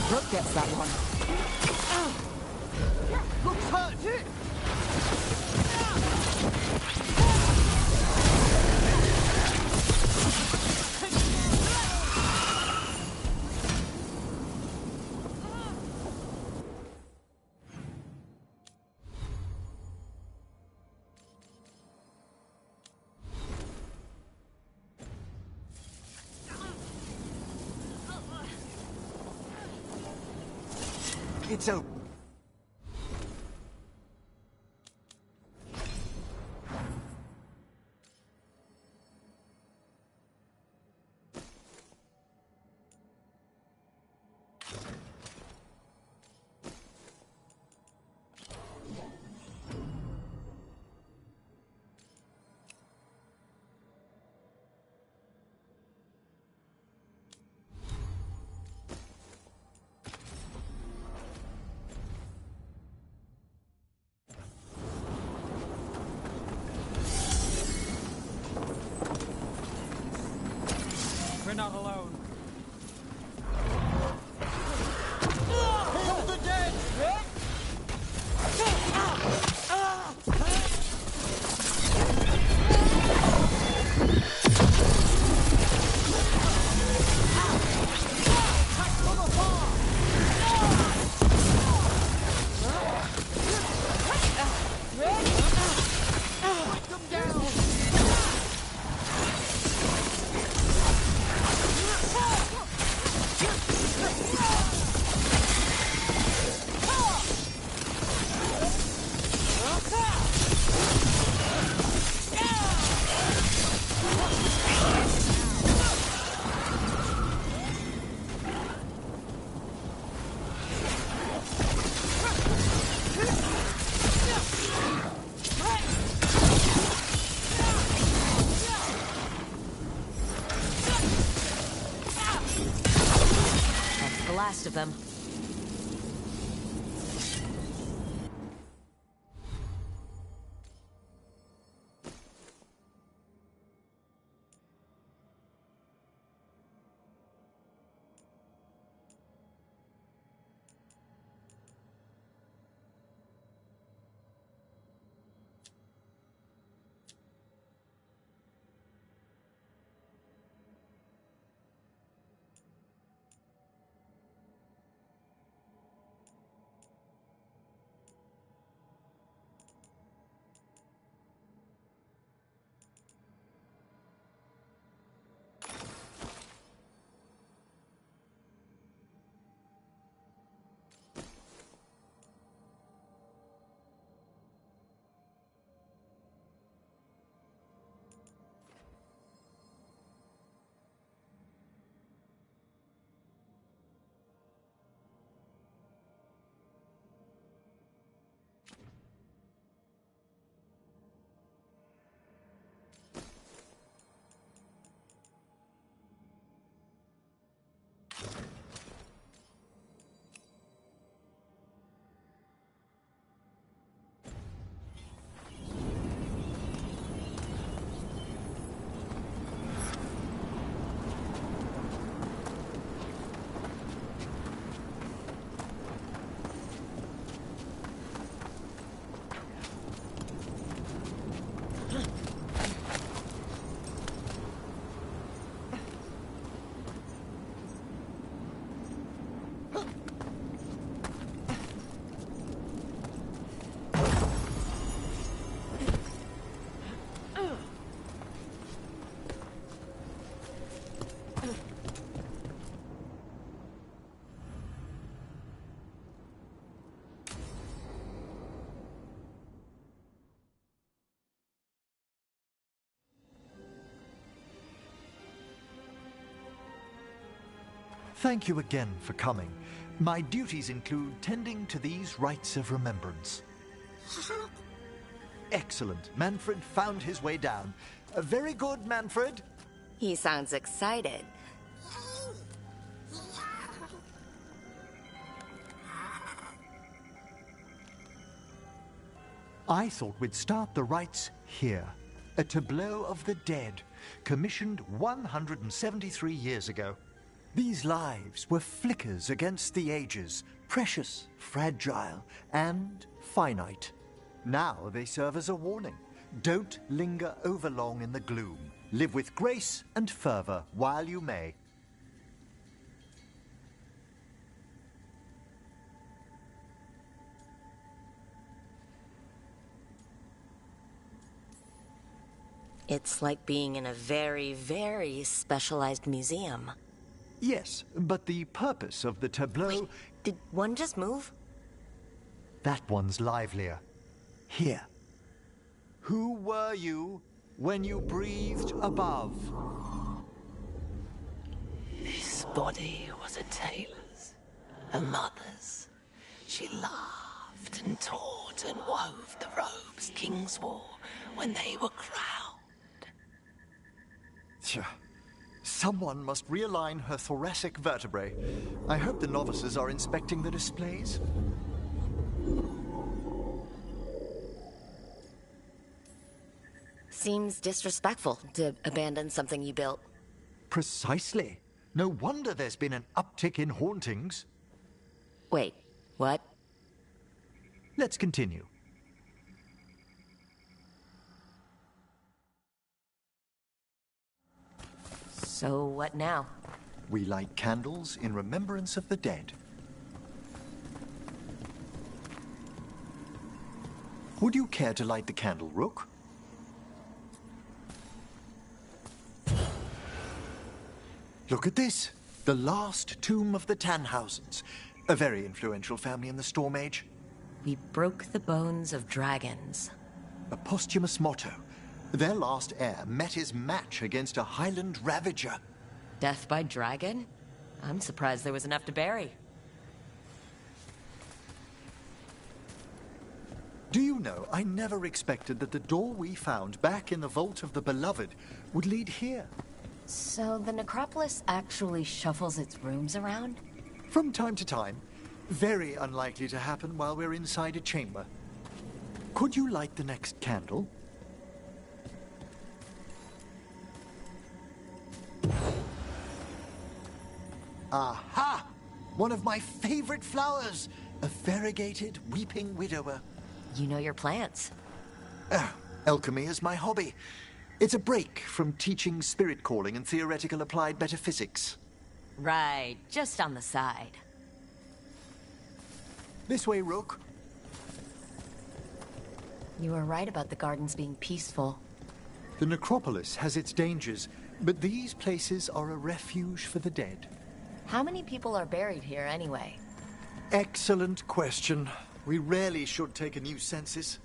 Brooke gets that one. Looks hurt! It's open. We're not alone. Hail the dead! The last of them. Thank you again for coming. My duties include tending to these rites of remembrance. Excellent. Manfred found his way down. Very good, Manfred. He sounds excited. I thought we'd start the rites here. A tableau of the dead, commissioned 173 years ago. These lives were flickers against the ages, precious, fragile, and finite. Now they serve as a warning. Don't linger overlong in the gloom. Live with grace and fervor while you may. It's like being in a very, very specialized museum. Yes, but the purpose of the tableau... Wait, did one just move? That one's livelier. Here. Who were you when you breathed above? This body was a tailor's, a mother's. She laughed and taught and wove the robes kings wore when they were crowned. Someone must realign her thoracic vertebrae. I hope the novices are inspecting the displays. Seems disrespectful to abandon something you built. Precisely. No wonder there's been an uptick in hauntings. Wait, what? Let's continue. So what now? We light candles in remembrance of the dead. Would you care to light the candle, Rook? Look at this. The last tomb of the Tannhausens. A very influential family in the Storm Age. We broke the bones of dragons. A posthumous motto. Their last heir met his match against a Highland Ravager. Death by dragon? I'm surprised there was enough to bury. Do you know, I never expected that the door we found back in the Vault of the Beloved would lead here. So the necropolis actually shuffles its rooms around? From time to time. Very unlikely to happen while we're inside a chamber. Could you light the next candle? Aha! One of my favorite flowers! A variegated weeping widower. You know your plants. Alchemy is my hobby. It's a break from teaching spirit calling and theoretical applied metaphysics. Right, just on the side. This way, Rook. You were right about the gardens being peaceful. The necropolis has its dangers, but these places are a refuge for the dead. How many people are buried here anyway? Excellent question. We rarely should take a new census.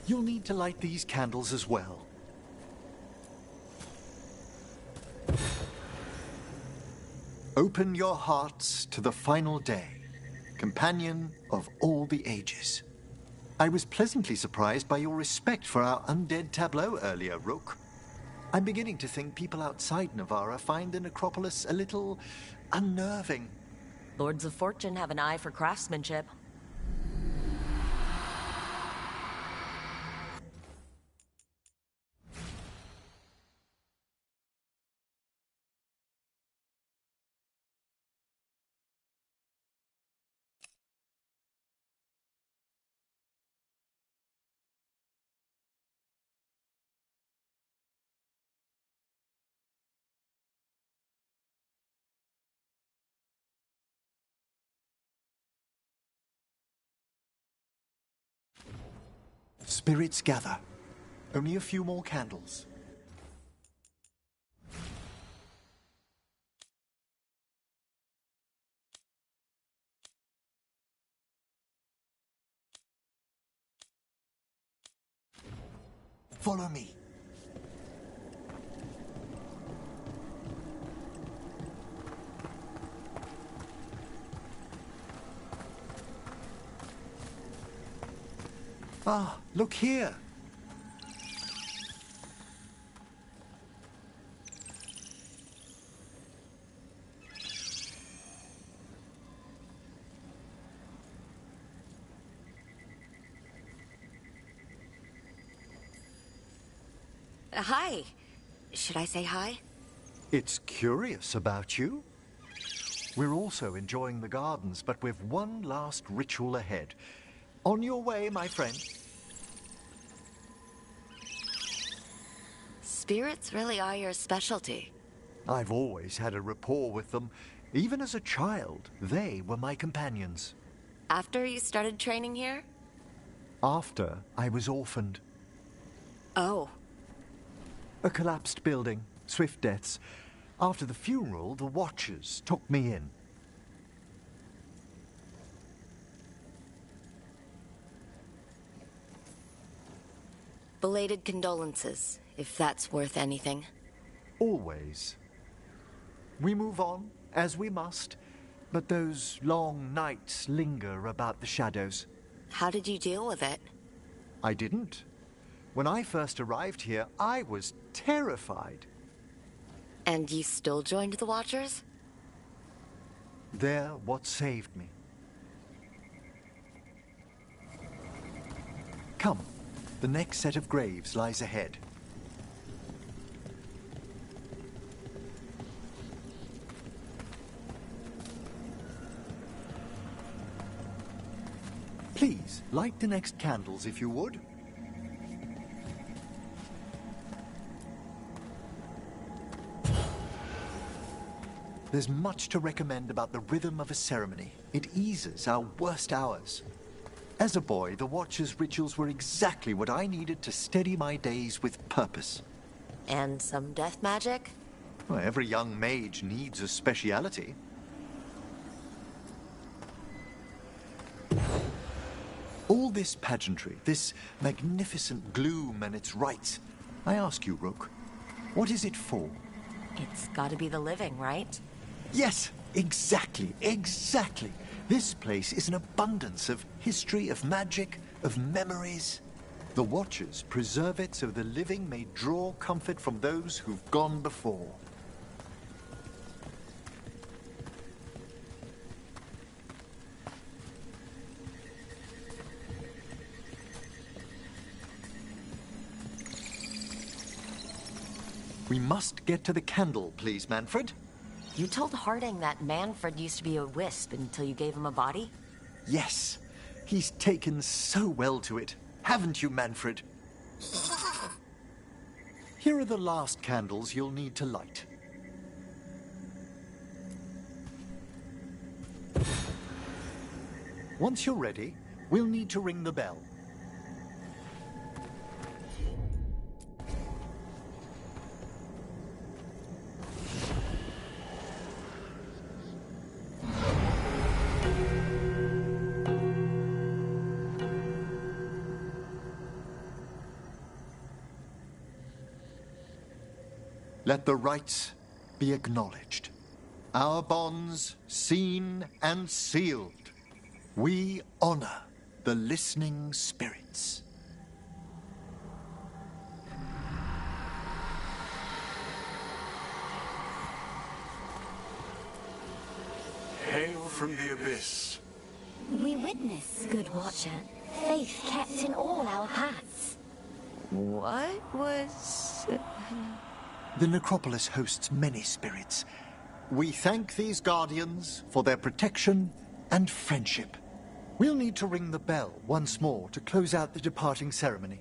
You'll need to light these candles as well. Open your hearts to the final day, companion of all the ages. I was pleasantly surprised by your respect for our undead tableau earlier, Rook. I'm beginning to think people outside Navarra find the necropolis a little unnerving. Lords of Fortune have an eye for craftsmanship. spirits gather. Only a few more candles. Follow me. Ah, look here. Hi. Should I say hi? It's curious about you. We're also enjoying the gardens, but we've one last ritual ahead. On your way, my friend. Spirits really are your specialty. I've always had a rapport with them. Even as a child, they were my companions. After you started training here? After I was orphaned. Oh. A collapsed building, swift deaths. After the funeral, the Watchers took me in. Belated condolences, if that's worth anything. Always. We move on, as we must, but those long nights linger about the shadows. How did you deal with it? I didn't. When I first arrived here, I was terrified. And you still joined the Watchers? They're what saved me. Come, the next set of graves lies ahead. Please, light the next candles if you would. There's much to recommend about the rhythm of a ceremony. It eases our worst hours. As a boy, the Watcher's rituals were exactly what I needed to steady my days with purpose. And some death magic? Well, every young mage needs a speciality. All this pageantry, this magnificent gloom and its rites, I ask you, Rook, what is it for? It's gotta be the living, right? Yes, exactly. This place is an abundance of history, of magic, of memories. The Watchers preserve it so the living may draw comfort from those who've gone before. We must get to the candle, please, Manfred. You told Harding that Manfred used to be a wisp until you gave him a body? Yes. He's taken so well to it. Haven't you, Manfred? Here are the last candles you'll need to light. Once you're ready, we'll need to ring the bell. Let the rites be acknowledged. Our bonds seen and sealed. We honor the listening spirits. Hail from the abyss. We witness, good Watcher, faith kept in all our paths. What was... The necropolis hosts many spirits. We thank these guardians for their protection and friendship. We'll need to ring the bell once more to close out the departing ceremony.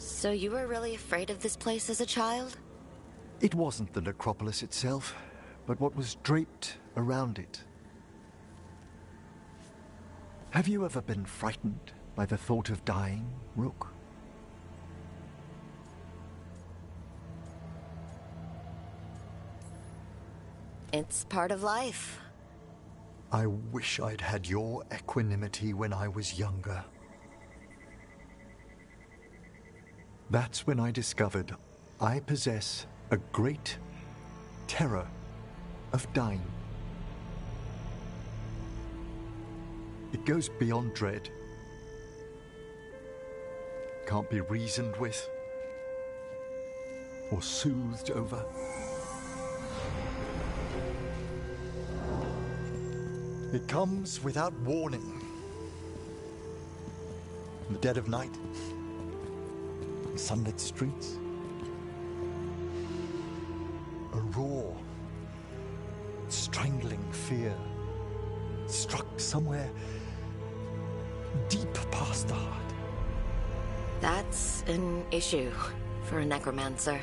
So you were really afraid of this place as a child? It wasn't the necropolis itself, but what was draped around it. Have you ever been frightened by the thought of dying, Rook? It's part of life. I wish I'd had your equanimity when I was younger. That's when I discovered I possess a great terror of dying. It goes beyond dread. Can't be reasoned with or soothed over. It comes without warning. In the dead of night, in sunlit streets, a raw, strangling fear struck somewhere deep past the heart. That's an issue for a necromancer.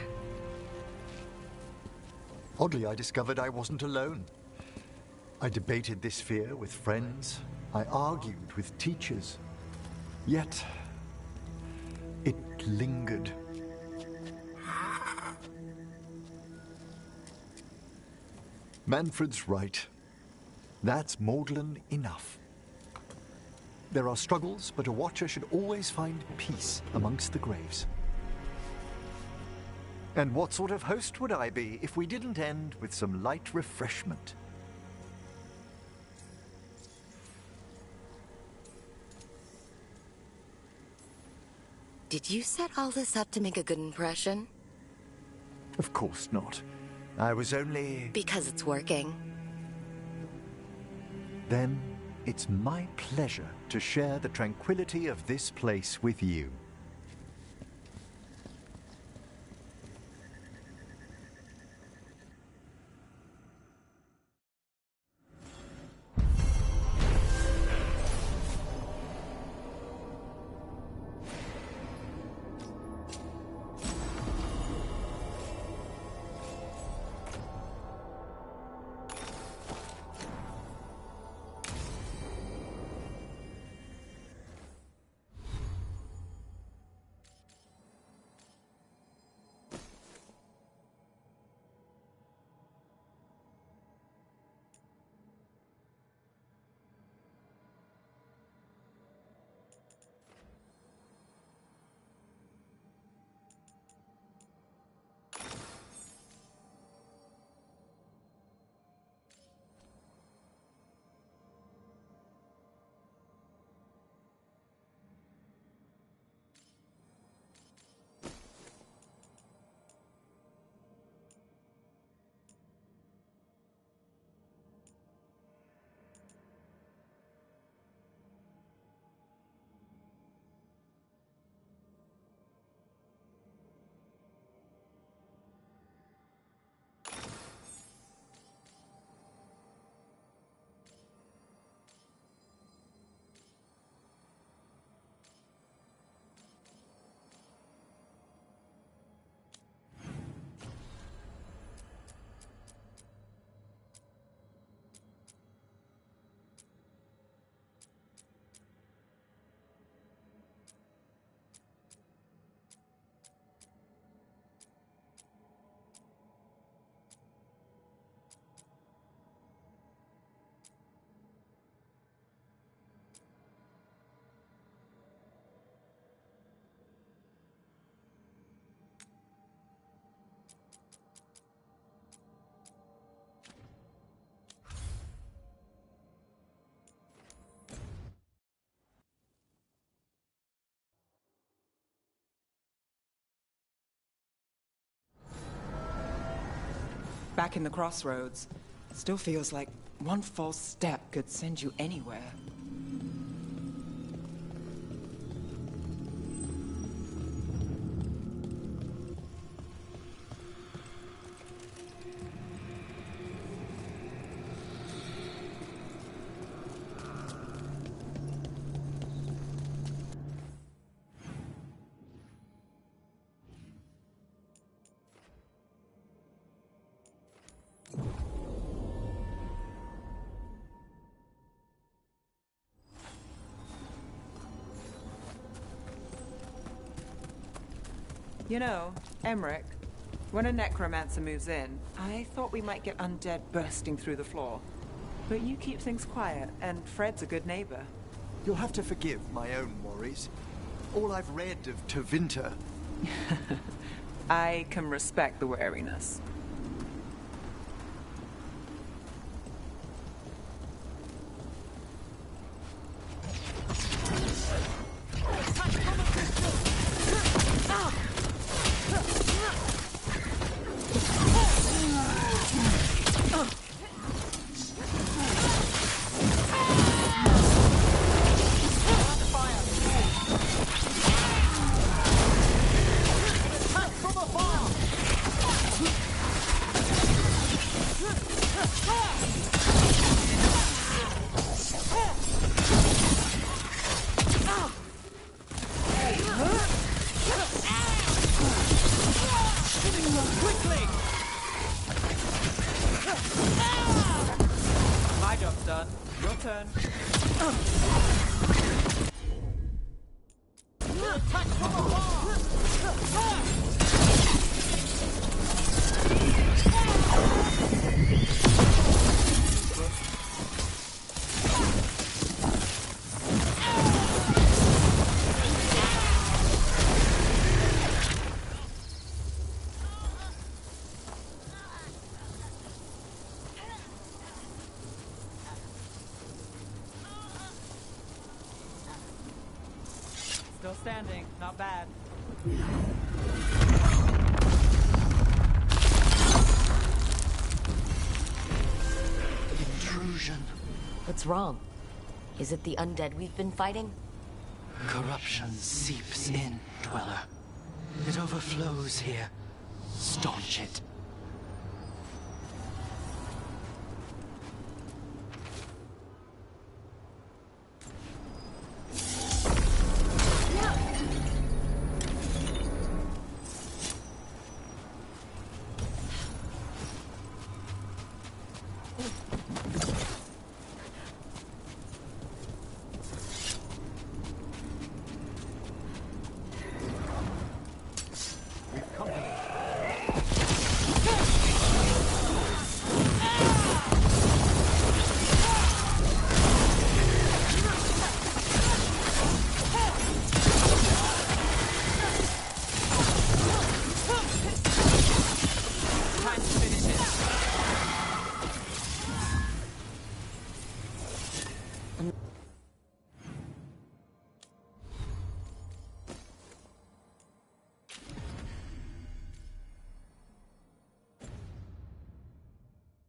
Oddly, I discovered I wasn't alone. I debated this fear with friends. I argued with teachers. Yet, it lingered. Manfred's right. That's maudlin enough. There are struggles, but a watcher should always find peace amongst the graves. And what sort of host would I be if we didn't end with some light refreshment? Did you set all this up to make a good impression? Of course not. I was only... Because it's working. Then it's my pleasure to share the tranquility of this place with you. Back in the crossroads, still feels like one false step could send you anywhere. You know, Emmerich, when a necromancer moves in, I thought we might get undead bursting through the floor. But you keep things quiet, and Fred's a good neighbor. You'll have to forgive my own worries. All I've read of Tevinter... I can respect the wariness. My job's done. Your turn. Still standing, not bad. Intrusion. What's wrong? Is it the undead we've been fighting? Corruption seeps in, Dweller. It overflows here. Staunch it.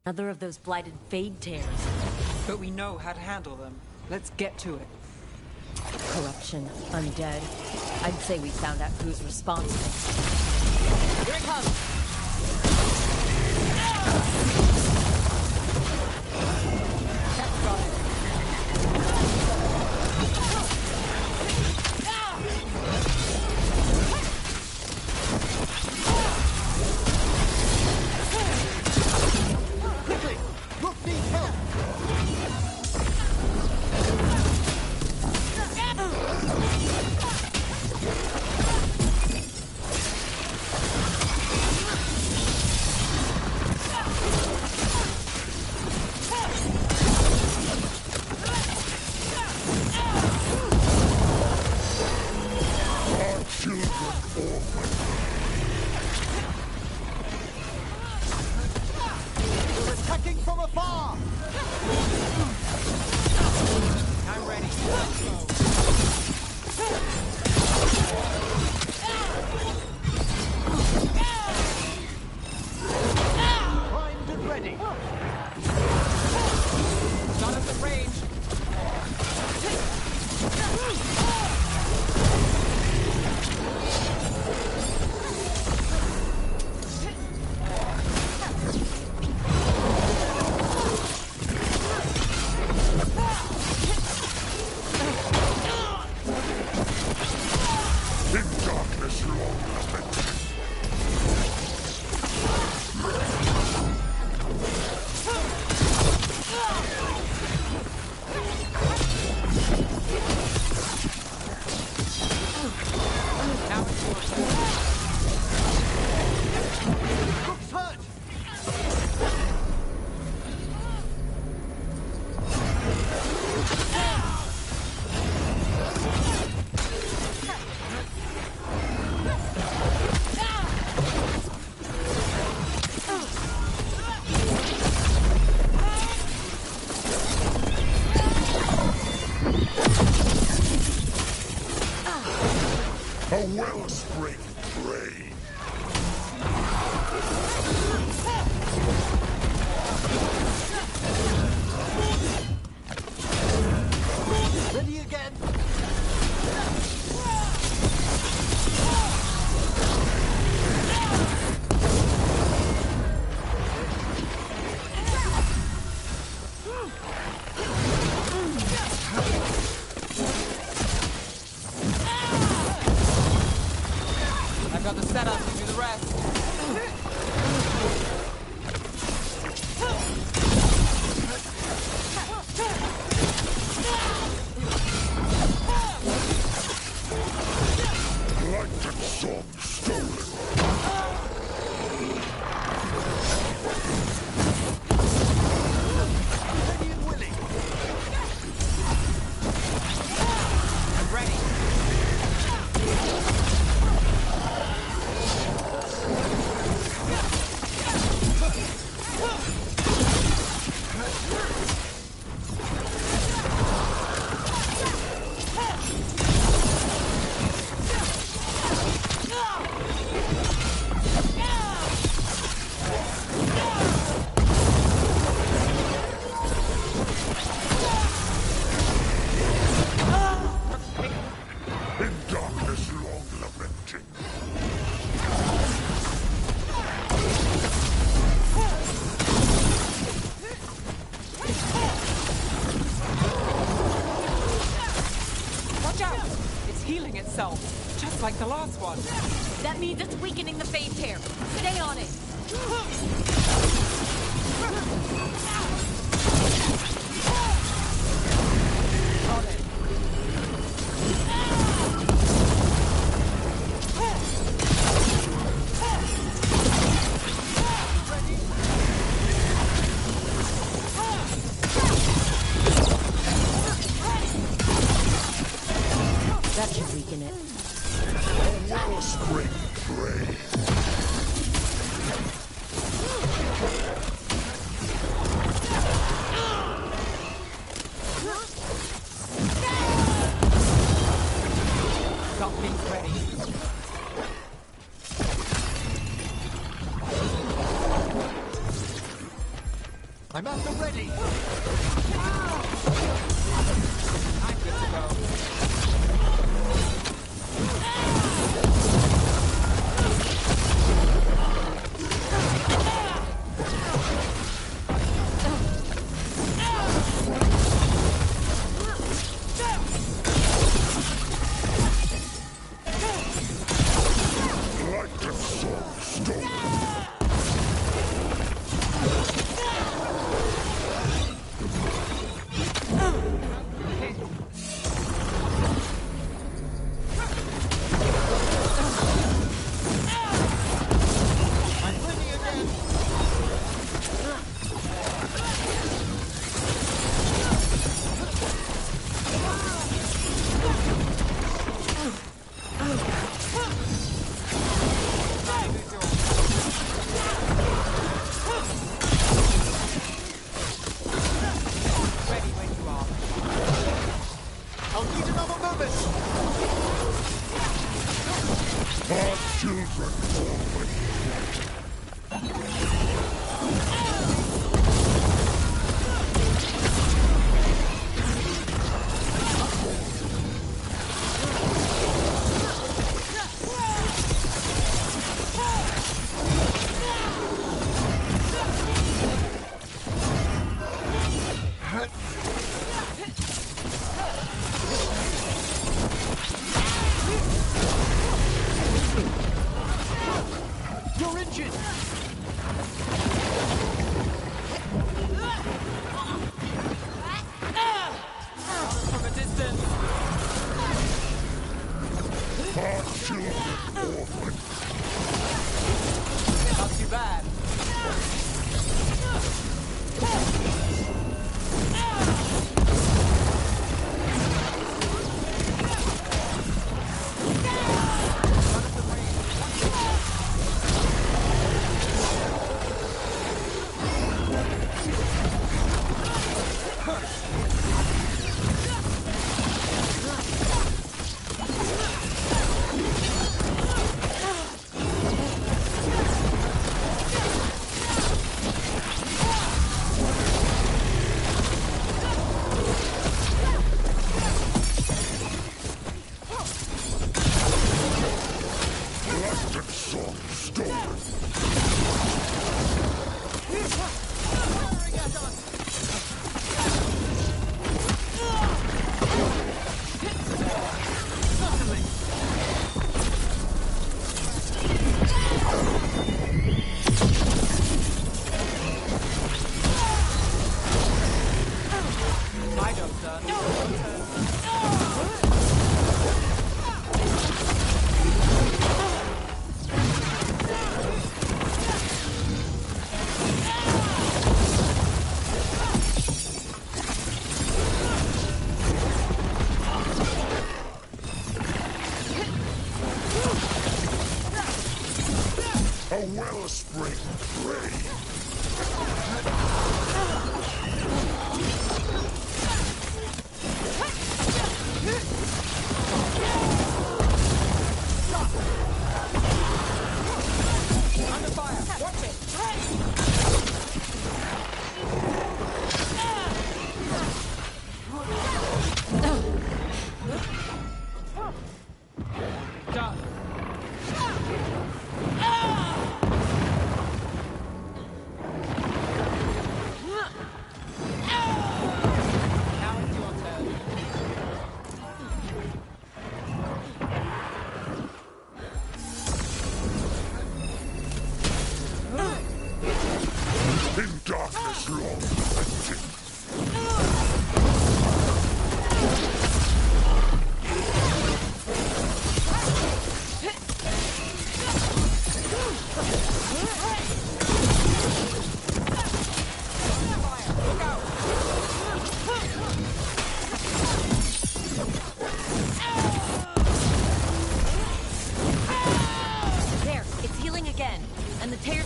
Another of those blighted Fade tears. But we know how to handle them. Let's get to it. Corruption, undead. I'd say we found out who's responsible. Here it comes! That's got it. Quickly! Rook needs help! Just like the last one. That means it's weakening the phase tear. Stay on it. That should weaken it. Well, spring prey. Something's ready. I'm at the ready. I'm good to go. Like a song stolen. Ready when you are. I'll need another moment. Our children always. You're injured. From a distance. Our children orphan. Not too bad. Like a song stolen. My job's done. Your turn. A wellspring prey. Under fire. Watch it. Done. Now it's your turn.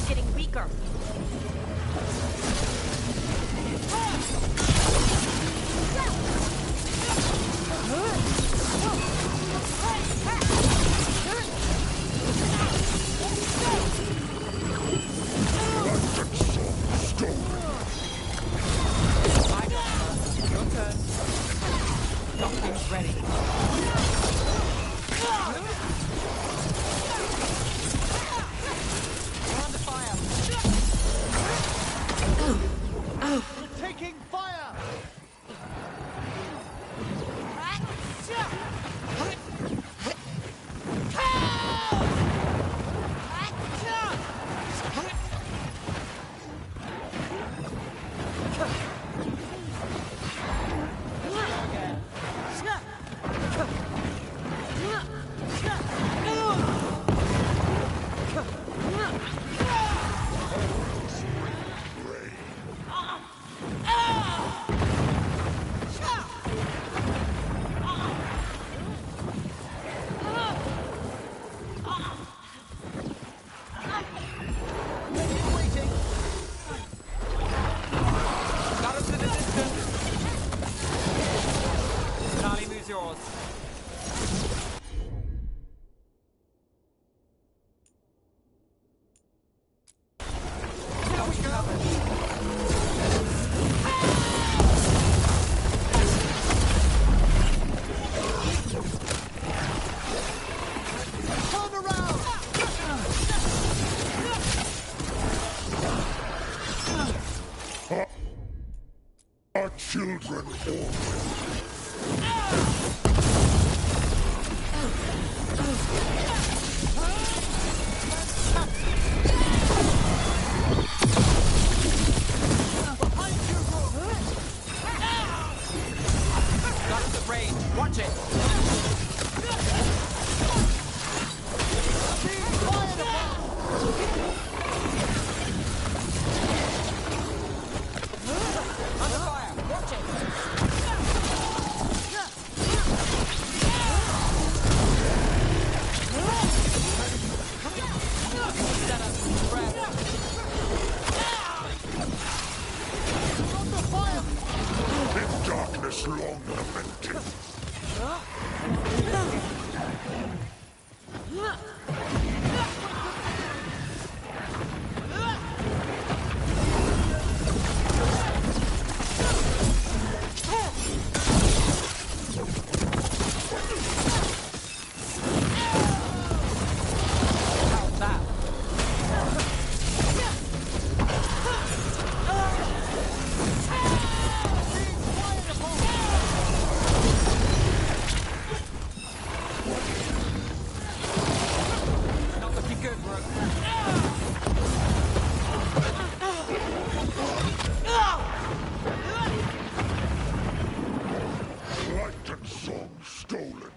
It's getting weaker. Your turn. Doctrines ready. We're under fire. We're taking fire! Got us to the distance. Charlie, moves yours. Turn around! Our children orphaned. Got us at range. Watch it. Under fire. Watch it. Set up. Breath. In darkness long lamented. How's that? Not looking good, bro. Light and song stolen.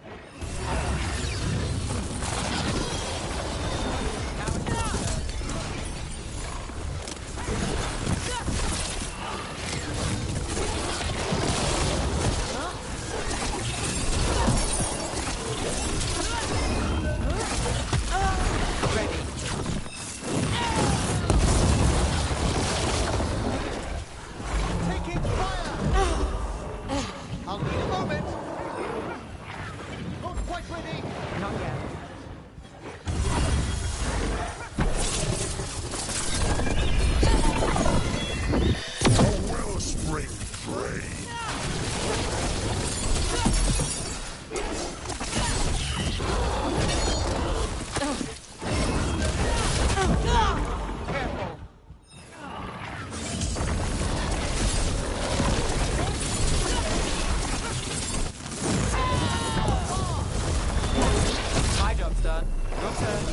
Ready. Taking fire! I'll need a moment. Not quite ready. Not yet. A wellspring drain. Careful. My job's done. Your turn.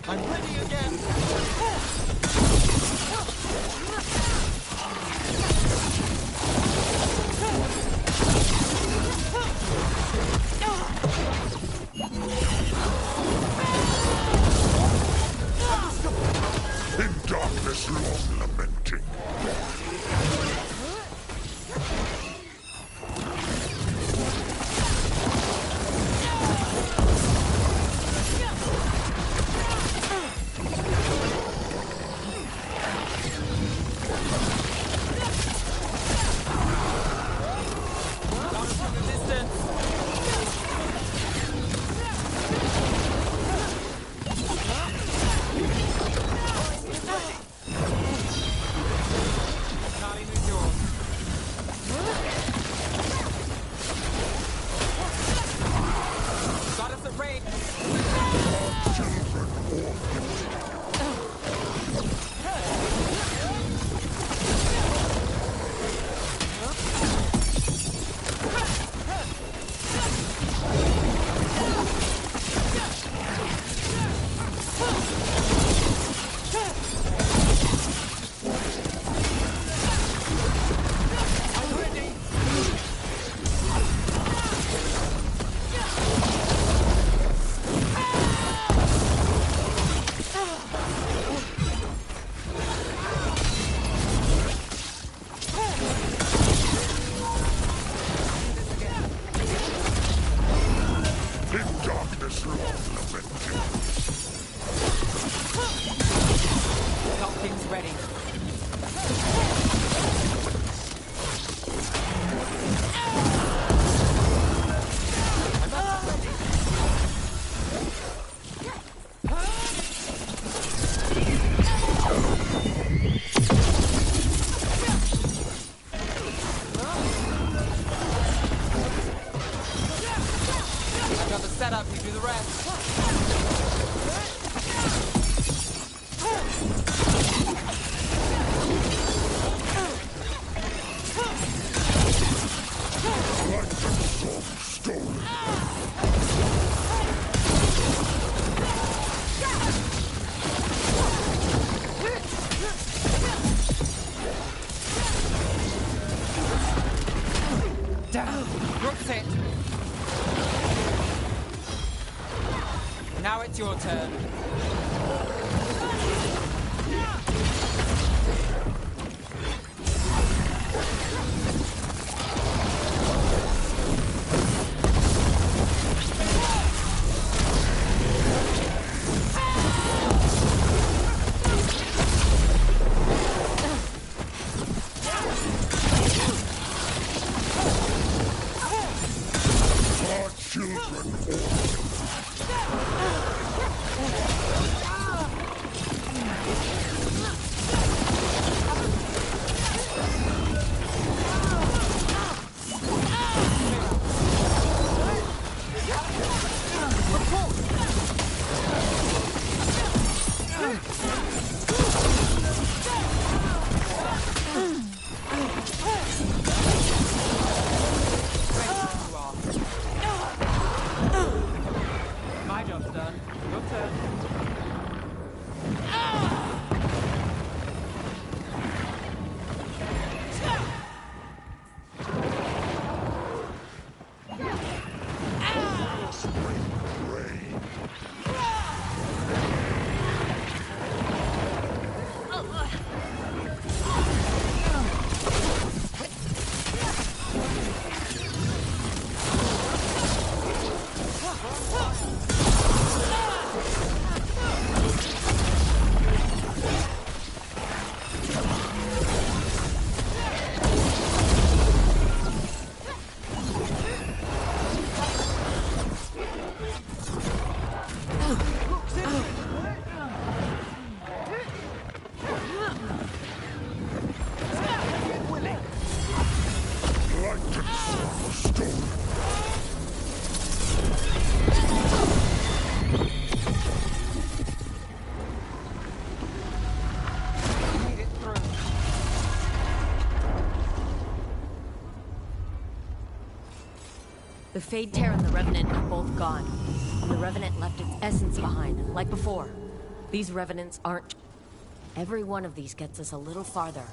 I'm ready again. In darkness long lamenting. Now it's your turn. My job's done. Your turn. The Fade Tear and the Revenant are both gone. The Revenant left its essence behind, like before. These Revenants aren't... Every one of these gets us a little farther.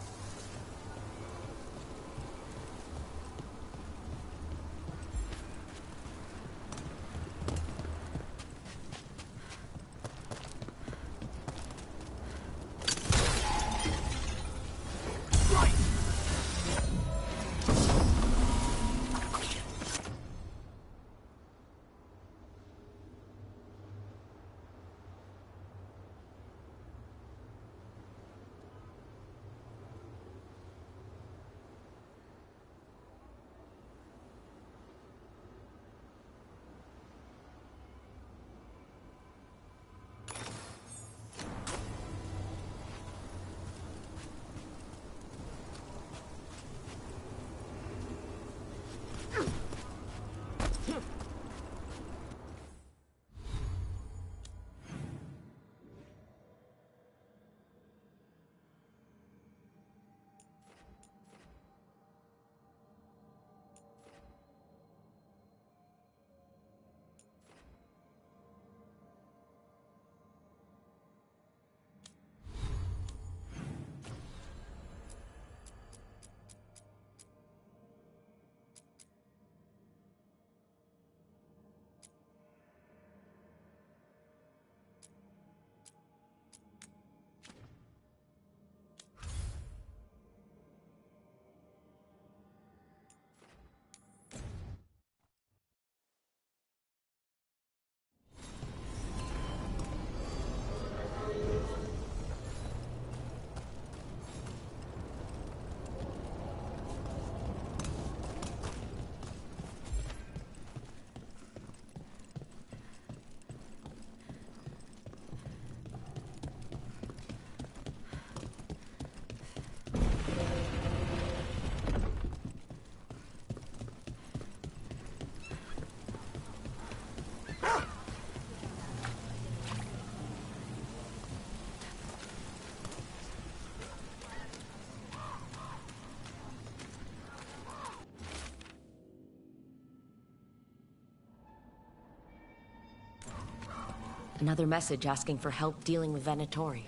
Another message asking for help dealing with Venatori.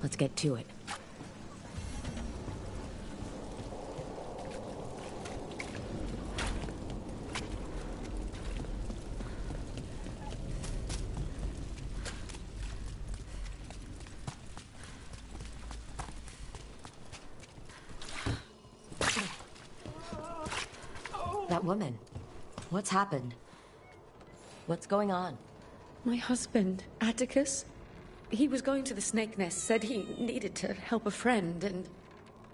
Let's get to it. That woman. What's happened? What's going on? My husband, Atticus, he was going to the snake nest, said he needed to help a friend, and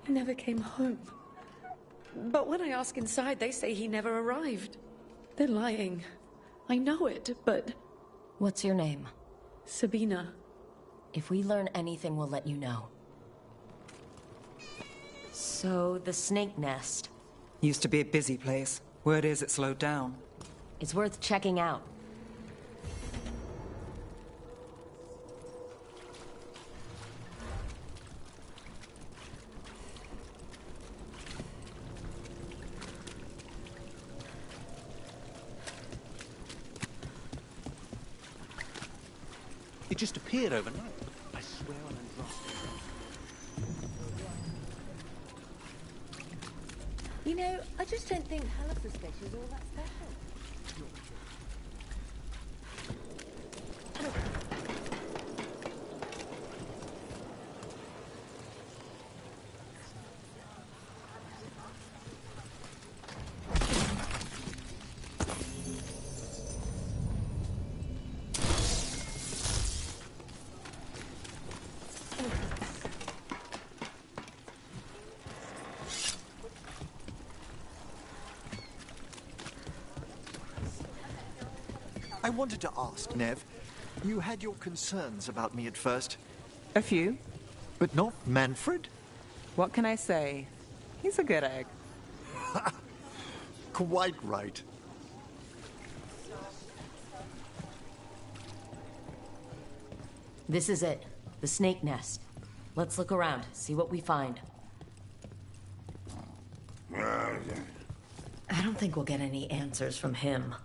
he never came home. But when I ask inside, they say he never arrived. They're lying. I know it, but... What's your name? Sabina. If we learn anything, we'll let you know. So, the snake nest. Used to be a busy place. Word is it slowed down. It's worth checking out. It just appeared overnight. I swear on Androstic. You know, I just don't think Halifax fish is all that special. I wanted to ask, Nev. You had your concerns about me at first. A few. But not Manfred? What can I say? He's a good egg. Quite right. This is it. The snake nest. Let's look around, see what we find. I don't think we'll get any answers from him.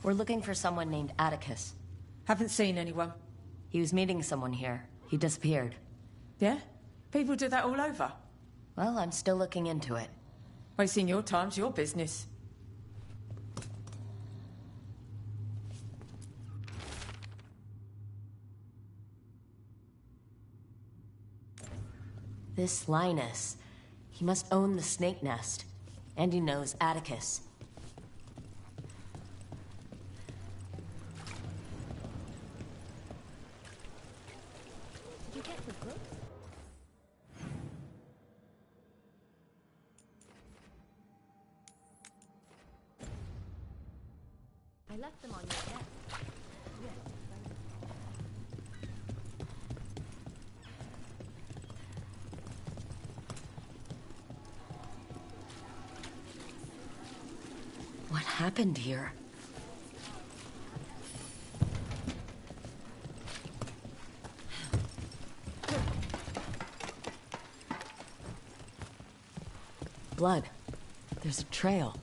We're looking for someone named Atticus. Haven't seen anyone. He was meeting someone here. He disappeared. Yeah? People do that all over. Well, I'm still looking into it. Wasting your time's your business. This Linus, he must own the snake nest. And he knows Atticus. Did you get the book? I left them on your desk. Yes. What happened here? Blood. There's a trail.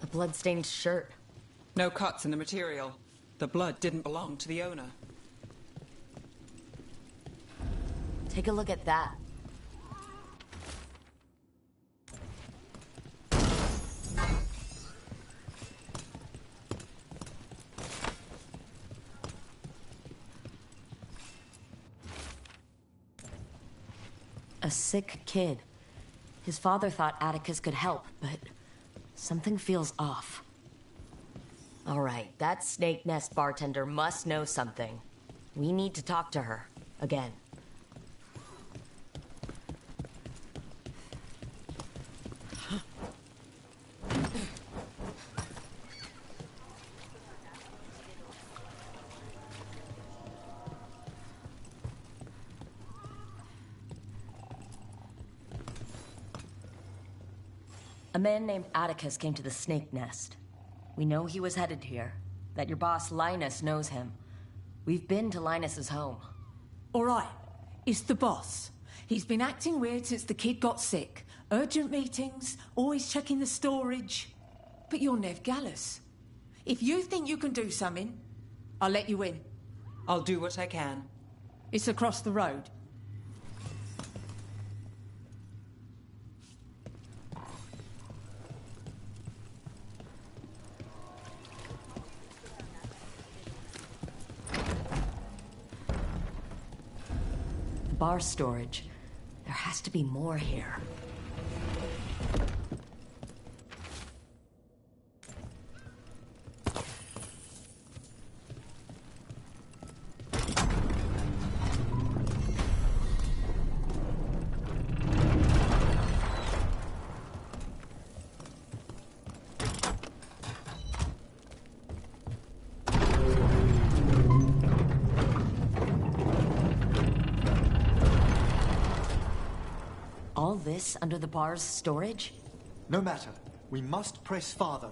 A blood-stained shirt. No cuts in the material. The blood didn't belong to the owner. Take a look at that. A sick kid. His father thought Atticus could help, but something feels off. All right, that snake nest bartender must know something. We need to talk to her. Again. A man named Atticus came to the snake nest. We know he was headed here, that your boss Linus knows him. We've been to Linus's home. All right, it's the boss. He's been acting weird since the kid got sick. Urgent meetings, always checking the storage. But you're Nev Gallus. If you think you can do something, I'll let you in. I'll do what I can. It's across the road. bar storage. There has to be more here. All this under the bar's storage? No matter. We must press farther.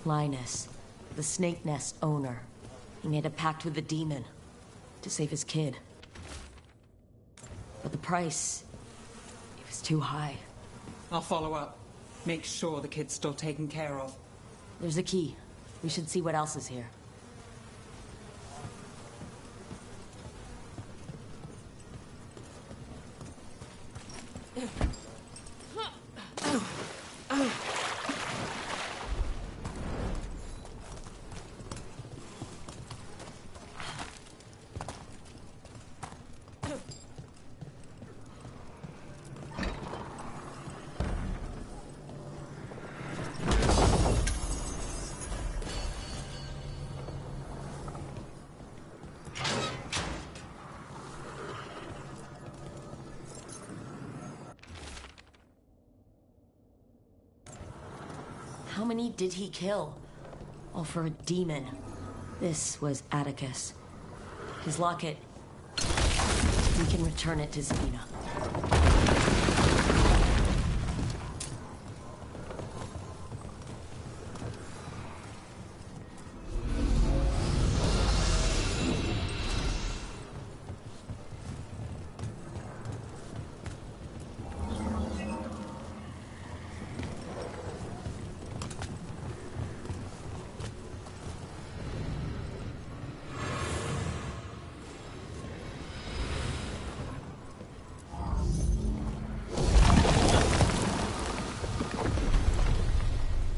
Linus, the Snake Nest owner. He made a pact with the demon to save his kid. But the price, it was too high. I'll follow up. Make sure the kid's still taken care of. There's a key. We should see what else is here. How many did he kill? All for a demon. This was Atticus. His locket. We can return it to Zavina.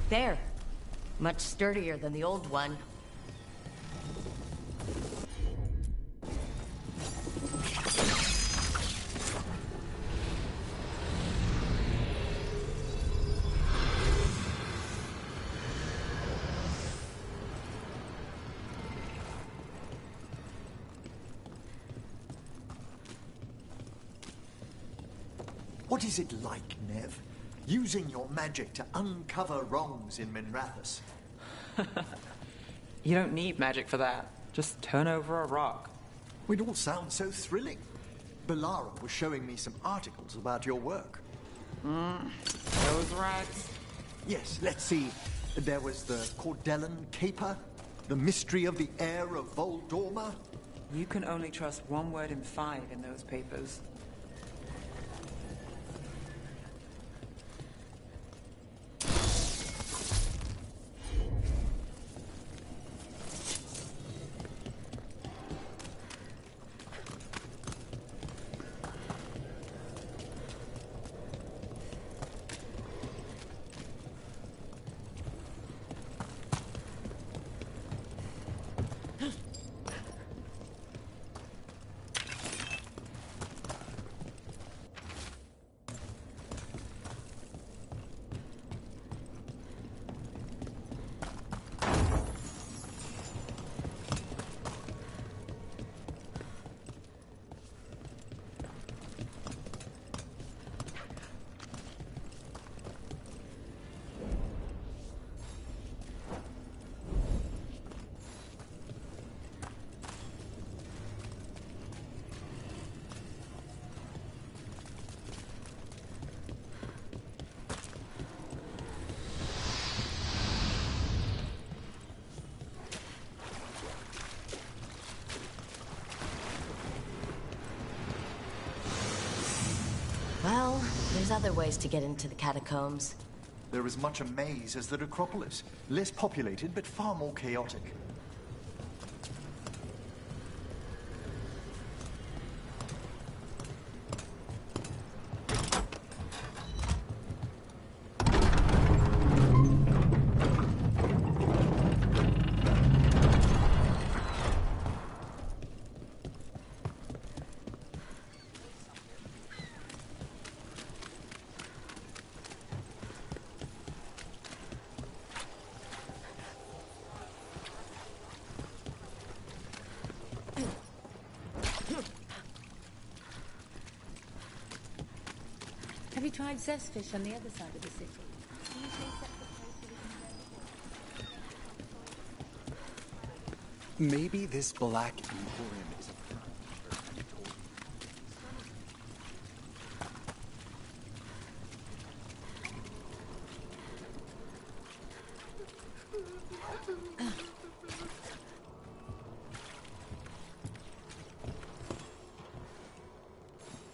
There. Much sturdier than the old one. What is it like, Nev? Using your magic to uncover wrongs in Minrathous. You don't need magic for that. Just turn over a rock. It all sounds so thrilling. Belara was showing me some articles about your work. Those rats? Yes, let's see. There was the Cordellan Caper, the mystery of the heir of Voldorma. You can only trust one word in 5 in those papers. Well, there's other ways to get into the catacombs. They're as much a maze as the necropolis. Less populated, but far more chaotic. Have you tried zest fish on the other side of the city? Maybe this Black Emporium is a front for Veilguard.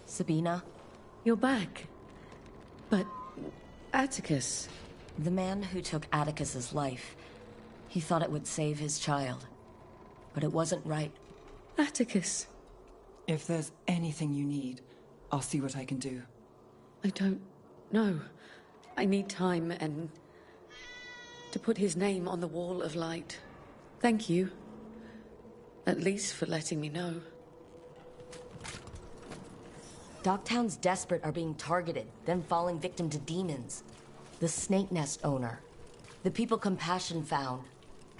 Sabina? You're back. But Atticus... The man who took Atticus's life, he thought it would save his child. But it wasn't right. Atticus. If there's anything you need, I'll see what I can do. I don't know. I need time and... to put his name on the Wall of Light. Thank you. At least for letting me know. Docktown's desperate are being targeted, then falling victim to demons. The Snake Nest owner. The people Compassion found.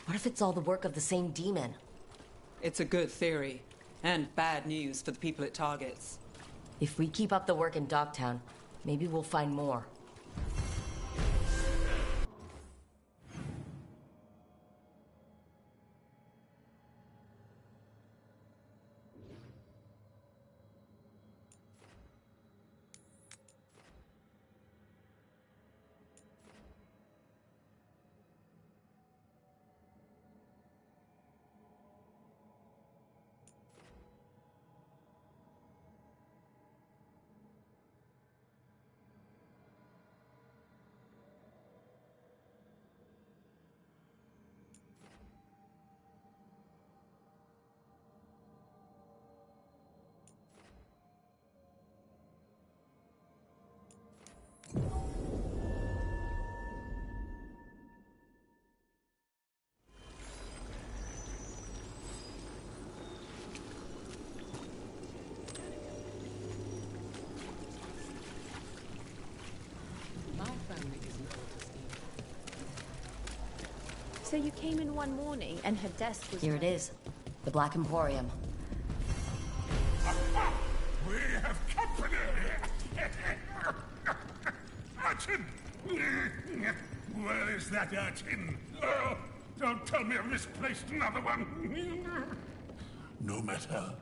What if it's all the work of the same demon? It's a good theory, and bad news for the people it targets. If we keep up the work in Docktown, maybe we'll find more. So you came in one morning and her desk was... Here it is. The Black Emporium. We have company! Urchin! Where is that urchin? Oh, don't tell me I've misplaced another one! No matter.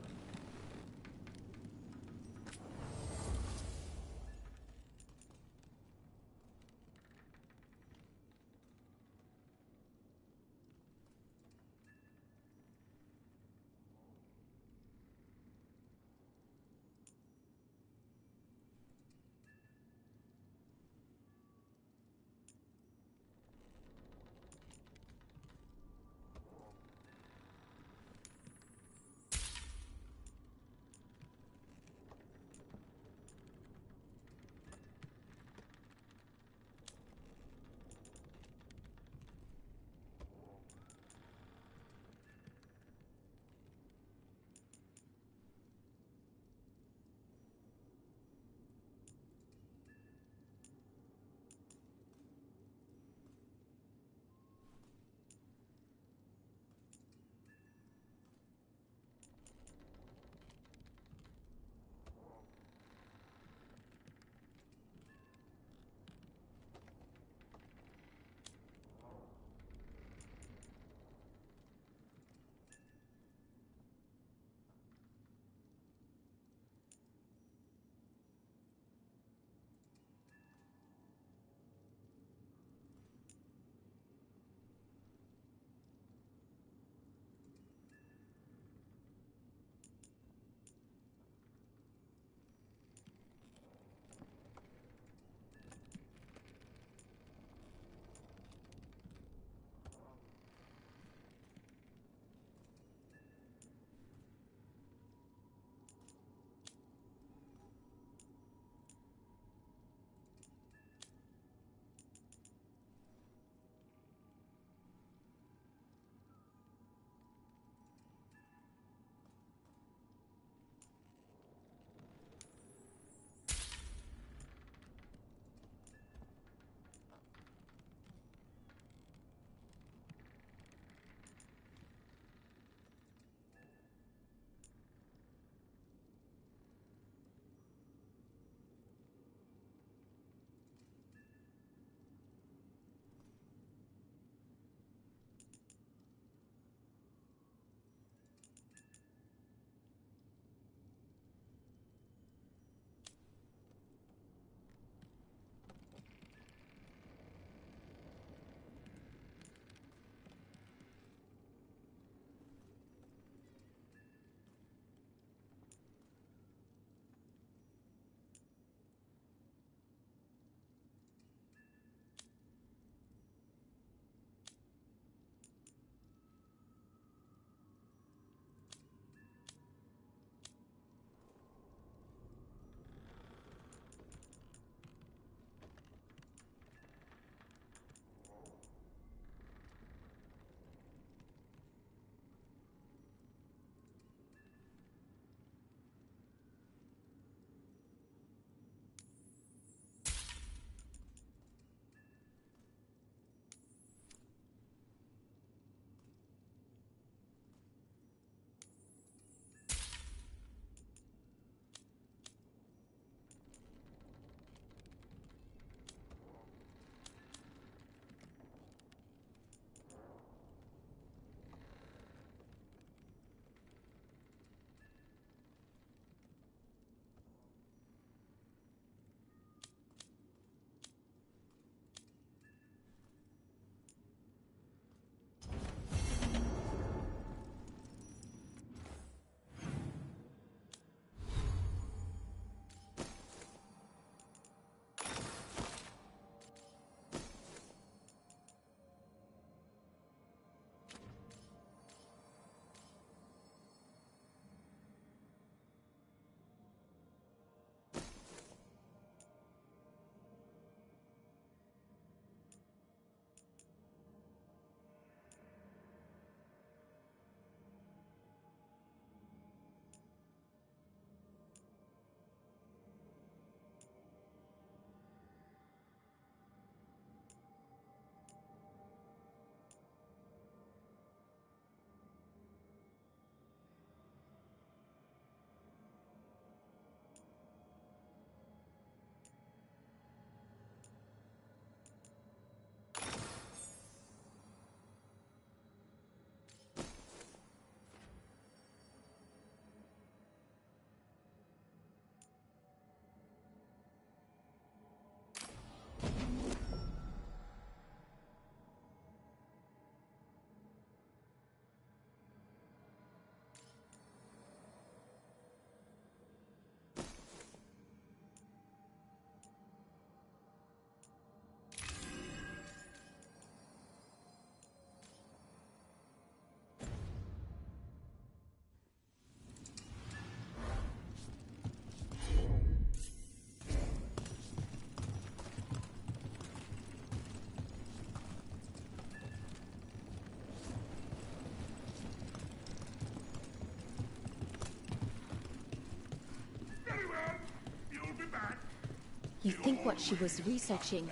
You think what she was researching?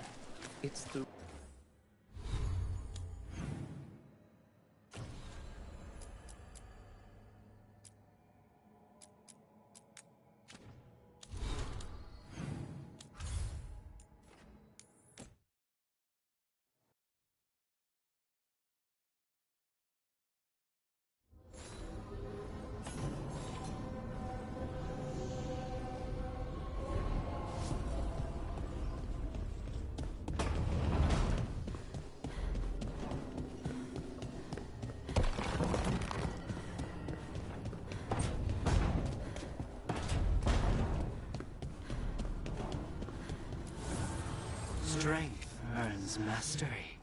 It's the... Strength earns mastery.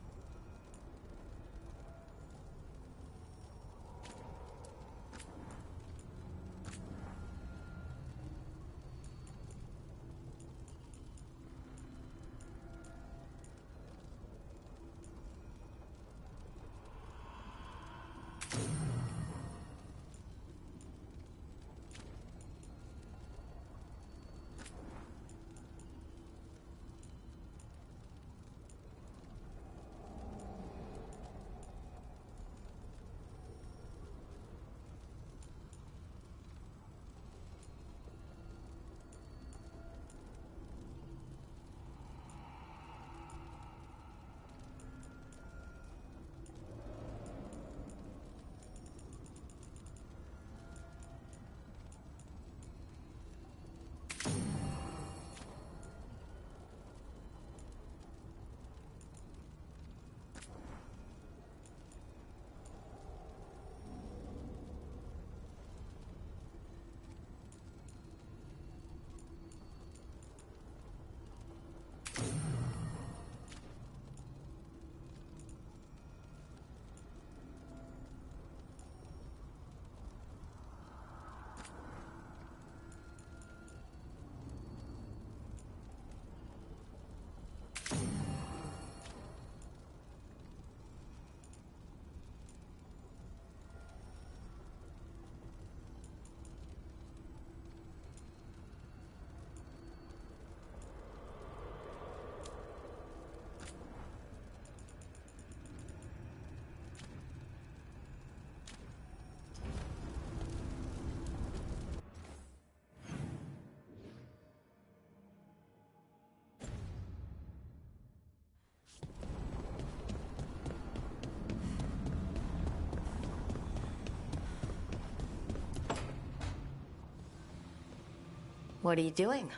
What are you doing?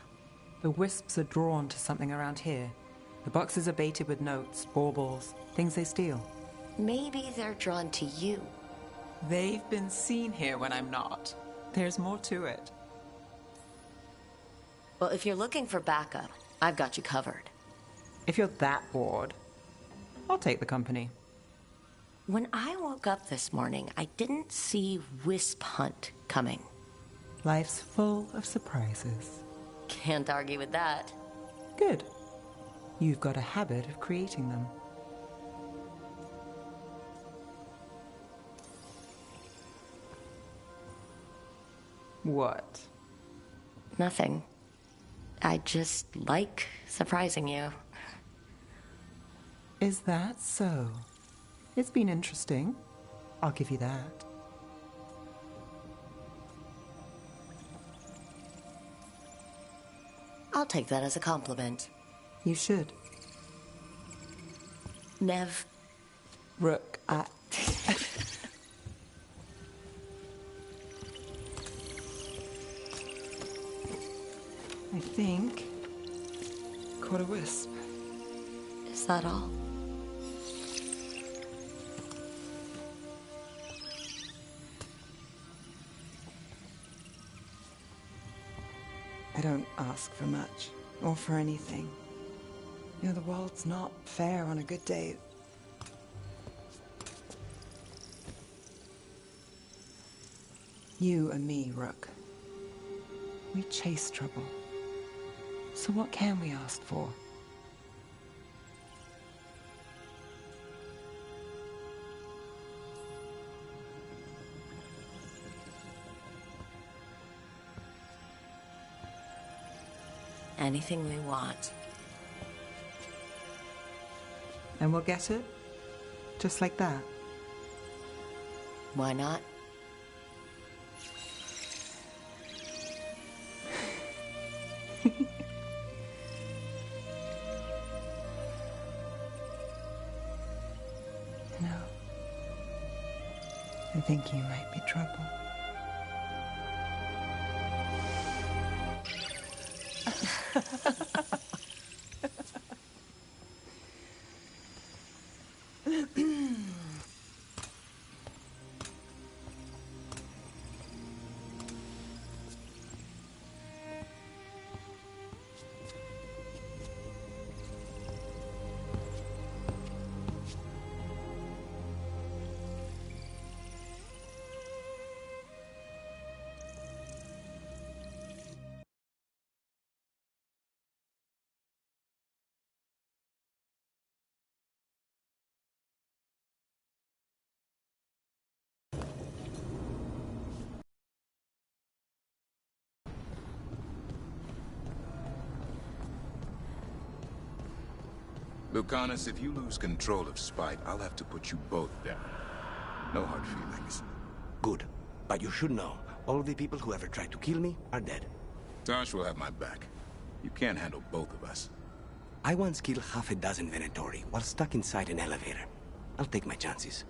The wisps are drawn to something around here. The boxes are baited with notes, baubles, things they steal. Maybe they're drawn to you. They've been seen here when I'm not. There's more to it. Well, if you're looking for backup, I've got you covered. If you're that bored, I'll take the company. When I woke up this morning, I didn't see Wisp Hunt coming. Life's full of surprises. Can't argue with that. Good. You've got a habit of creating them. What? Nothing. I just like surprising you. Is that so? It's been interesting. I'll give you that. I'll take that as a compliment. You should. Nev. Rook, I think... caught a wisp. Is that all? I don't ask for much, or for anything. You know, the world's not fair on a good day. You and me, Rook. We chase trouble. So what can we ask for? Anything we want. And we'll get it? Just like that? Why not? No. I think you might be trouble. Lucanus, if you lose control of Spite, I'll have to put you both down. No hard feelings. Good. But you should know, all the people who ever tried to kill me are dead. Tosh will have my back. You can't handle both of us. I once killed half a dozen Venatori while stuck inside an elevator. I'll take my chances.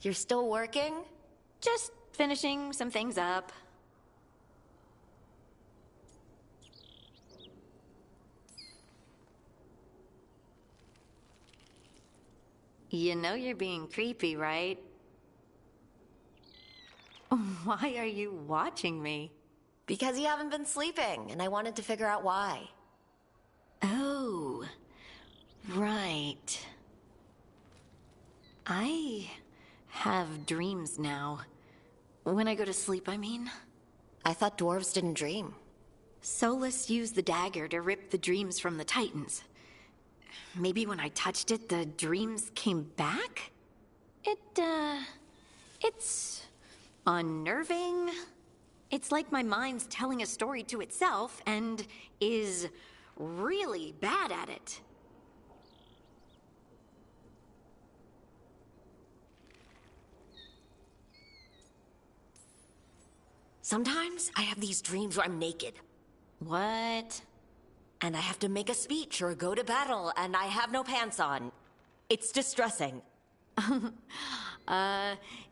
You're still working? Just finishing some things up. You know you're being creepy, right? Why are you watching me? Because you haven't been sleeping, and I wanted to figure out why. Oh, right. I have dreams now. When I go to sleep, I mean. I thought dwarves didn't dream. Solus used the dagger to rip the dreams from the Titans. Maybe when I touched it, the dreams came back? It's unnerving. It's like my mind's telling a story to itself and is really bad at it. Sometimes I have these dreams where I'm naked. What? And I have to make a speech or go to battle, and I have no pants on. It's distressing.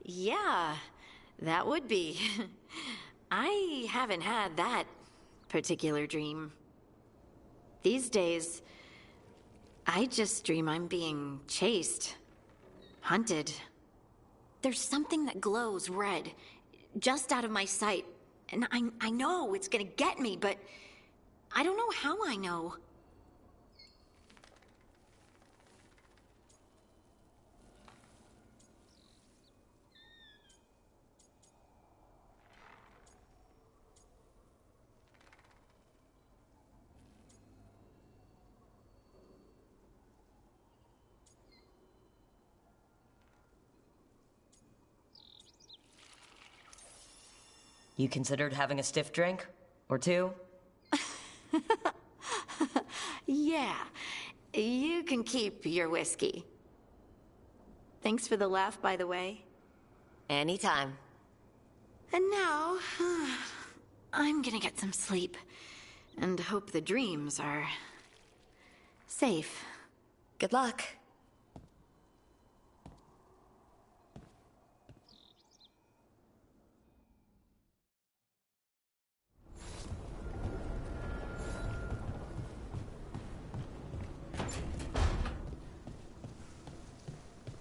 Yeah, that would be. I haven't had that particular dream. These days, I just dream I'm being chased, hunted. There's something that glows red, just out of my sight, and I know it's gonna get me, but I don't know how I know. You considered having a stiff drink? Or two? Yeah, you can keep your whiskey. Thanks for the laugh, by the way. Anytime. And now, I'm gonna get some sleep. And hope the dreams are safe. Good luck.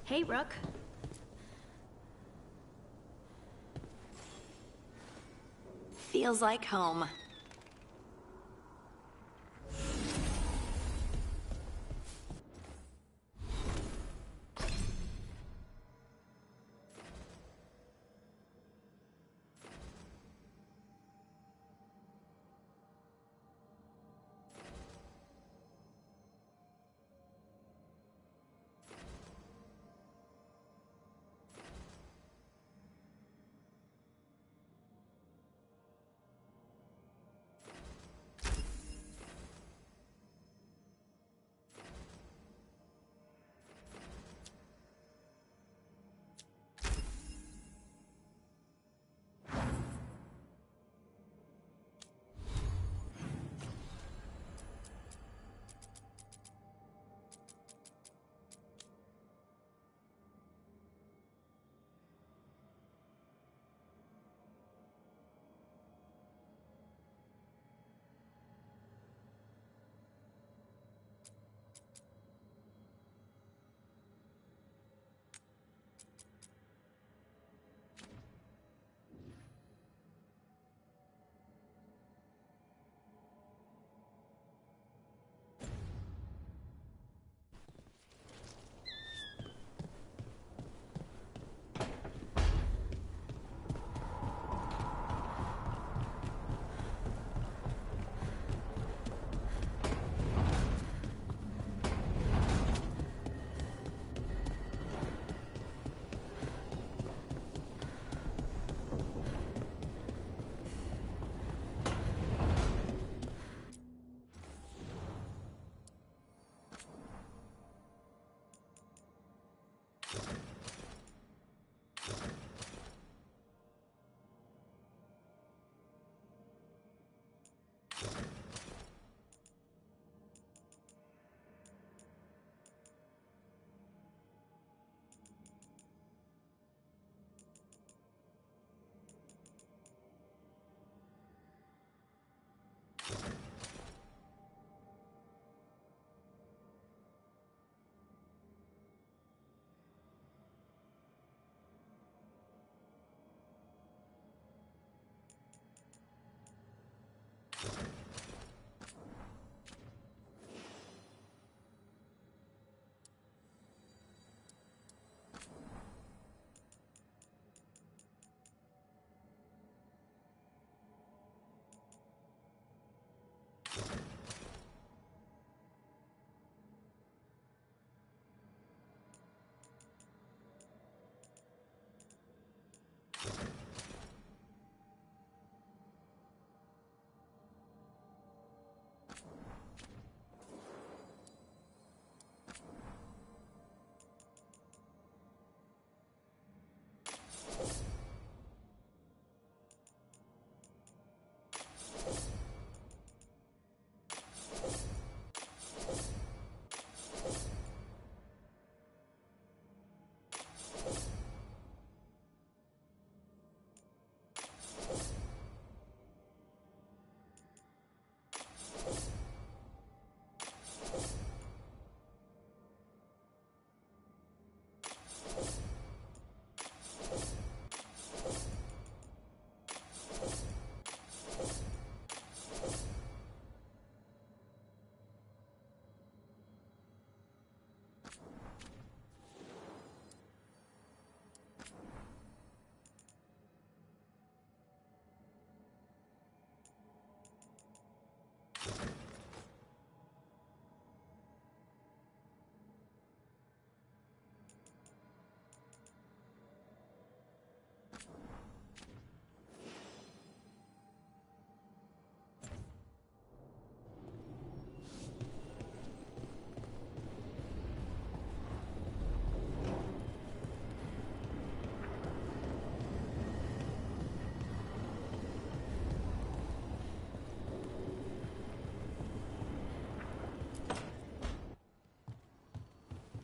Hey, Rook. Feels like home.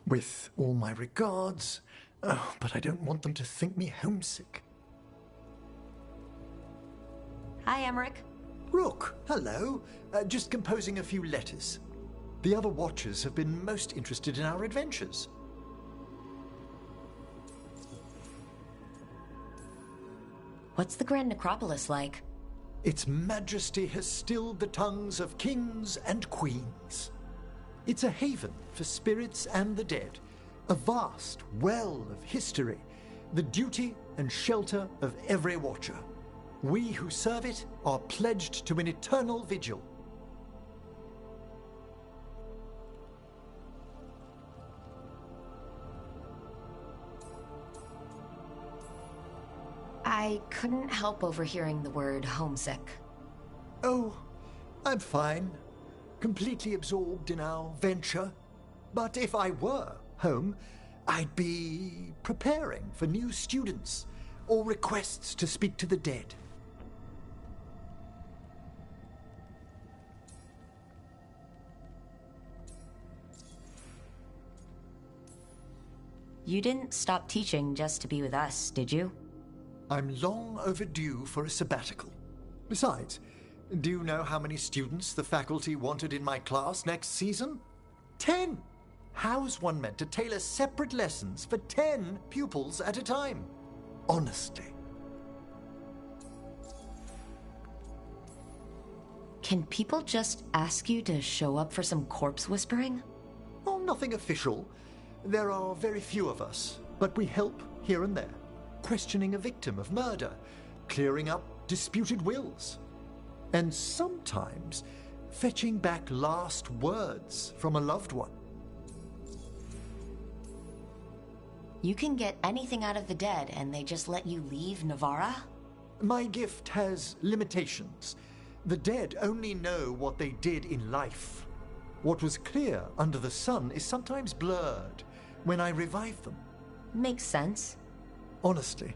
With all my regards. Oh, but I don't want them to think me homesick. Hi, Emmerich. Rook, hello. Just composing a few letters. The other Watchers have been most interested in our adventures. What's the Grand Necropolis like? Its majesty has stilled the tongues of kings and queens. It's a haven for spirits and the dead, a vast well of history, the duty and shelter of every Watcher. We who serve it are pledged to an eternal vigil. I couldn't help overhearing the word homesick. Oh, I'm fine. Completely absorbed in our venture. But if I were home, I'd be preparing for new students or requests to speak to the dead. You didn't stop teaching just to be with us, did you? I'm long overdue for a sabbatical. Besides, do you know how many students the faculty wanted in my class next season? 10! How's one meant to tailor separate lessons for 10 pupils at a time? Honestly. Can people just ask you to show up for some corpse whispering? Oh, nothing official. There are very few of us, but we help here and there. Questioning a victim of murder, clearing up disputed wills, and sometimes fetching back last words from a loved one. You can get anything out of the dead and they just let you leave Navarra? My gift has limitations. The dead only know what they did in life. What was clear under the sun is sometimes blurred when I revive them. Makes sense. Honestly,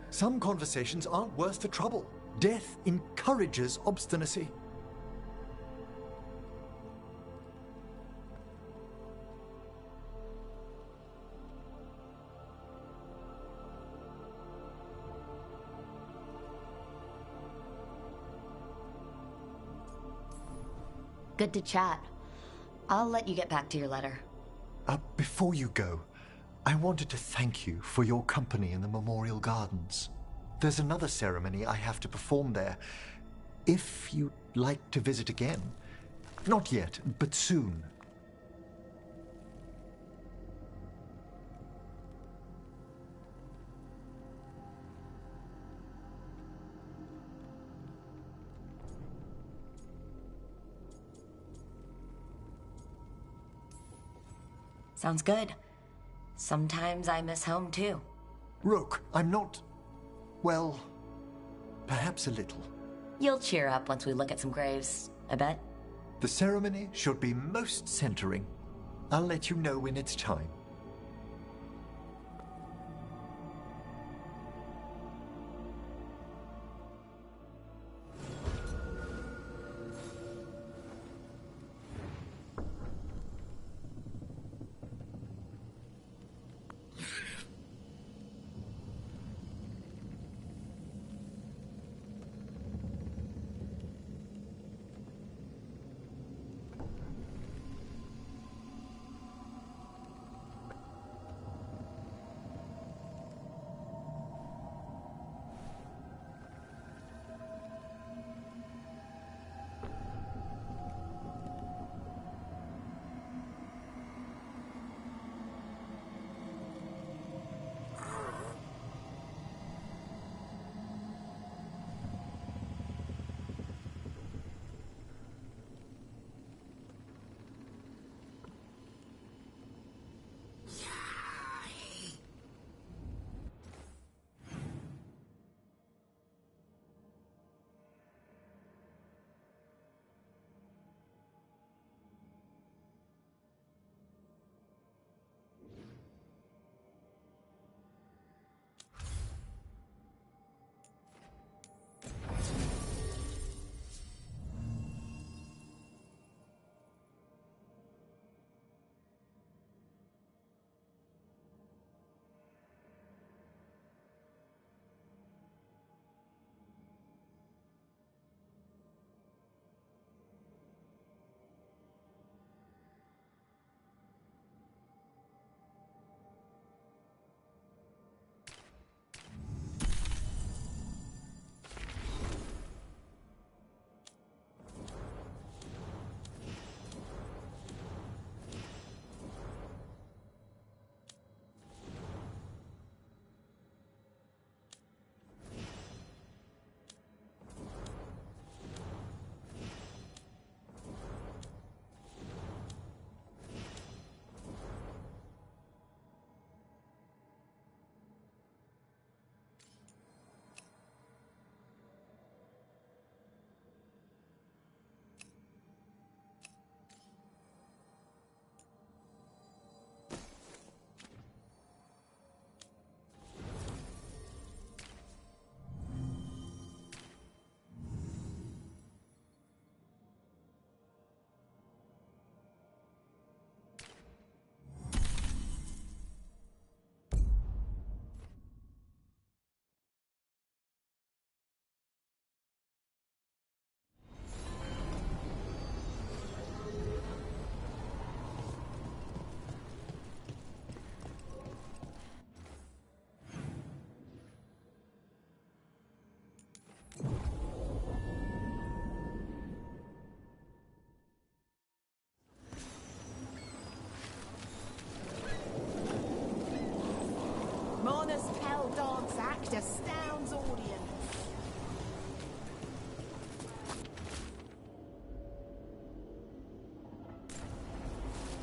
some conversations aren't worth the trouble. Death encourages obstinacy. Good to chat. I'll let you get back to your letter. Before you go, I wanted to thank you for your company in the Memorial Gardens. There's another ceremony I have to perform there. If you'd like to visit again. Not yet, but soon. Sounds good. Sometimes I miss home too. Rook, I'm not... well, perhaps a little. You'll cheer up once we look at some graves, I bet. The ceremony should be most centering. I'll let you know when it's time.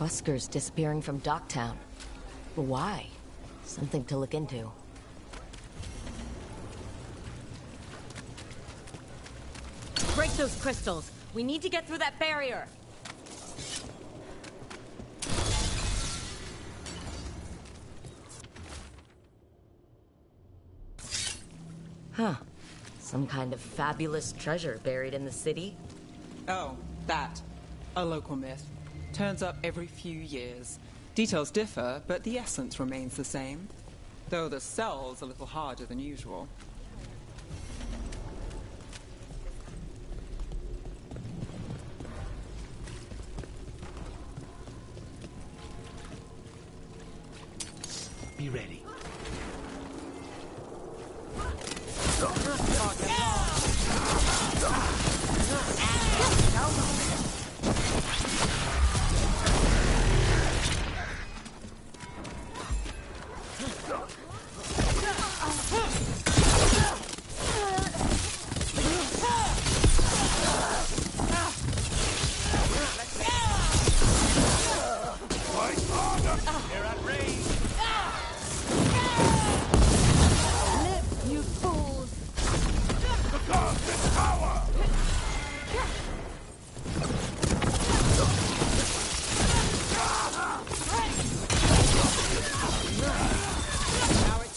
Buskers disappearing from Docktown. Why? Something to look into. Break those crystals! We need to get through that barrier! Huh. Some kind of fabulous treasure buried in the city? Oh, that. A local myth. Turns up every few years. Details differ, but the essence remains the same. Though the cell's a little harder than usual. Be ready.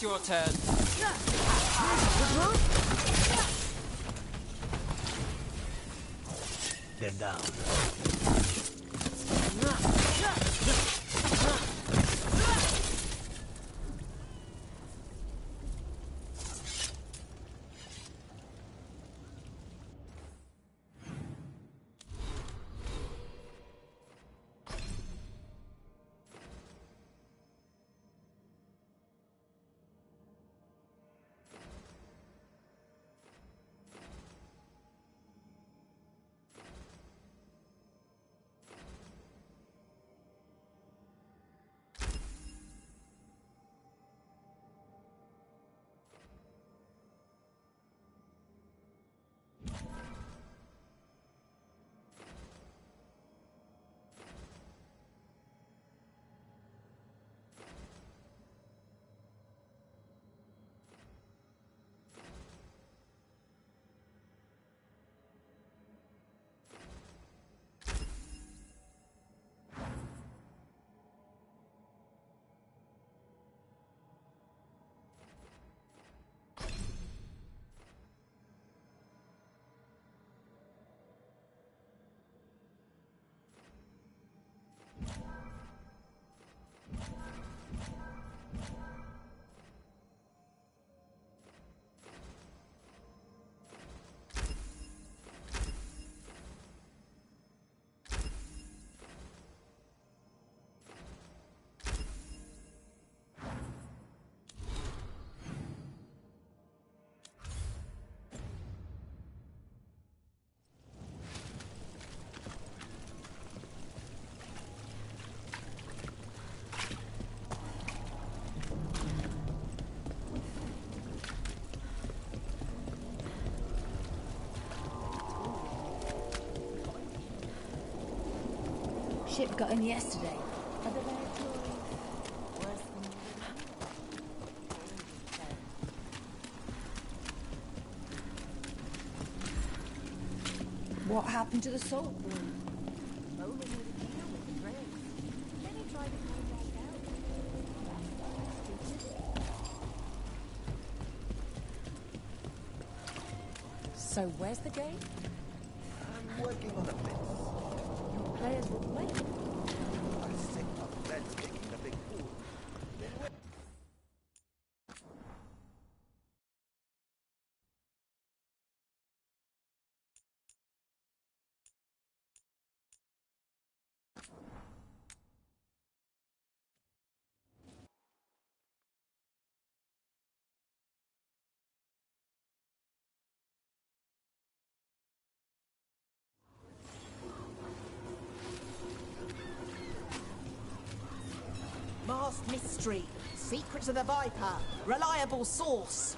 Your turn. They're down. Ship got in yesterday. What happened to the salt room? So where's the game? I'm working on a bit. You players will play. I'm sick of Reds taking the big pool. Masked mystery. Secrets of the Viper. Reliable source.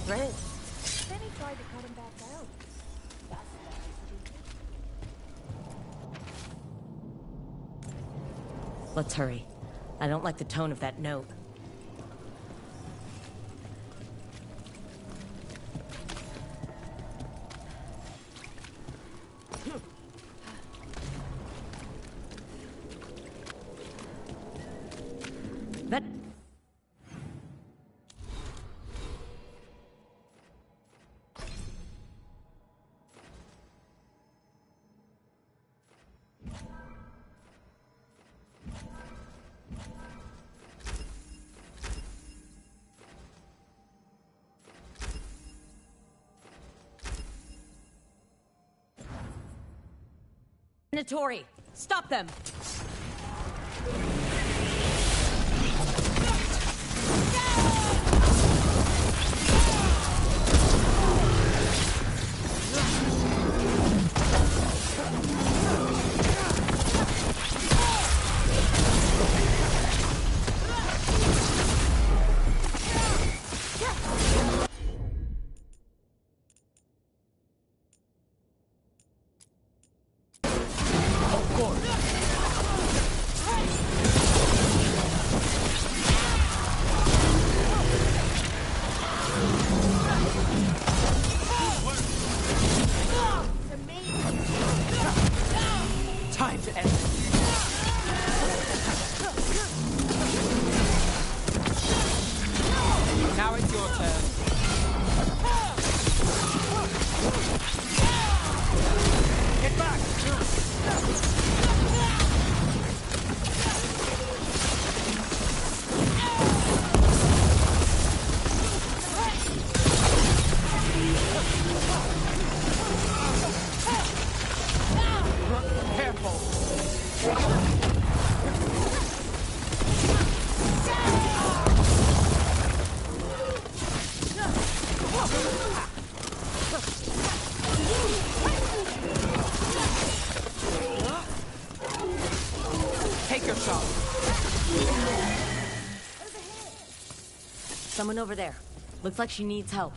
threads. Then he tried to cut him back out. That's Let's hurry. I don't like the tone of that note. That... Notori, stop them! Time to end it. Now it's your turn. Get back! Take your shot. Someone over there. Looks like she needs help.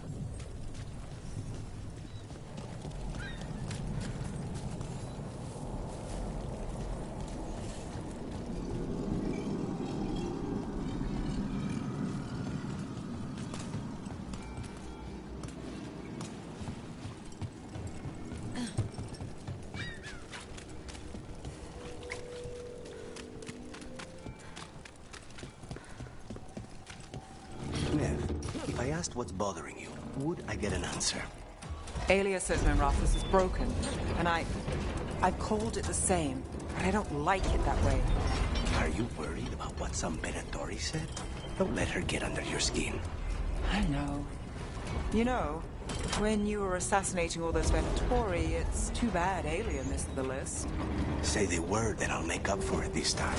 If I asked what's bothering you, would I get an answer? Aelia says Minrathous is broken, and I've called it the same, but I don't like it that way. Are you worried about what some Venatori said? Don't let her get under your skin. I know. You know, when you were assassinating all those Venatori, it's too bad Aelia missed the list. Say the word, then I'll make up for it this time.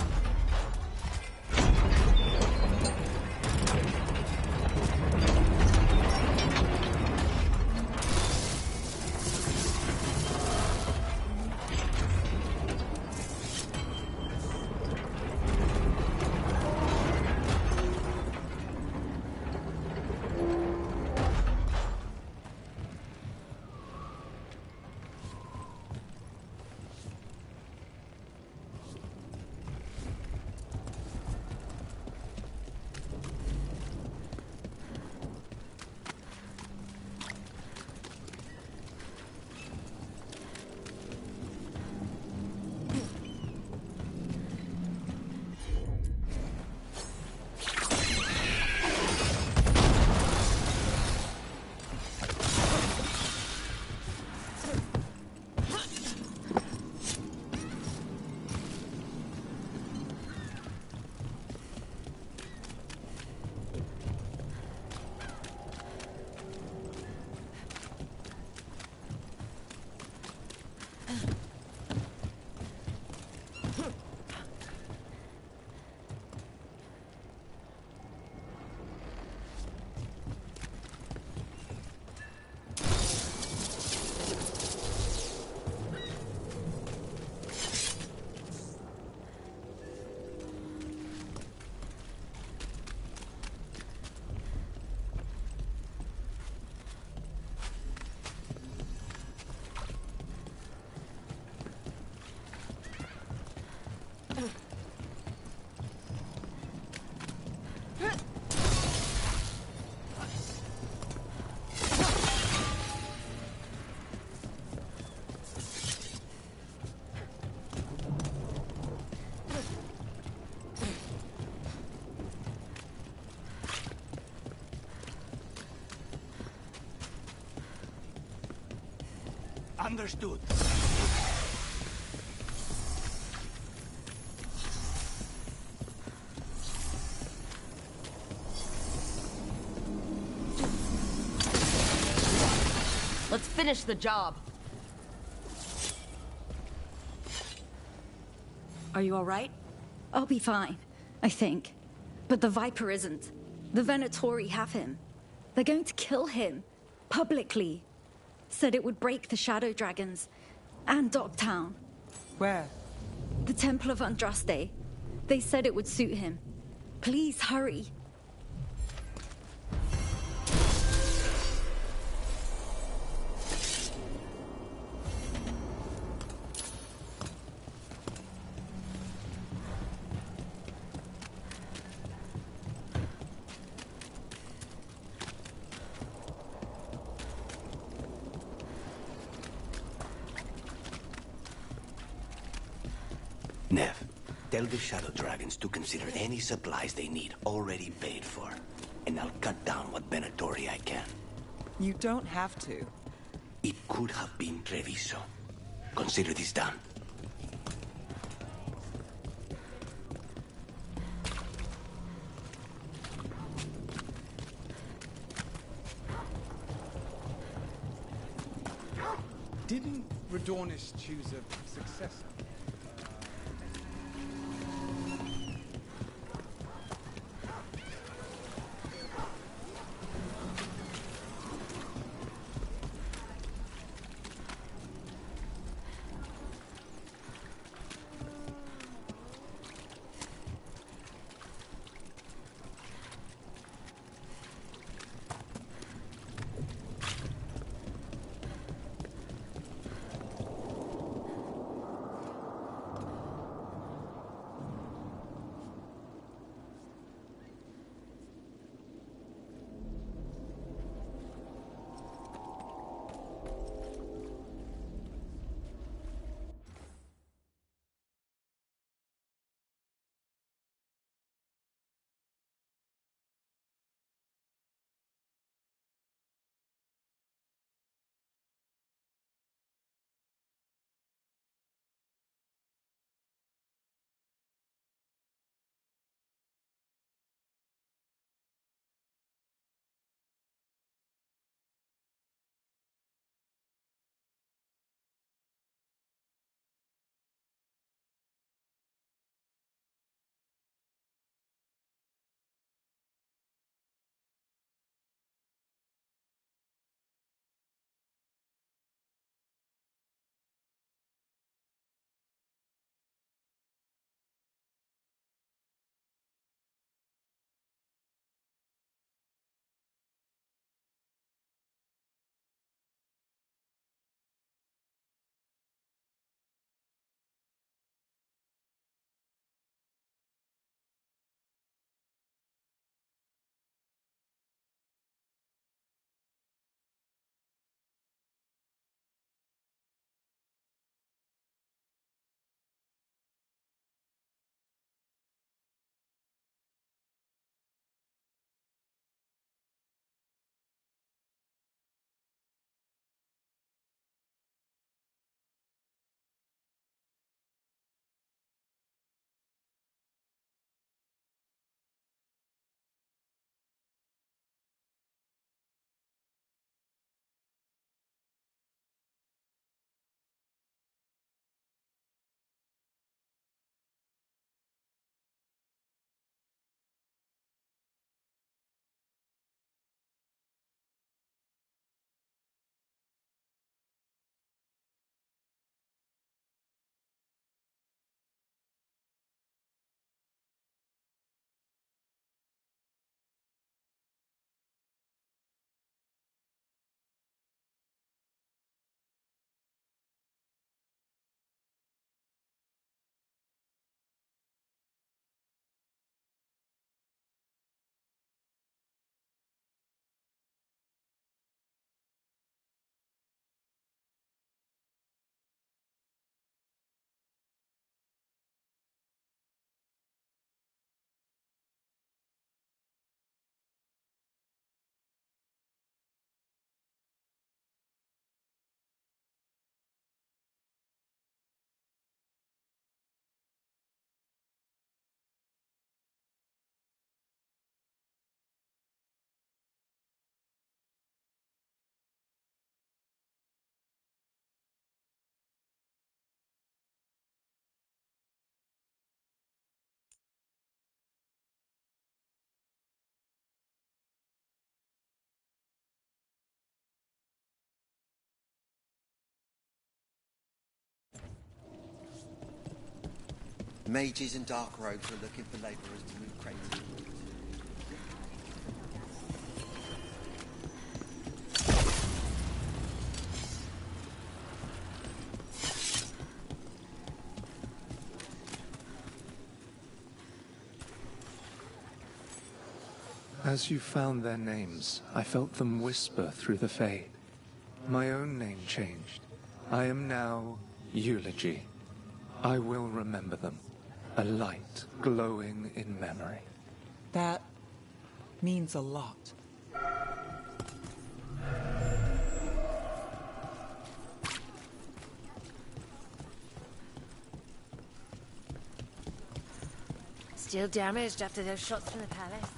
Understood. Let's finish the job. Are you all right? I'll be fine, I think. But the Viper isn't. The Venatori have him. They're going to kill him. Publicly. Said it would break the Shadow Dragons. And Docktown. Where? The Temple of Andraste. They said it would suit him. Please hurry. Nev, tell the Shadow Dragons to consider any supplies they need already paid for. And I'll cut down what Venatori I can. You don't have to. It could have been Treviso. Consider this done. Didn't Radornis choose a successor? Mages and dark robes are looking for laborers to move crates. As you found their names, I felt them whisper through the fade. My own name changed. I am now Eulogy. I will remember them. A light glowing in memory. That means a lot. Still damaged after those shots from the palace.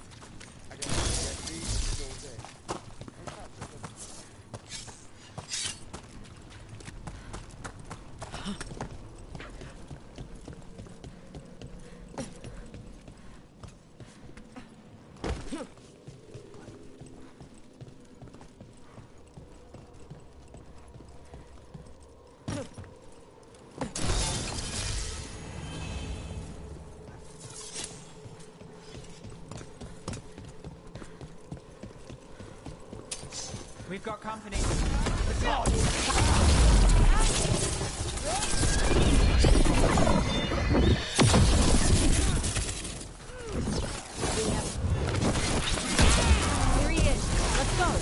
We've got company. Here he is. Let's go.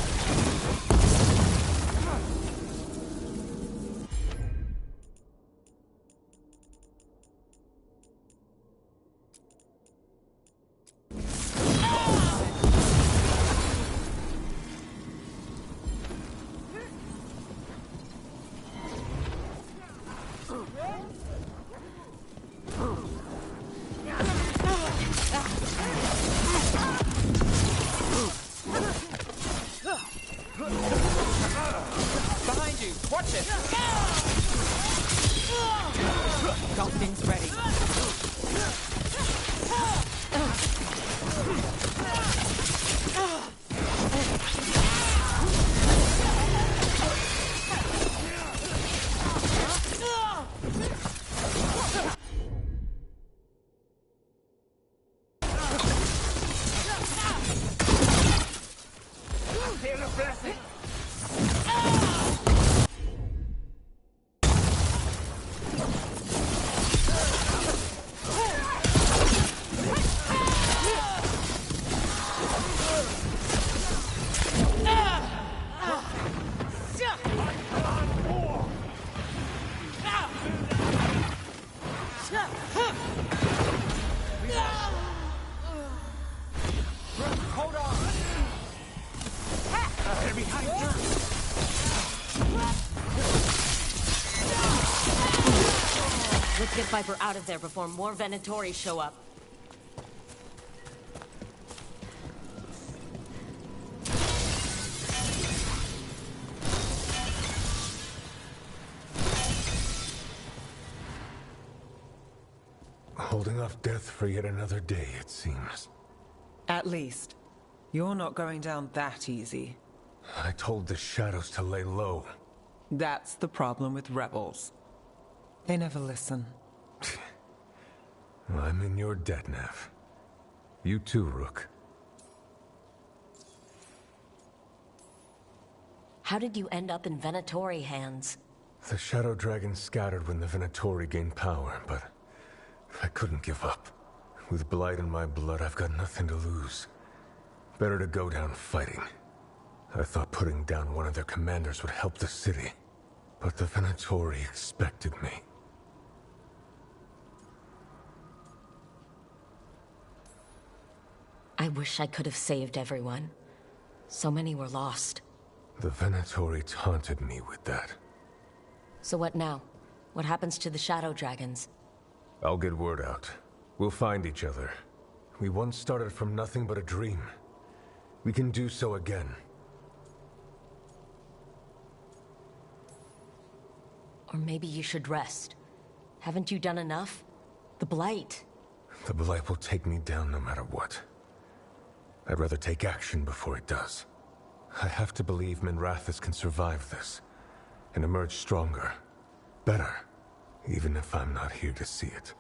Behind you! Watch it! Got things ready. Feel the blessing. Hold on! They're behind us. Let's get Viper out of there before more Venatori show up. Holding off death for yet another day, it seems. At least. You're not going down that easy. I told the shadows to lay low. That's the problem with rebels. They never listen. Well, I'm in your debt, Nev. You too, Rook. How did you end up in Venatori hands? The Shadow Dragon scattered when the Venatori gained power, but I couldn't give up. With Blight in my blood, I've got nothing to lose. Better to go down fighting. I thought putting down one of their commanders would help the city, but the Venatori expected me. I wish I could have saved everyone. So many were lost. The Venatori taunted me with that. So what now? What happens to the Shadow Dragons? I'll get word out. We'll find each other. We once started from nothing but a dream. We can do so again. Or maybe you should rest. Haven't you done enough? The Blight. The Blight will take me down no matter what. I'd rather take action before it does. I have to believe Minrathous can survive this, and emerge stronger. Better, even if I'm not here to see it.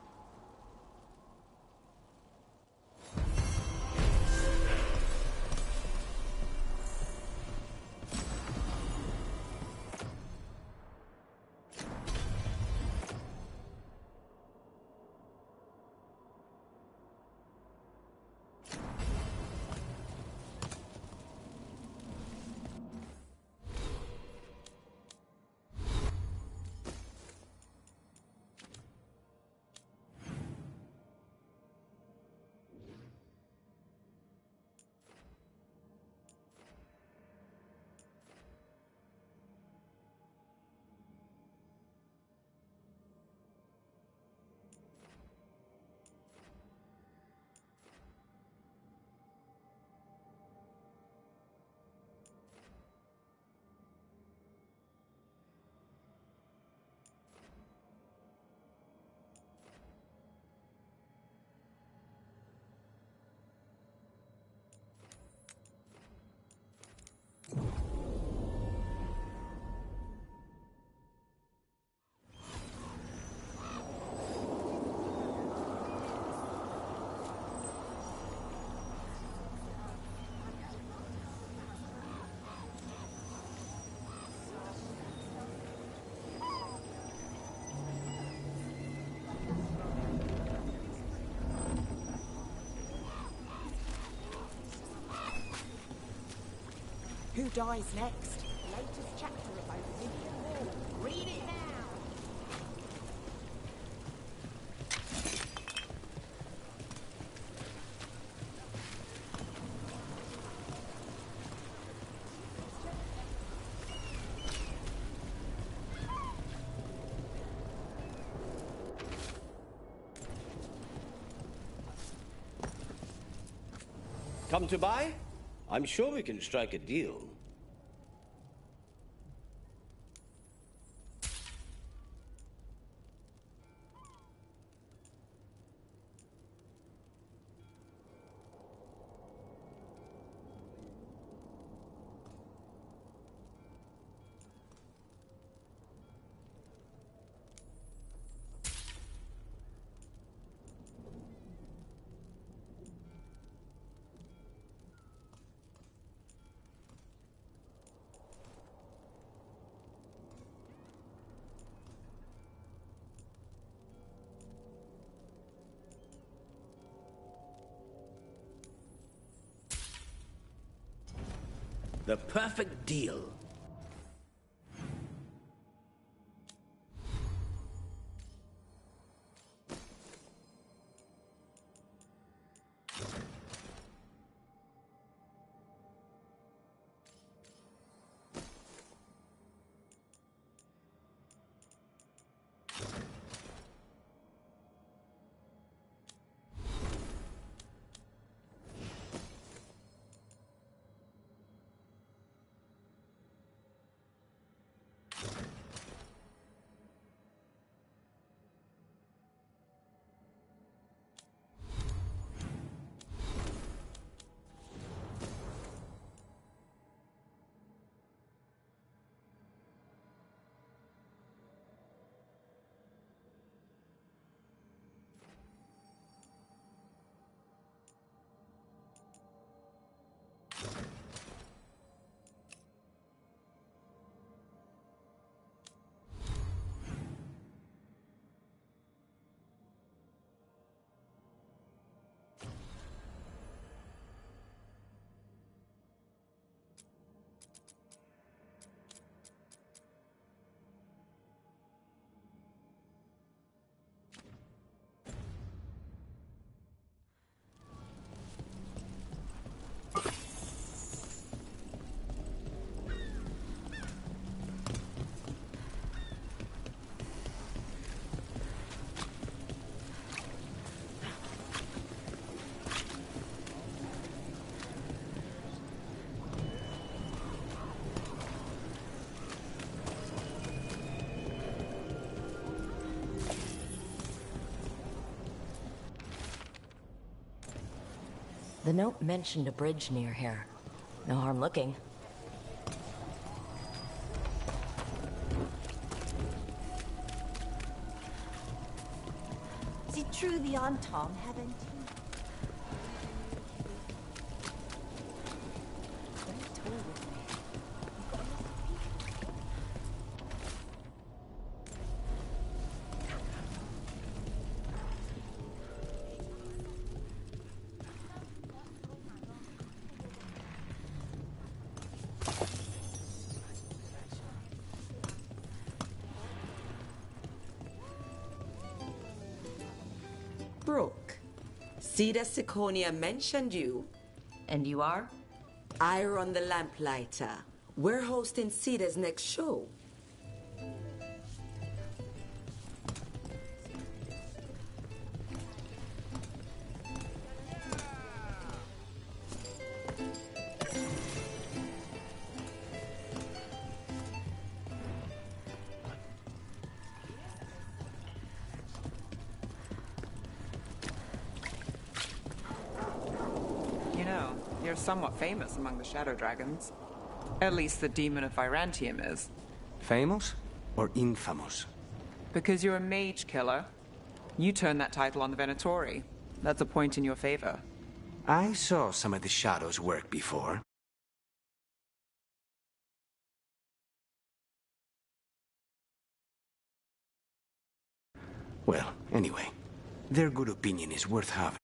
Who dies next? Latest chapter of Obsidian War. Read it now! Come to buy? I'm sure we can strike a deal. The perfect deal. The note mentioned a bridge near here. No harm looking. Is it true the Aunt Tom haven't? Brooke, Cedar Siconia mentioned you. And you are? I run the Lamplighter. We're hosting Cedar's next show. You're somewhat famous among the Shadow Dragons. At least the Demon of Virantium is. Famous or infamous? Because you're a mage killer. You turned that title on the Venatori. That's a point in your favor. I saw some of the Shadows work before. Well, anyway, their good opinion is worth having.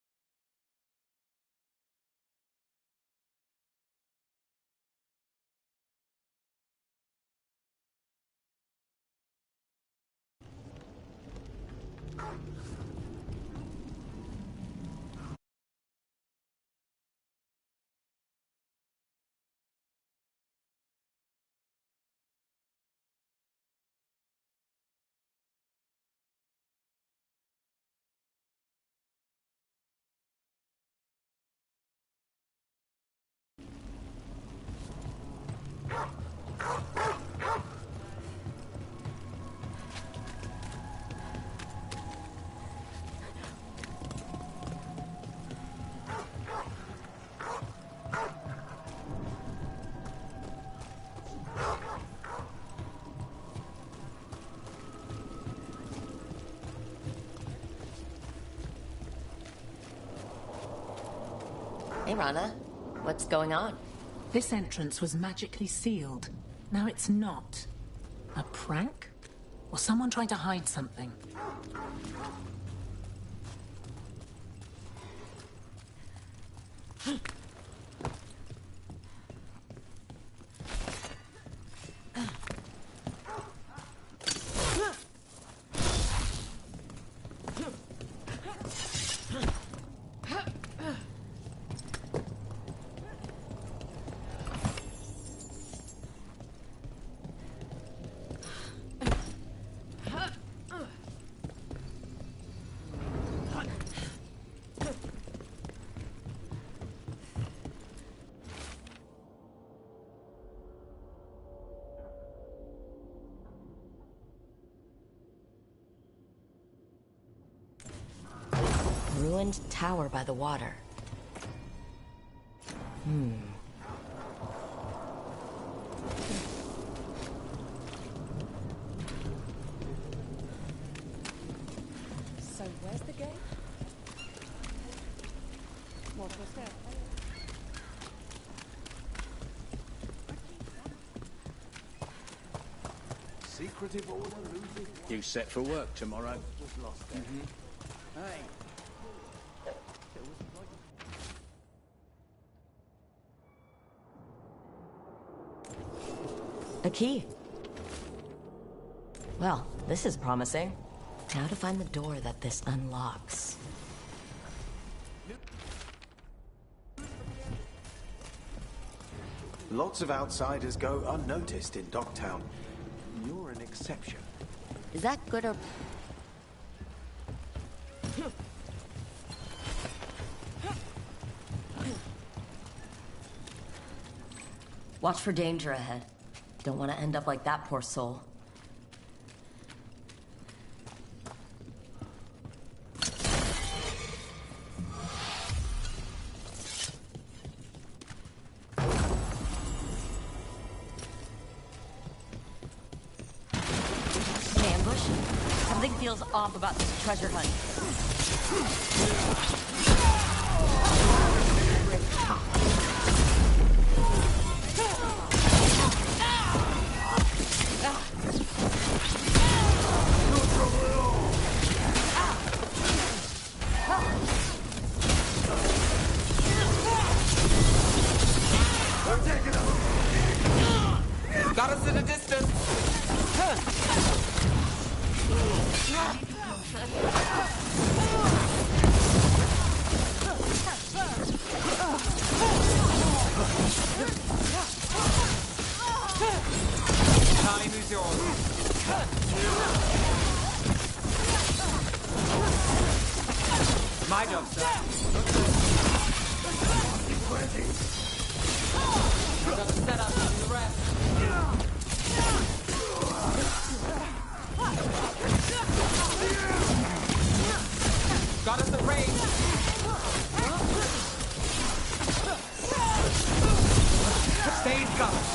Hey, Rana. What's going on? This entrance was magically sealed. Now it's not. A prank? Or someone trying to hide something? Ruined tower by the water. So where's the gate? What was that? Secretive order loses. You set for work tomorrow? Was lost there. Hey. A key. Well, this is promising. Now to find the door that this unlocks. Lots of outsiders go unnoticed in Docktown. You're an exception. Is that good or... Watch for danger ahead. Don't want to end up like that poor soul. Ambush? Something feels off about this treasure hunt. Got us at a distance. Time is yours. My job, sir. Got to set up the rest. Got us a range. Stay covered.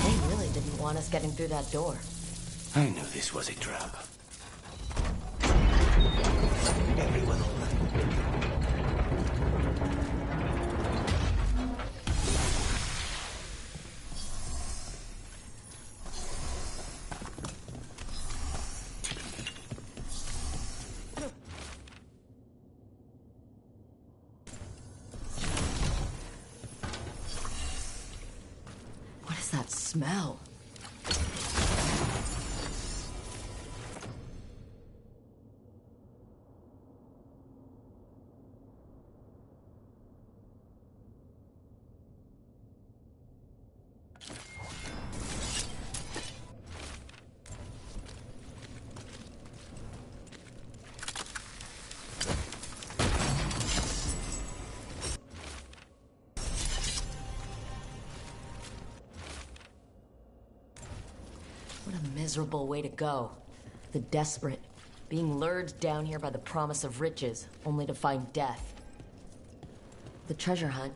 They really didn't want us getting through that door. I knew this was a trap. Everyone all right? What is that smell? What a miserable way to go. The desperate, being lured down here by the promise of riches, only to find death. The treasure hunt.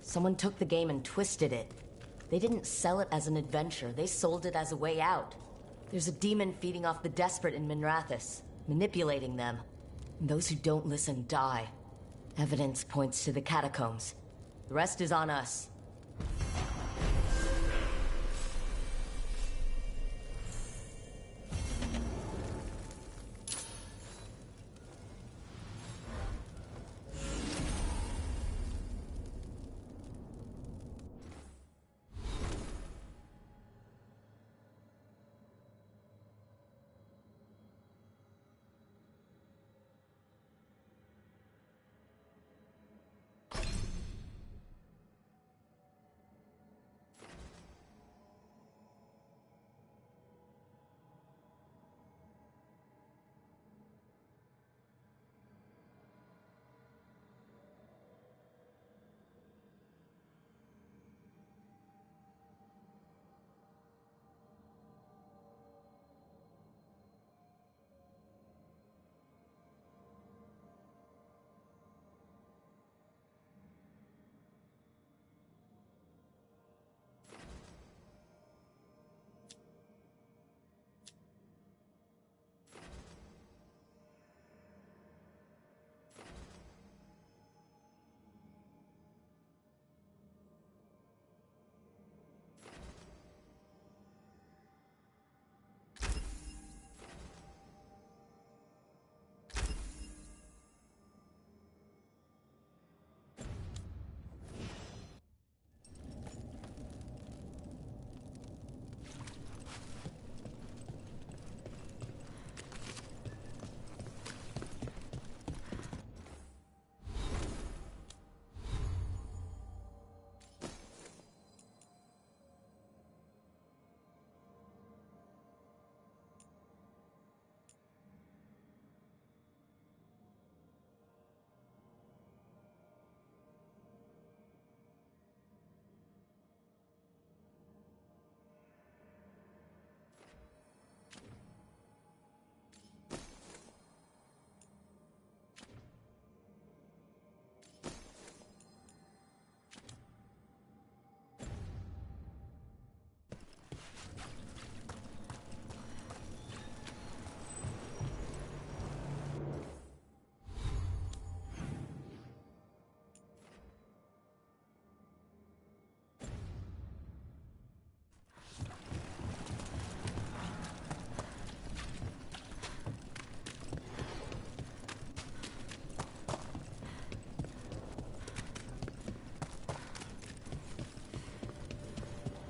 Someone took the game and twisted it. They didn't sell it as an adventure, they sold it as a way out. There's a demon feeding off the desperate in Minrathous, manipulating them. And those who don't listen die. Evidence points to the catacombs. The rest is on us.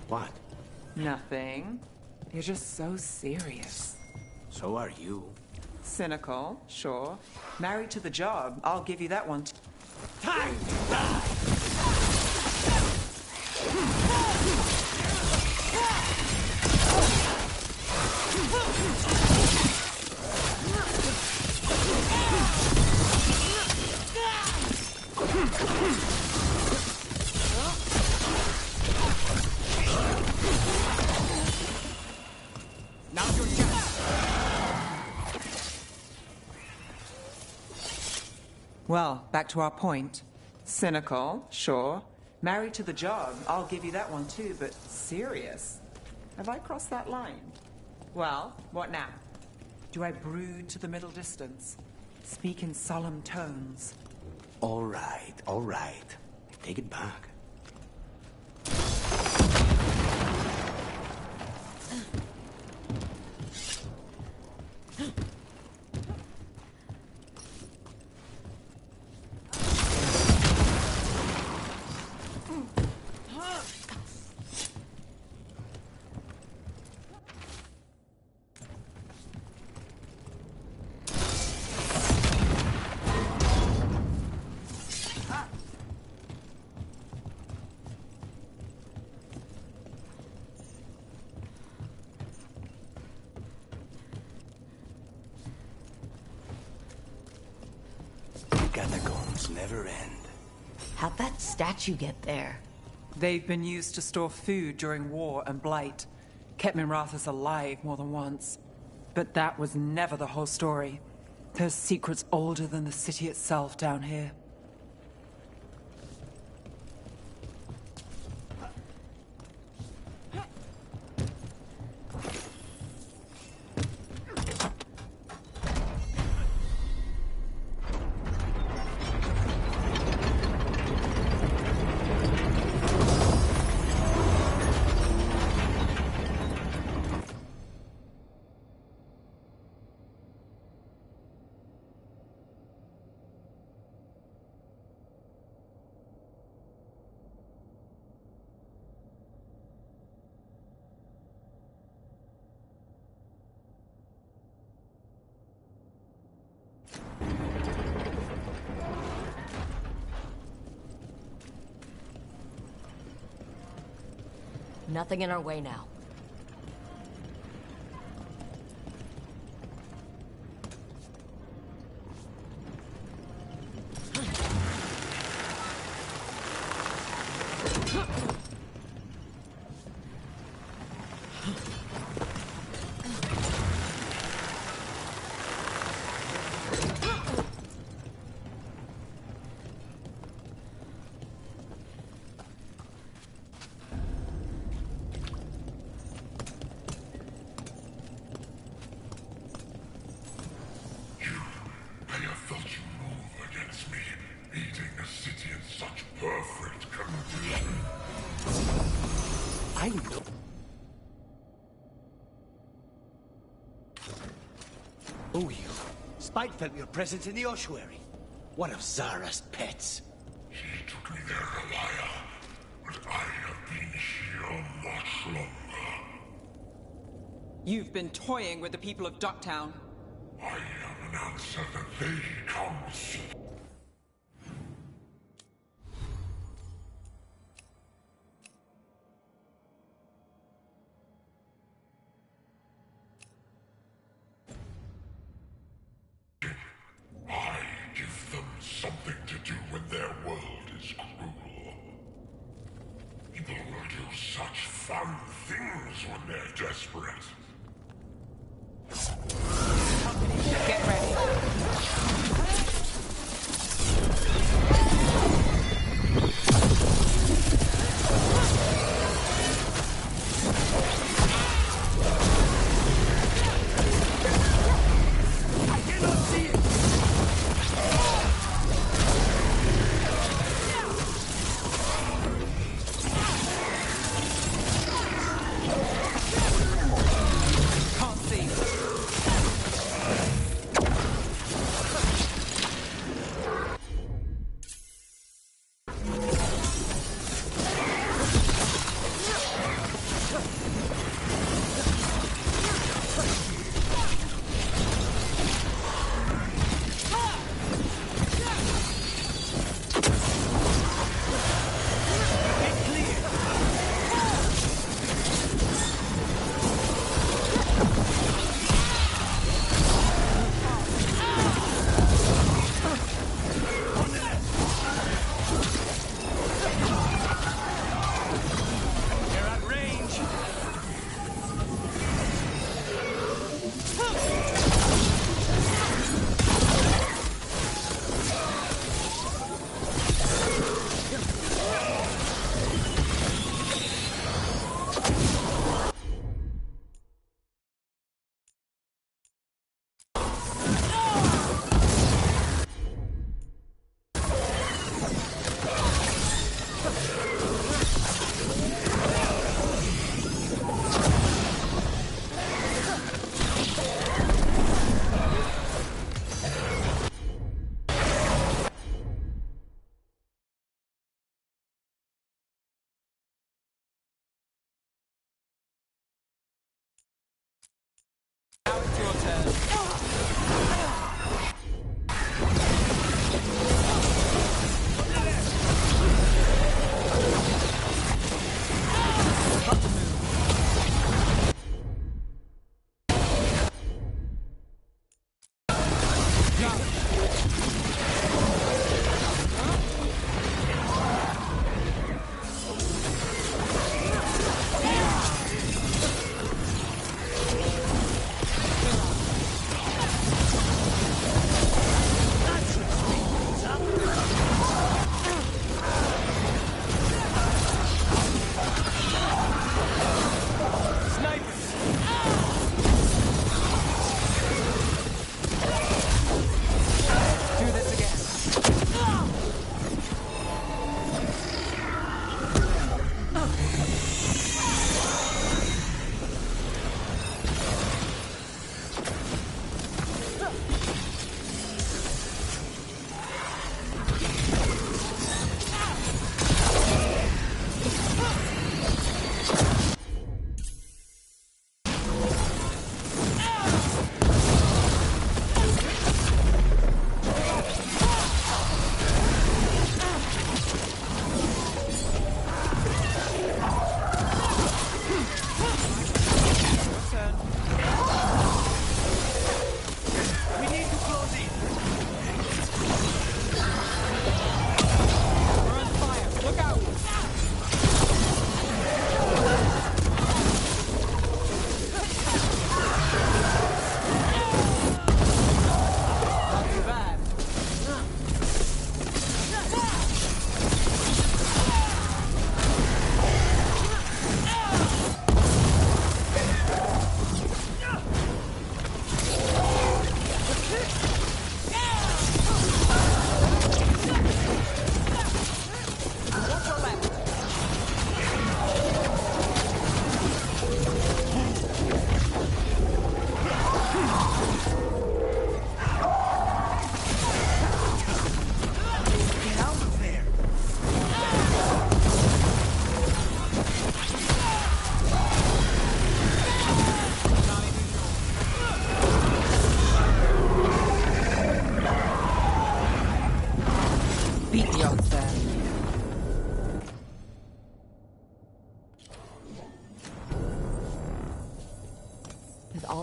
What? Nothing. You're just so serious. So are you. Cynical, sure. Married to the job. I'll give you that one. Time to die! Now's your chance. Well, back to our point. Cynical, sure. Married to the job. I'll give you that one too, but serious? Have I crossed that line? Well, what now? Do I brood to the middle distance? Speak in solemn tones? All right, all right. Take it back. Catacombs never end. How'd that statue get there? They've been used to store food during war and blight. Kept Minrathous alive more than once. But that was never the whole story. There's secrets older than the city itself down here. Nothing in our way now. I know. Oh, you. Spite felt your presence in the ossuary. One of Zara's pets. She took me there, Elia, but I have been here much longer. You've been toying with the people of Ducktown. I am an answer that they come seek. I give them something to do when their world is cruel. People will do such fun things when they're desperate. Get ready. Now it's your turn. Do this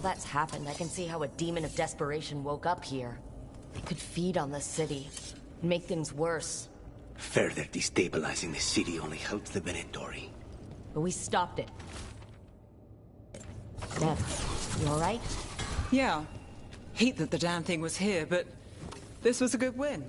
that's happened, I can see how a demon of desperation woke up here. They could feed on the city, and make things worse. Further destabilizing the city only helps the Venatori. But we stopped it. Nev, you alright? Yeah. Hate that the damn thing was here, but this was a good win.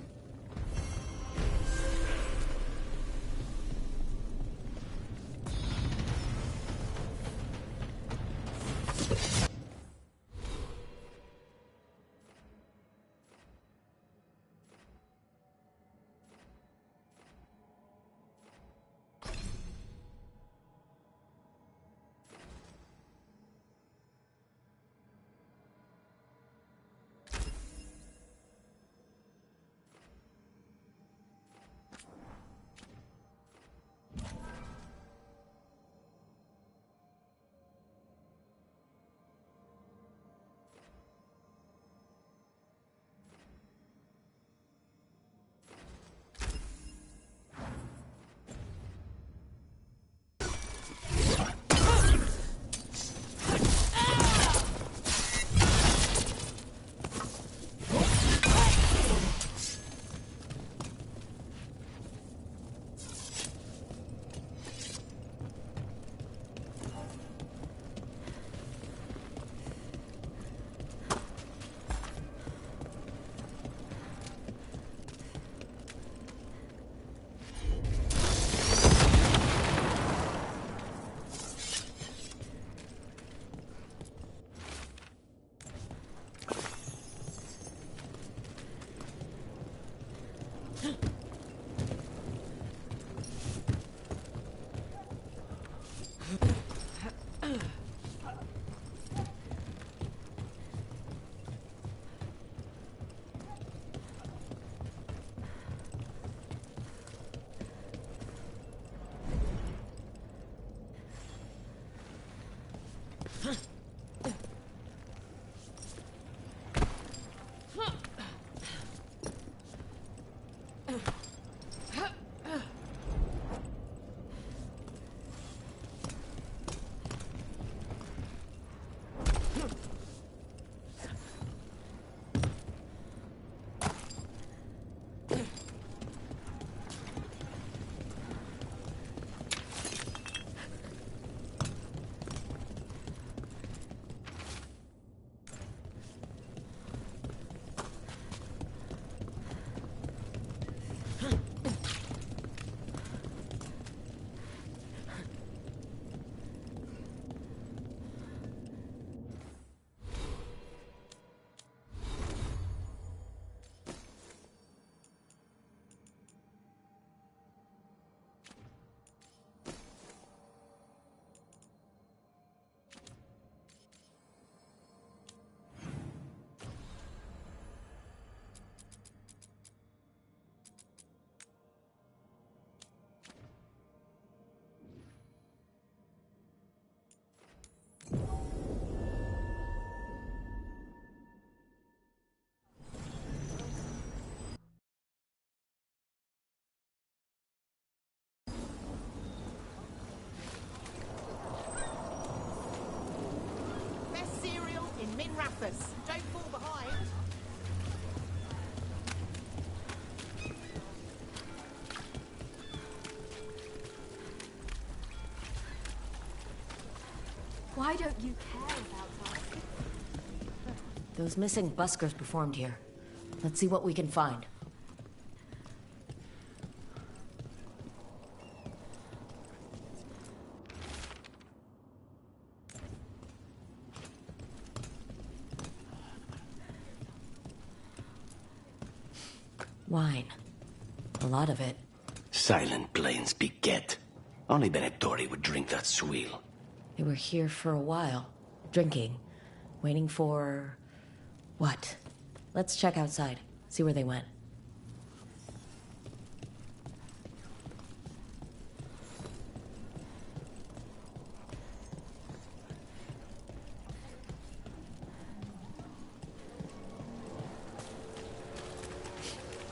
Don't fall behind. Why don't you care about us? Those missing buskers performed here. Let's see what we can find. Wine. A lot of it. Silent plains beget. Only Venatori would drink that swill. They were here for a while, drinking, waiting for... what? Let's check outside, see where they went.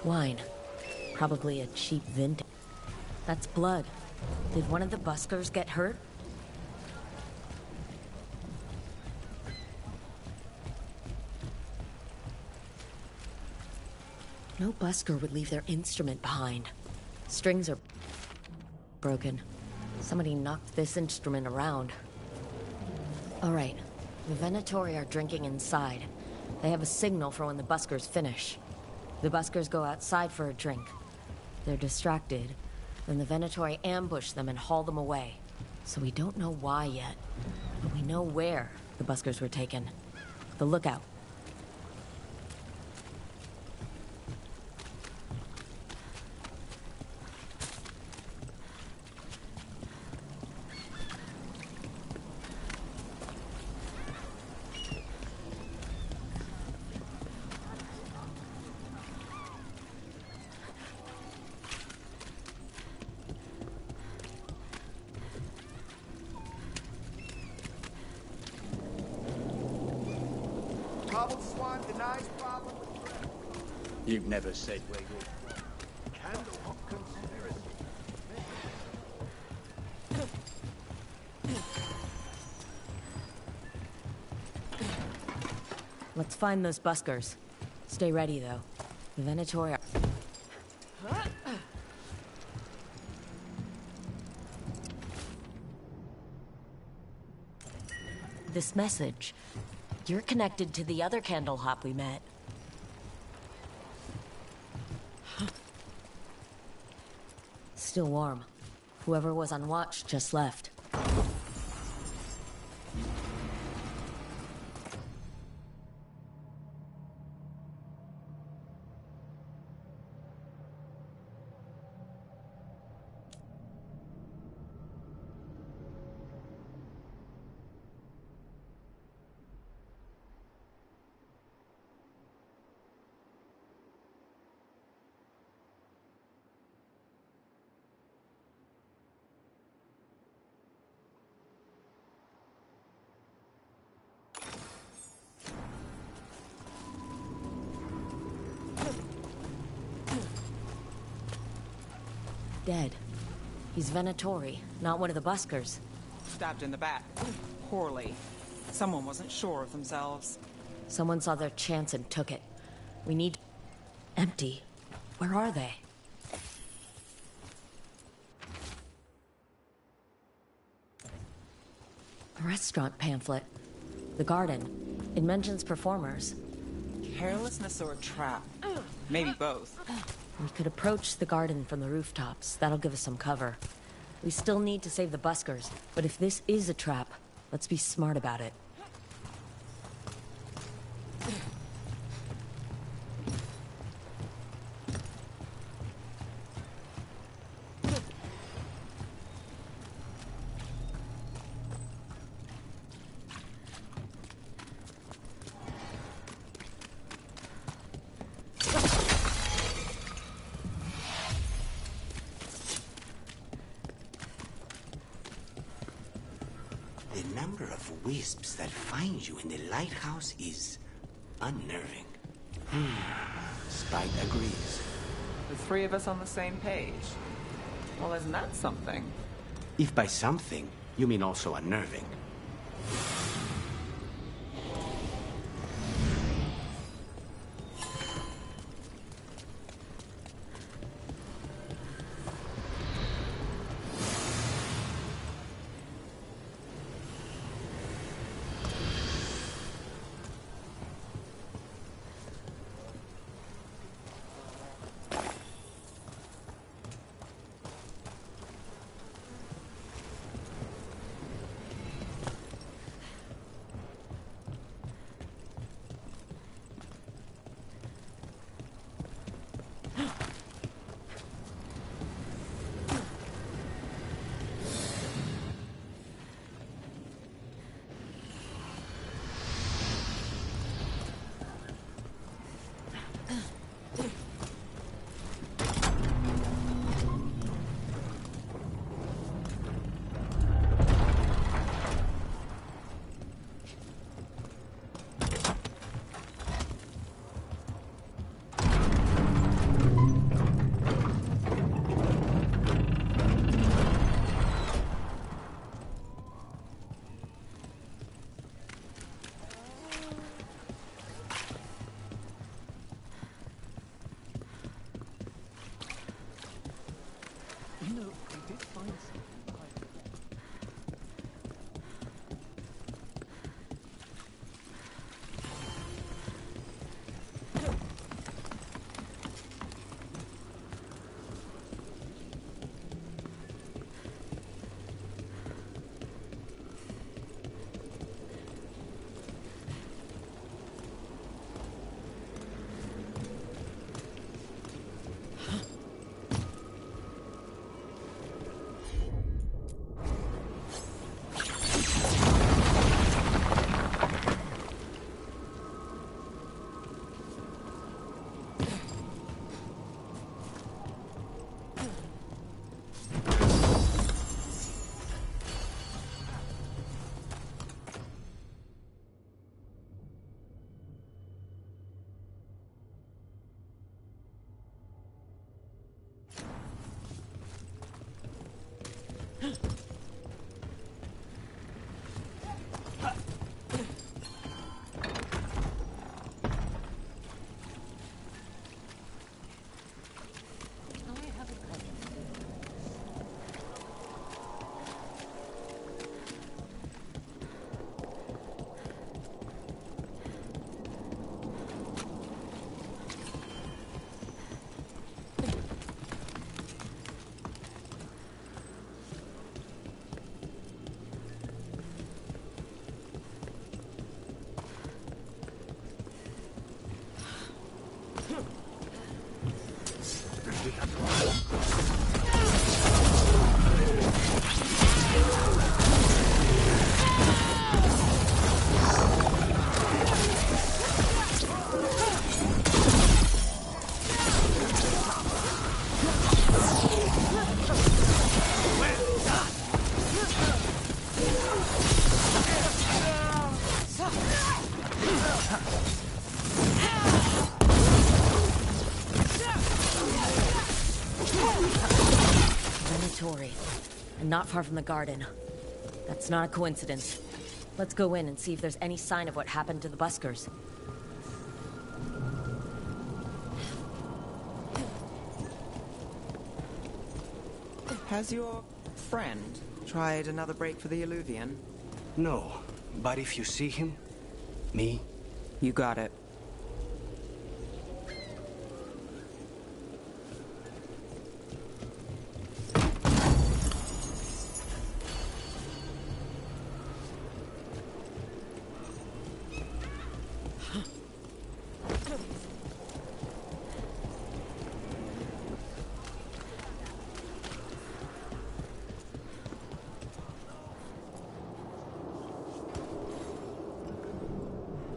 Wine. Probably a cheap vintage. That's blood. Did one of the buskers get hurt? No busker would leave their instrument behind. Strings are broken. Somebody knocked this instrument around. All right. The Venatori are drinking inside. They have a signal for when the buskers finish. The buskers go outside for a drink. They're distracted. Then the Venatori ambush them and haul them away. So we don't know why yet. But we know where the buskers were taken. The lookout. Cobbled Swan denies problem with breath. You've never said where you're from. Candlehop conspiracy. Let's find those buskers. Stay ready, though. The Venatori are... This message. You're connected to the other Candlehop we met. Still warm. Whoever was on watch just left. Dead. He's Venatori, not one of the buskers. Stabbed in the back. Poorly. Someone wasn't sure of themselves. Someone saw their chance and took it. We need... Empty. Where are they? A restaurant pamphlet. The garden. It mentions performers. Carelessness or a trap? Maybe both. We could approach the garden from the rooftops. That'll give us some cover. We still need to save the buskers, but if this is a trap, let's be smart about it. The number of wisps that find you in the lighthouse is unnerving. Spite agrees. The three of us on the same page. Well, isn't that something? If by something, you mean also unnerving. Venatori, and not far from the garden. That's not a coincidence. Let's go in and see if there's any sign of what happened to the buskers. Has your friend tried another break for the Illuvian? No, but if you see him, me? You got it.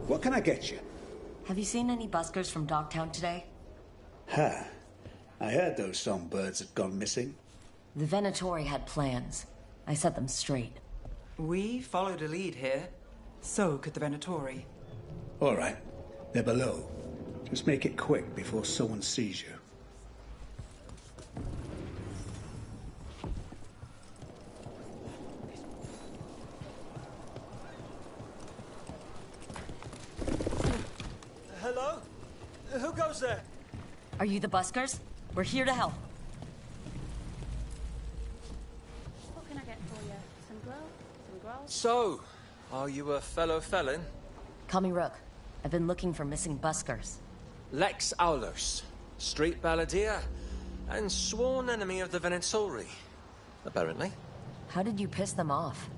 What can I get you? Have you seen any buskers from Dogtown today? Ha! I heard those songbirds had gone missing. The Venatori had plans. I set them straight. We followed a lead here. So could the Venatori. All right. They're below. Just make it quick before someone sees you. Hello? Who goes there? Are you the buskers? We're here to help. What can I get for you? Some glow? Some gross? So, are you a fellow felon? Call me Rook. I've been looking for missing buskers. Lex Aulos, street balladeer, and sworn enemy of the Venatori, apparently. How did you piss them off?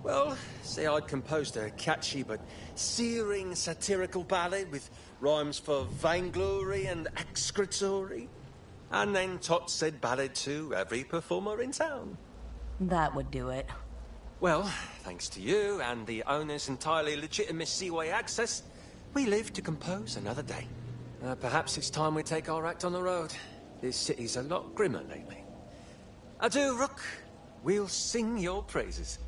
Well, say I'd composed a catchy but searing satirical ballad with rhymes for vainglory and excretory. And then Tot said ballad to every performer in town. That would do it. Well, thanks to you and the owner's entirely legitimate seaway access, we live to compose another day. Perhaps it's time we take our act on the road. This city's a lot grimmer lately. Adieu, Rook. We'll sing your praises.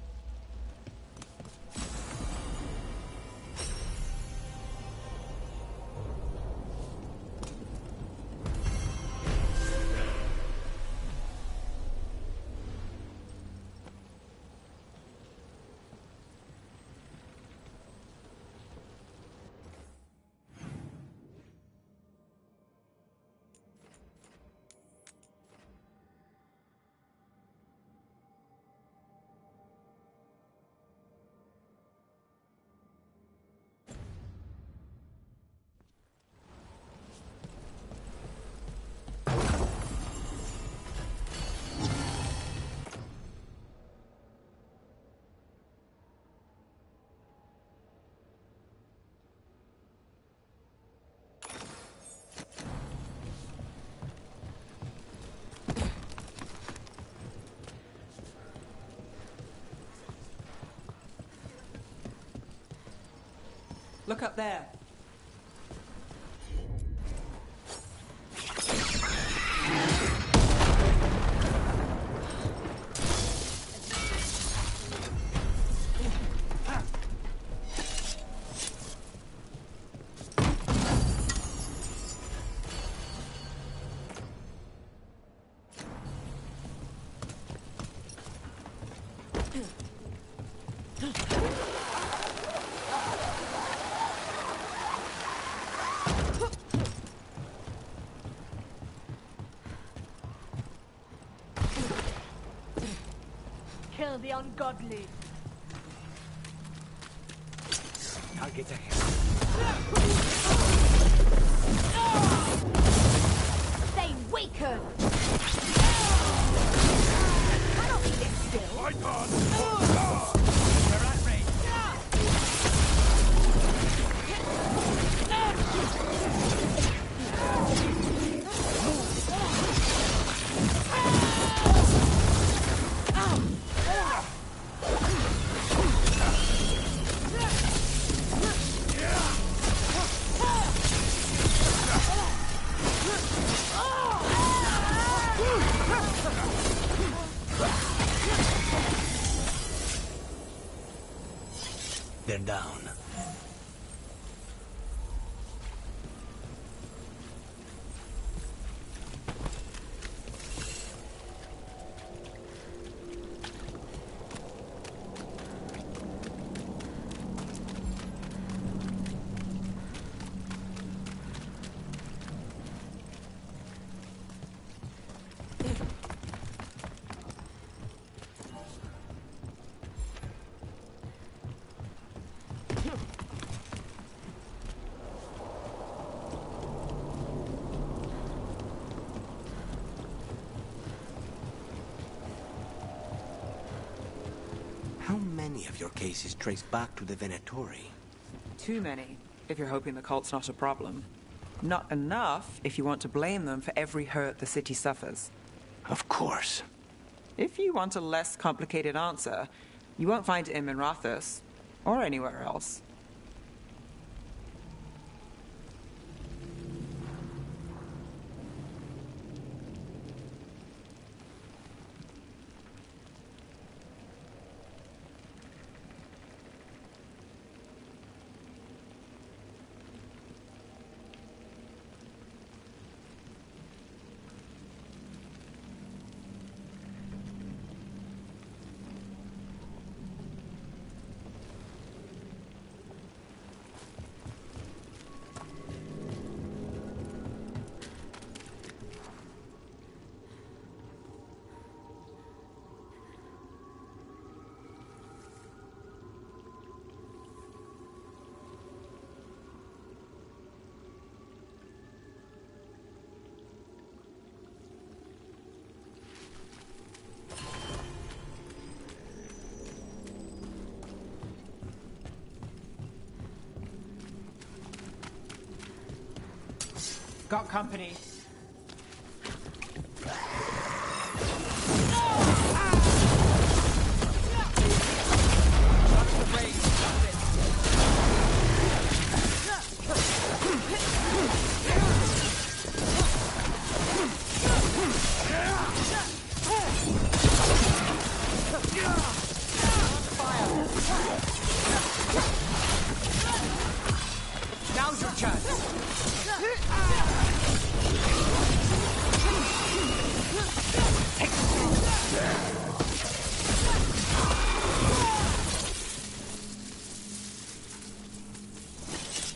Look up there. Kill the ungodly. Target ahead. Stay weaker. Cannot keep it still. My God! They're at range. many of your cases trace back to the Venatori? Too many, if you're hoping the cult's not a problem. Not enough if you want to blame them for every hurt the city suffers. Of course. If you want a less complicated answer, you won't find it in Minrathous, or anywhere else. Got company. Now's your chance.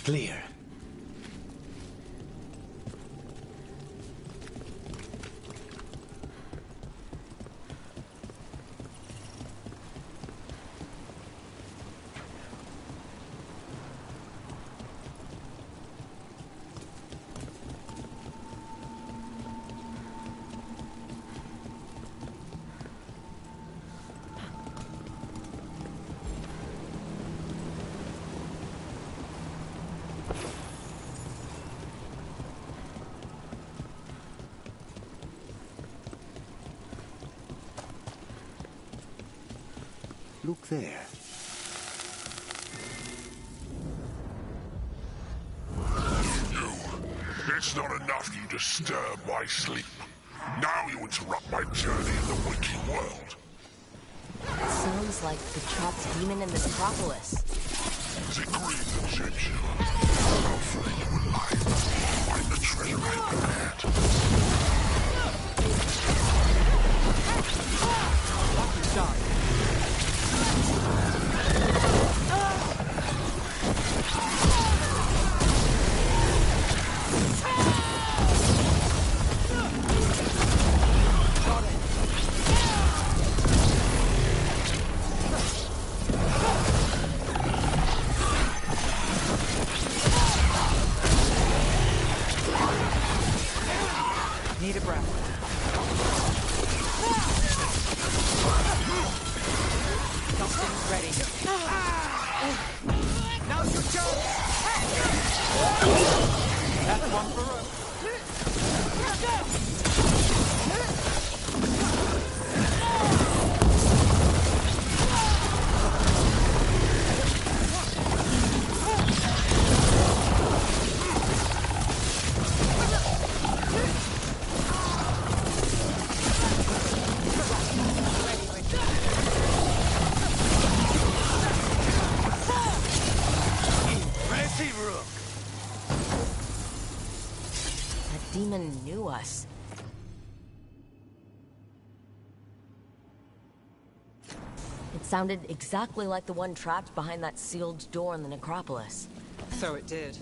Clear. Look there. You. It's not enough you disturb my sleep. Now you interrupt my journey in the waking world. It sounds like the trapped demon in the necropolis. Is it green that shapes you? I'll free you alive. Find the treasure I prepared. Watch your shot. Need a breath. Dustin's ready. Now's your chance! That's one for us. That demon knew us. It sounded exactly like the one trapped behind that sealed door in the necropolis. So it did.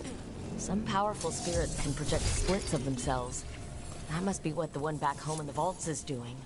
Some powerful spirits can project splits of themselves. That must be what the one back home in the vaults is doing.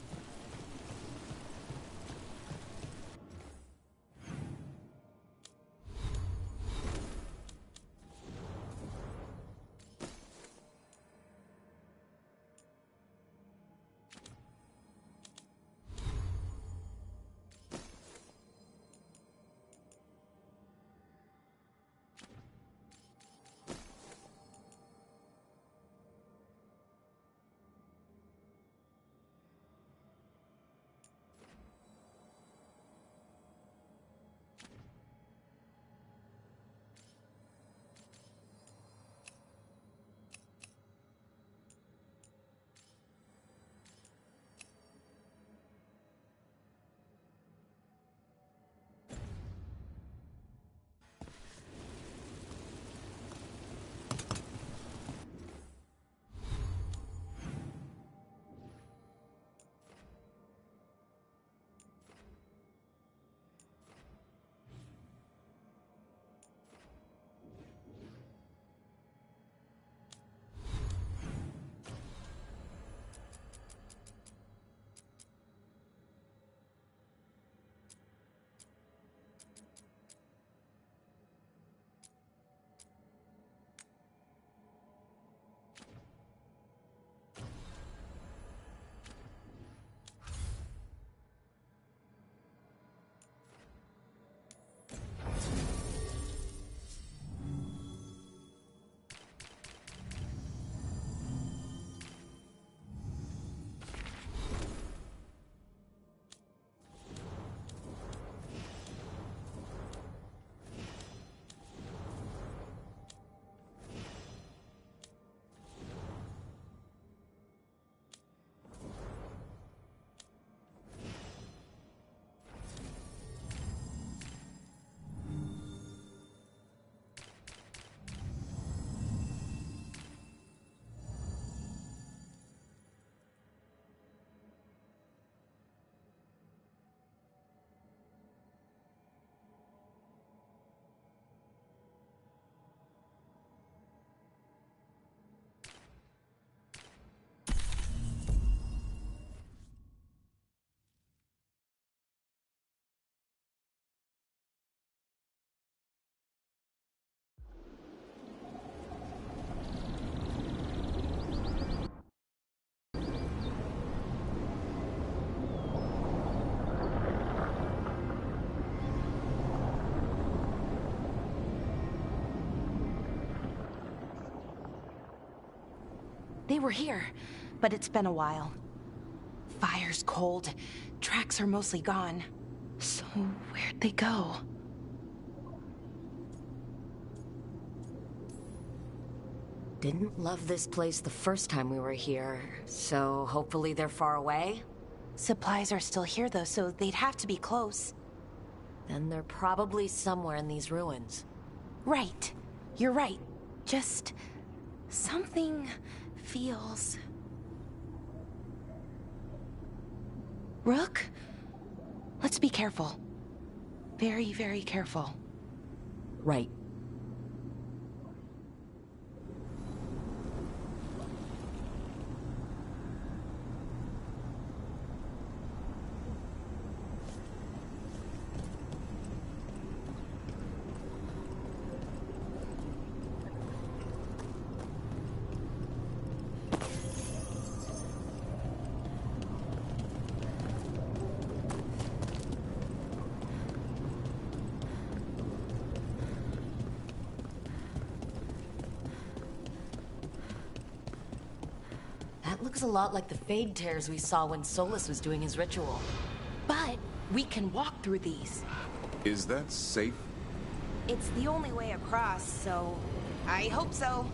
They were here, but it's been a while. Fire's cold. Tracks are mostly gone. So where'd they go? Didn't love this place the first time we were here, so hopefully they're far away? Supplies are still here though, so they'd have to be close. Then they're probably somewhere in these ruins. Right. You're right. Just... something feels... Rook? Let's be careful. Very, very careful. Right. Looks a lot like the Fade Tears we saw when Solus was doing his ritual. But we can walk through these. Is that safe? It's the only way across, so I hope so.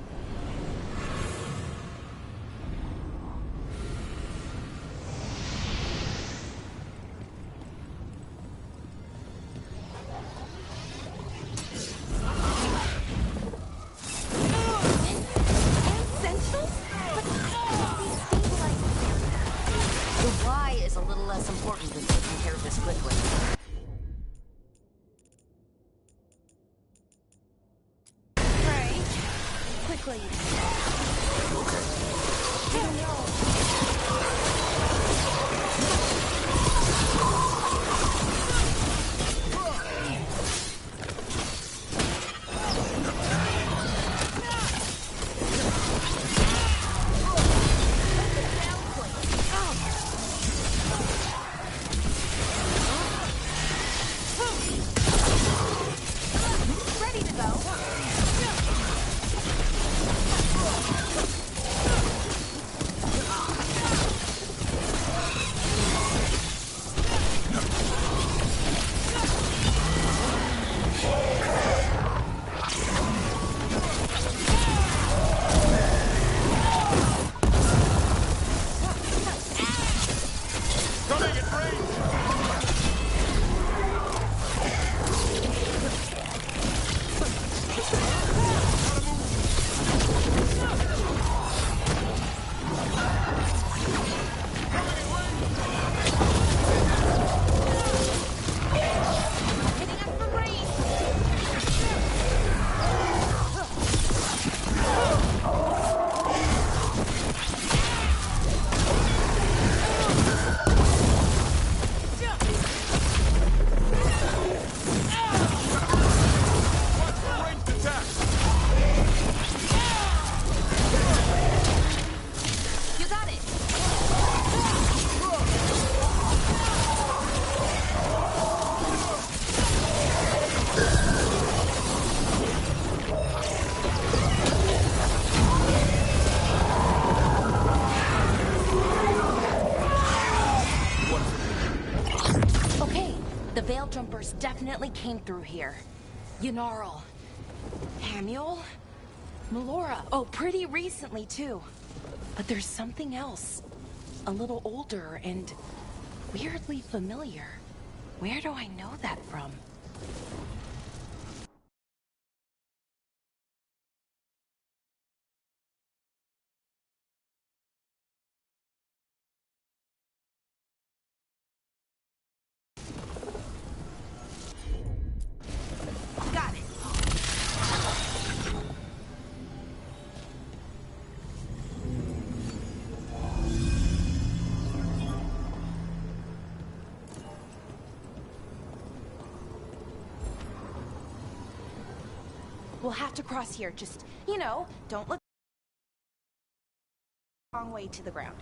Jumpers definitely came through here. Yanarl. Hamuel? Melora. Oh, pretty recently, too. But there's something else. A little older and weirdly familiar. Where do I know that from? We'll have to cross here. Just, you know, don't look the wrong way to the ground.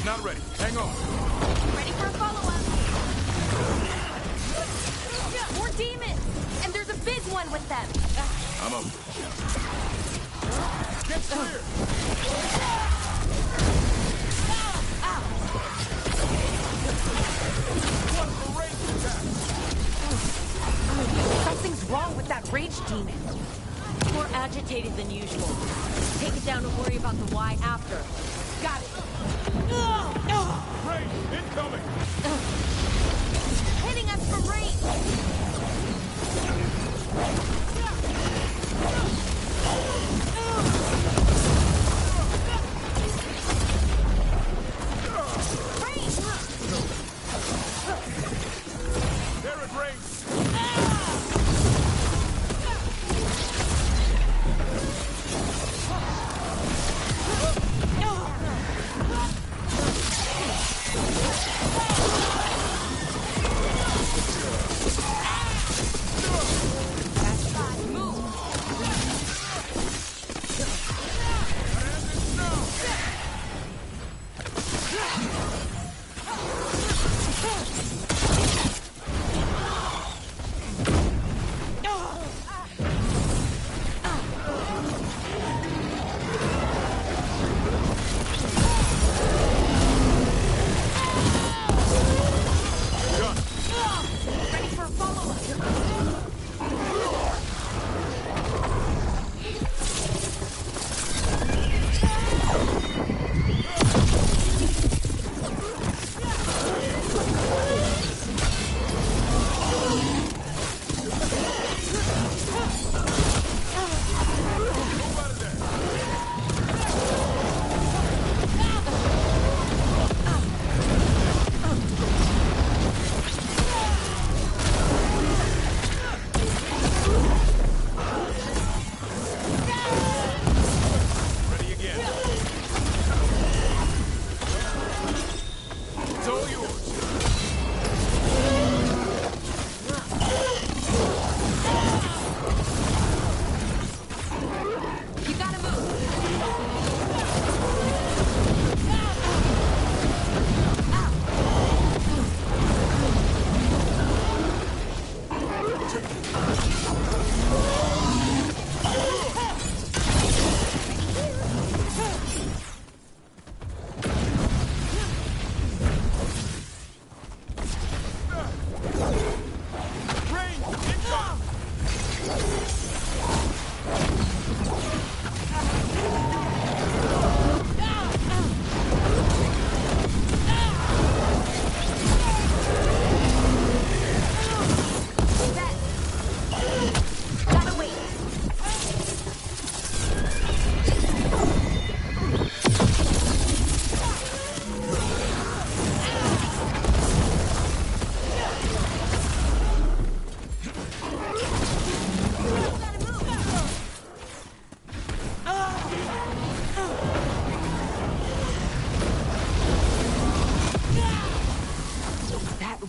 Not ready. Hang on. Ready for a follow-up. More demons! And there's a big one with them. I'm up. Get clear! Something's wrong with that rage demon. More agitated than usual. Take it down and worry about the why after. Got it. Rage incoming! Hitting us from range. They're at range!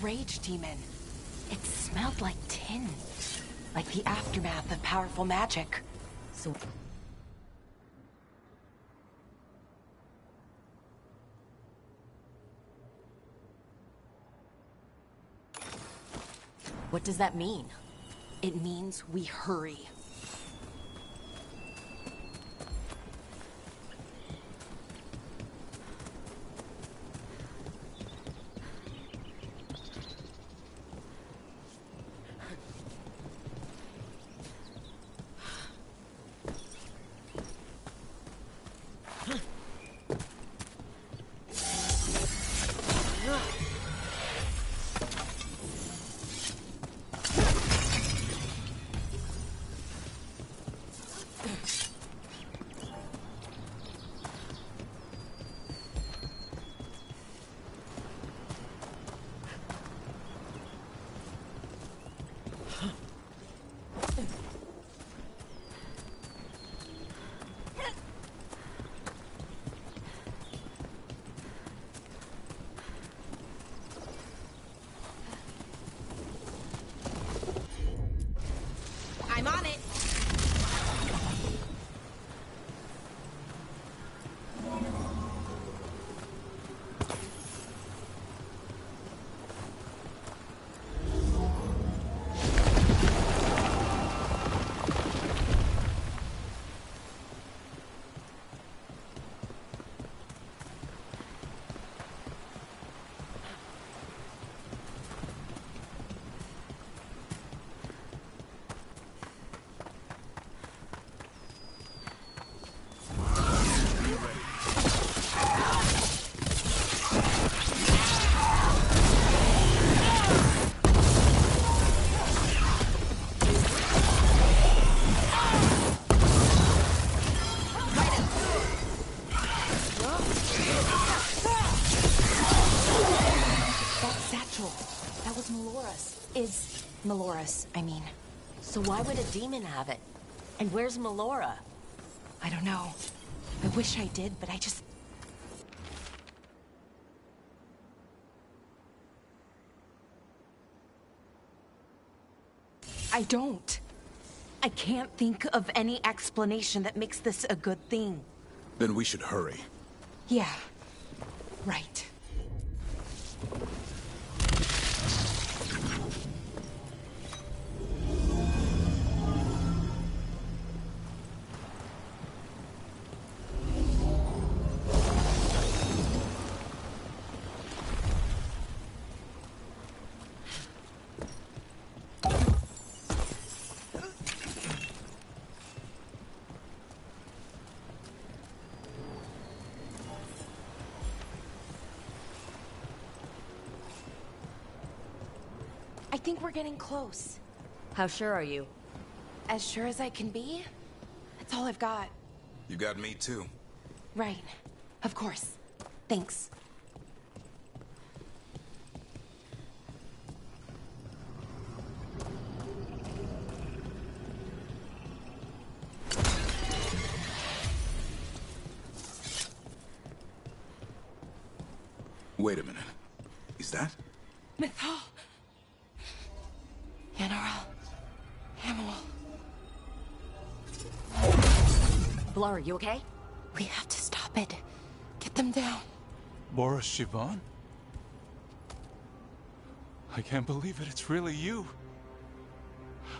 Rage demon. It smelled like tin. Like the aftermath of powerful magic. So... what does that mean? It means we hurry. is Melora's, I mean. So why would a demon have it? And where's Melora? I don't know. I wish I did, but I just... I don't. I can't think of any explanation that makes this a good thing. Then we should hurry. Yeah. Right. I think we're getting close. How sure are you? As sure as I can be. That's all I've got. You got me too. Right. Of course. Thanks. Wait a minute. Is that? Mythal. General. Hamill. Blur, you okay? We have to stop it. Get them down. Boris Shivan? I can't believe it. It's really you.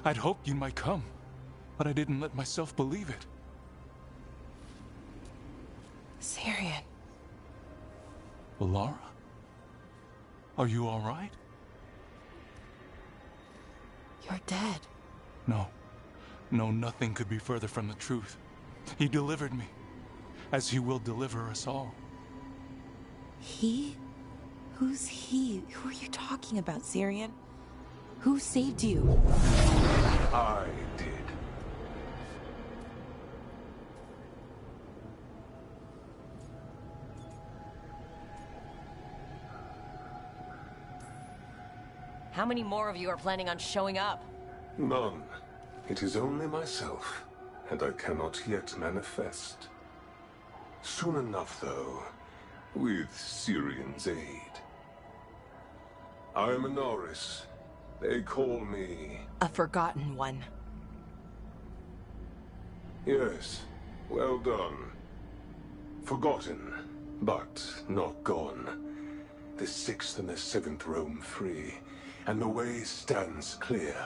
I'd hoped you might come, but I didn't let myself believe it. Syrian. Lara? Are you all right? You're dead. No. No, nothing could be further from the truth. He delivered me, as he will deliver us all. He? Who's he? Who are you talking about, Syrian? Who saved you? I did. How many more of you are planning on showing up? None. It is only myself, and I cannot yet manifest. Soon enough, though, with Syrian's aid. I am a Norris. They call me... A forgotten one. Yes, well done. Forgotten, but not gone. The 6th and the 7th roam free, and the way stands clear.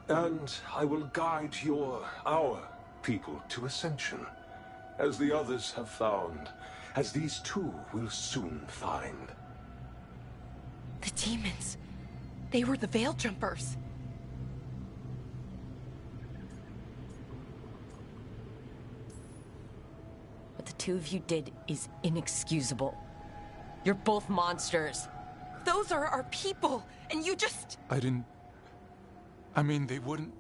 And I will guide our people to ascension, as the others have found, as these two will soon find. The demons. They were the Veil Jumpers. What the two of you did is inexcusable. You're both monsters. Those are our people, and you just... I mean, they wouldn't...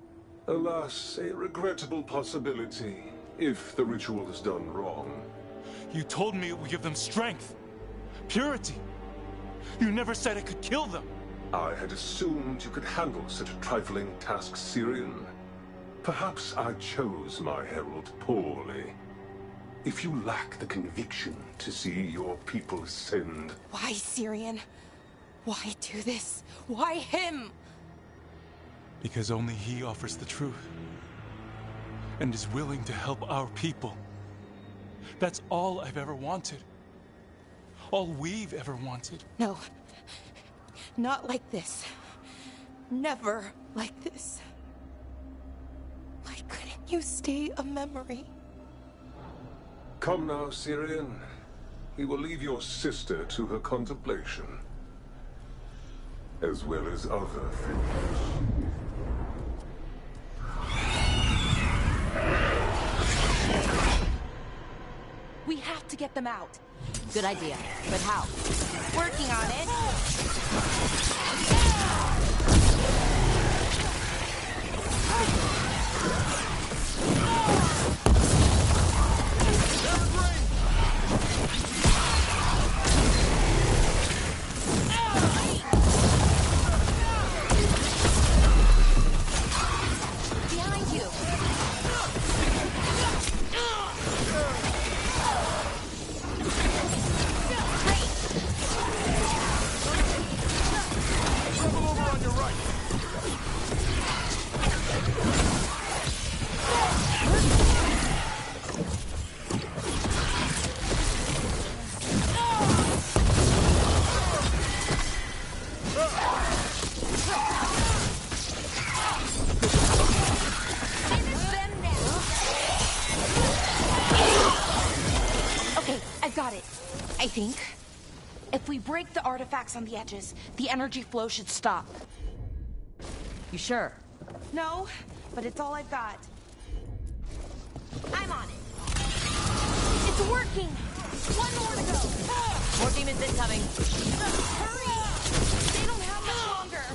Alas, a regrettable possibility, if the ritual is done wrong. You told me it would give them strength, purity. You never said it could kill them. I had assumed you could handle such a trifling task, Syrian. Perhaps I chose my herald poorly. If you lack the conviction to see your people ascend... Why, Syrian? Why do this? Why him? Because only he offers the truth. And is willing to help our people. That's all I've ever wanted. All we've ever wanted. No. Not like this. Never like this. Why couldn't you stay a memory? Come now, Syrian. We will leave your sister to her contemplation. As well as other things. We have to get them out. Good idea, but how? Working on it. got it. I think. If we break the artifacts on the edges, the energy flow should stop. You sure? No, but it's all I've got. I'm on it. It's working! One more to go! More demons incoming. Hurry! They don't have much longer!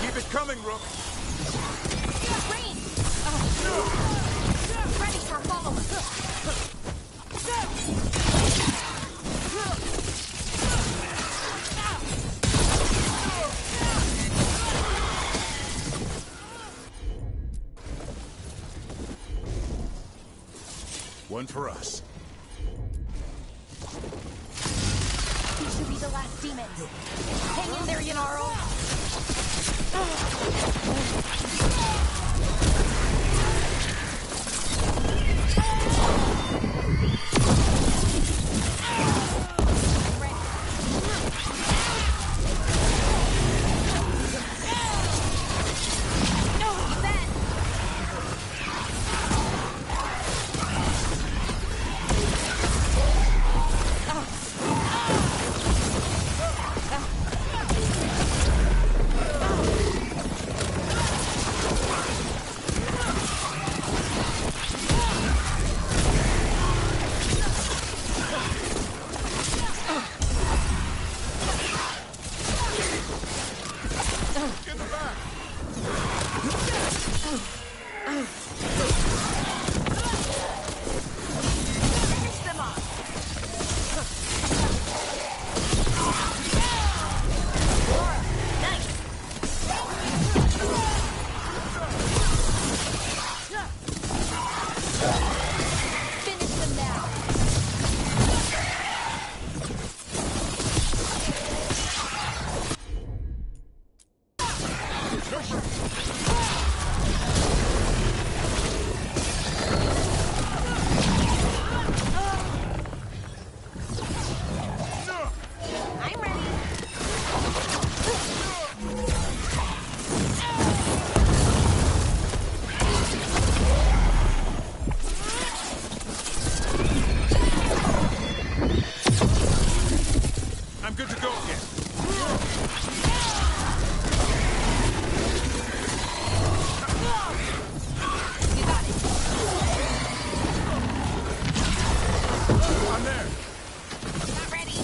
Keep it coming, Rook. Rain! Ready for follow-up. One for us. These should be the last demons. Hang in there, Yanaro. I'm good to go again. You got it. I'm there. Not ready.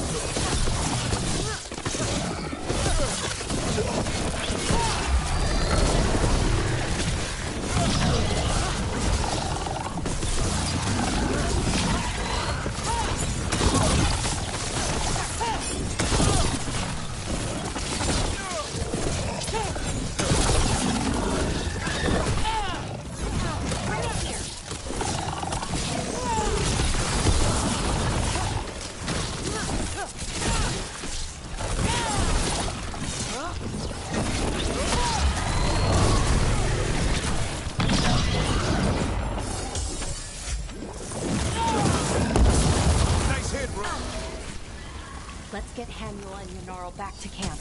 Let's get Hamuel and Yanaro back to camp.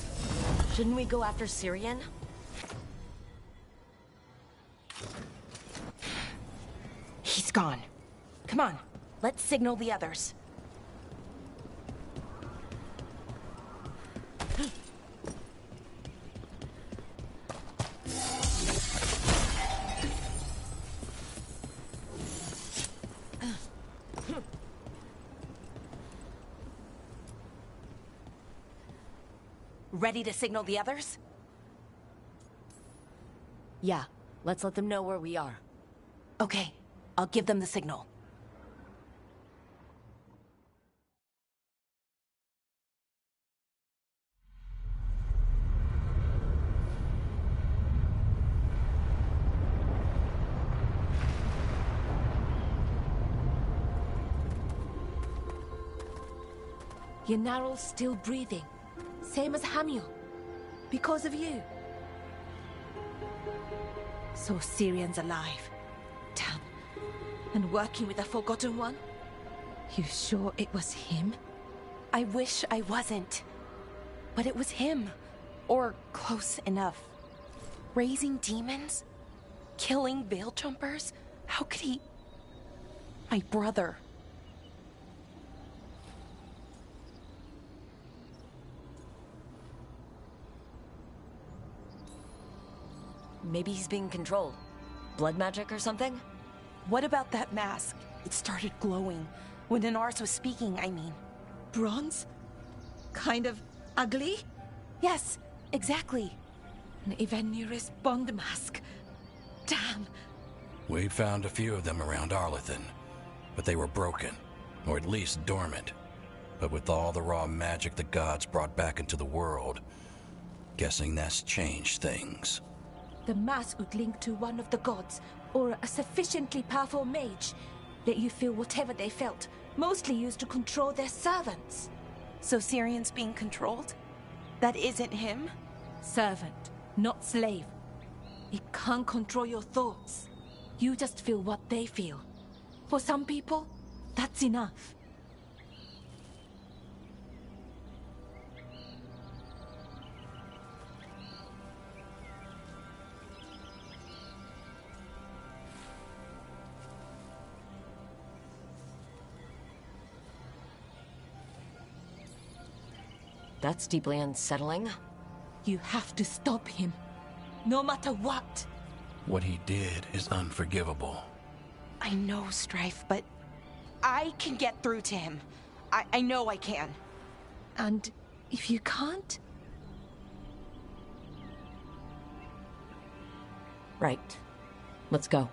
Shouldn't we go after Syrian? He's gone. Come on, let's signal the others. Ready to signal the others? Yeah, let's let them know where we are. Okay, I'll give them the signal. Ynnaral's still breathing. Same as Hamiel. Because of you. So Syrian's alive. Damn. And working with the Forgotten One? You sure it was him? I wish I wasn't. But it was him. Or close enough. Raising demons? Killing veil jumpers? How could he... My brother. Maybe he's being controlled. Blood magic or something? What about that mask? It started glowing. When Inars was speaking, I mean. Bronze? Kind of ugly? Yes, exactly. An Ivanir's Bond mask. Damn. We found a few of them around Arlethan, but they were broken, or at least dormant. But with all the raw magic the gods brought back into the world, guessing that's changed things. The mask would link to one of the gods, or a sufficiently powerful mage. Let you feel whatever they felt, mostly used to control their servants. So Syrian's being controlled? That isn't him? Servant, not slave. It can't control your thoughts. You just feel what they feel. For some people, that's enough. That's deeply unsettling. You have to stop him. No matter what. What he did is unforgivable. I know, Strife, but I can get through to him. I know I can. And if you can't? Right. Let's go.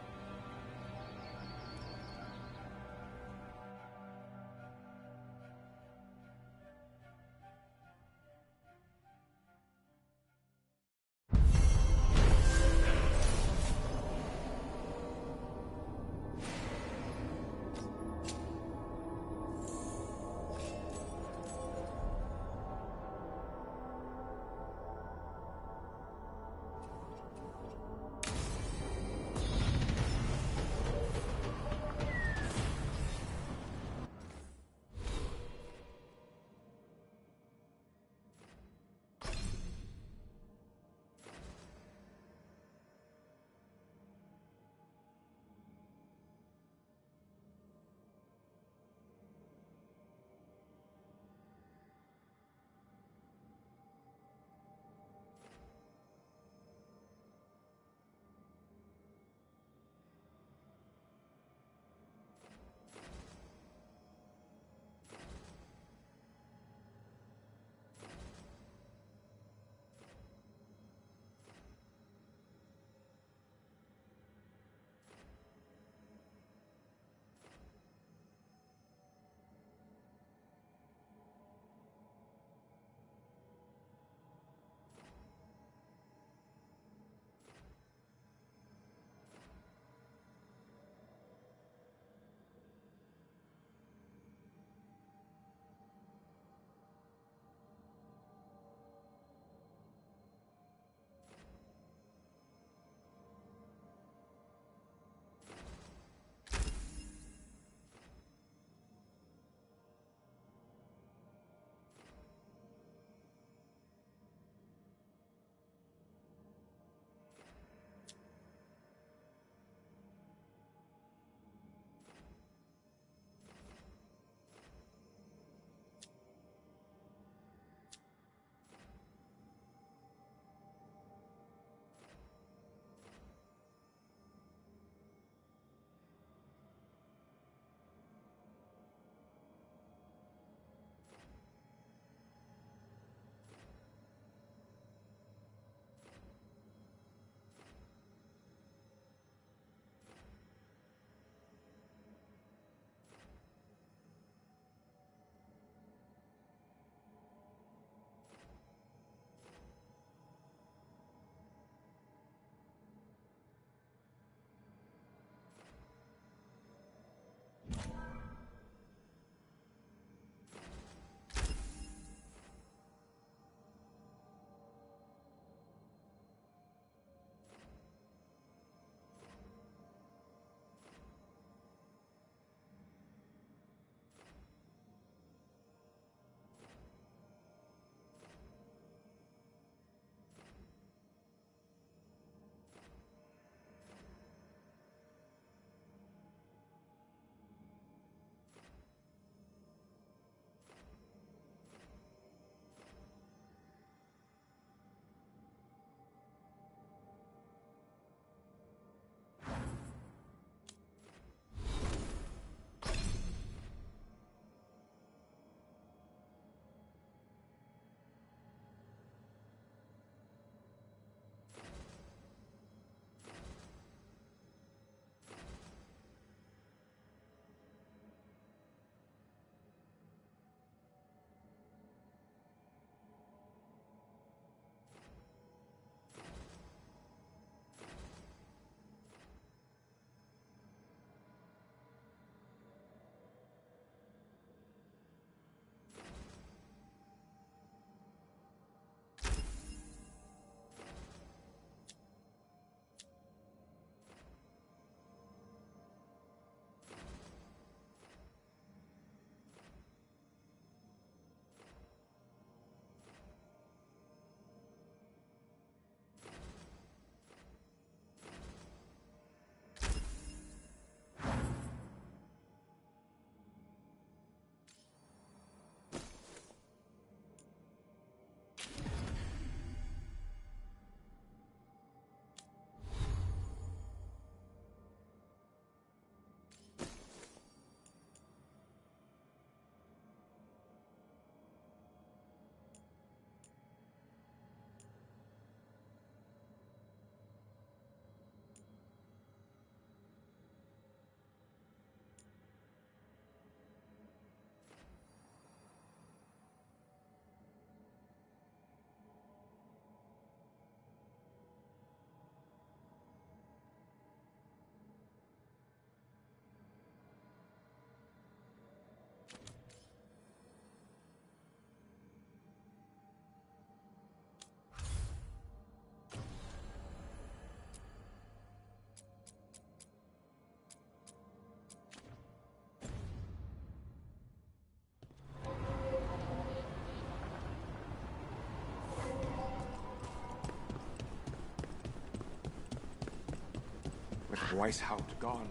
With Weishaupt gone,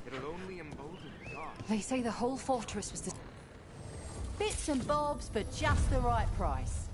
it'll only embolden the guards. They say the whole fortress was bits and bobs for just the right price.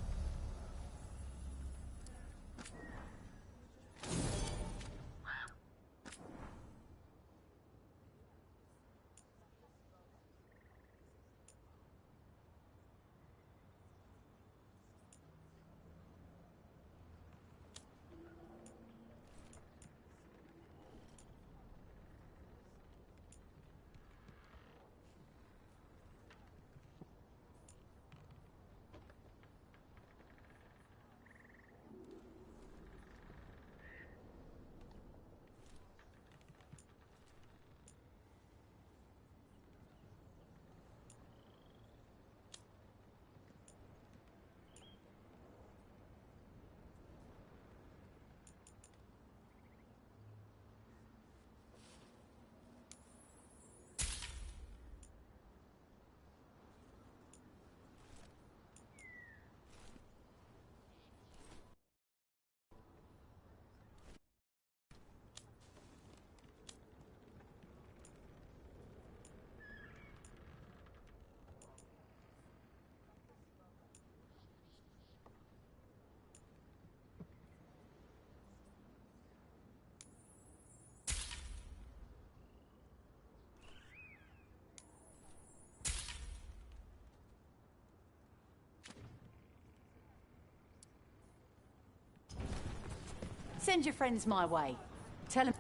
Send your friends my way. Tell them...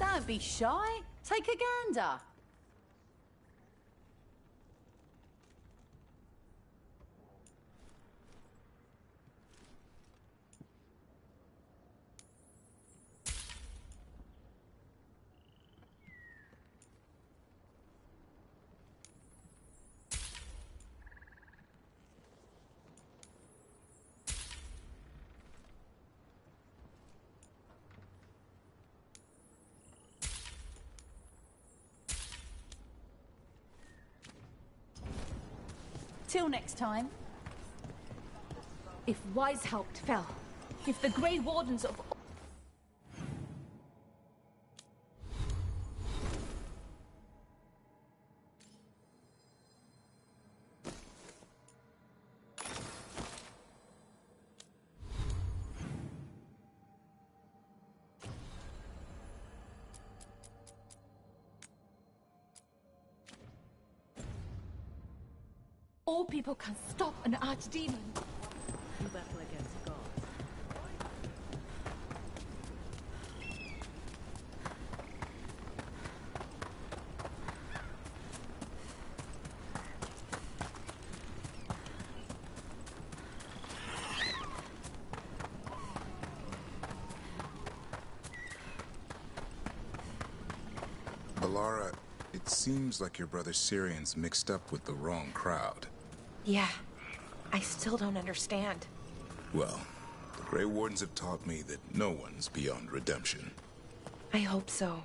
Don't be shy. Take a gander. Till next time. If Weishaupt fell, if the Grey Wardens of... All people can stop an archdemon. You battle against gods. Balara, it seems like your brother Syrian's mixed up with the wrong crowd. Yeah, I still don't understand. Well, the Grey Wardens have taught me that no one's beyond redemption. I hope so.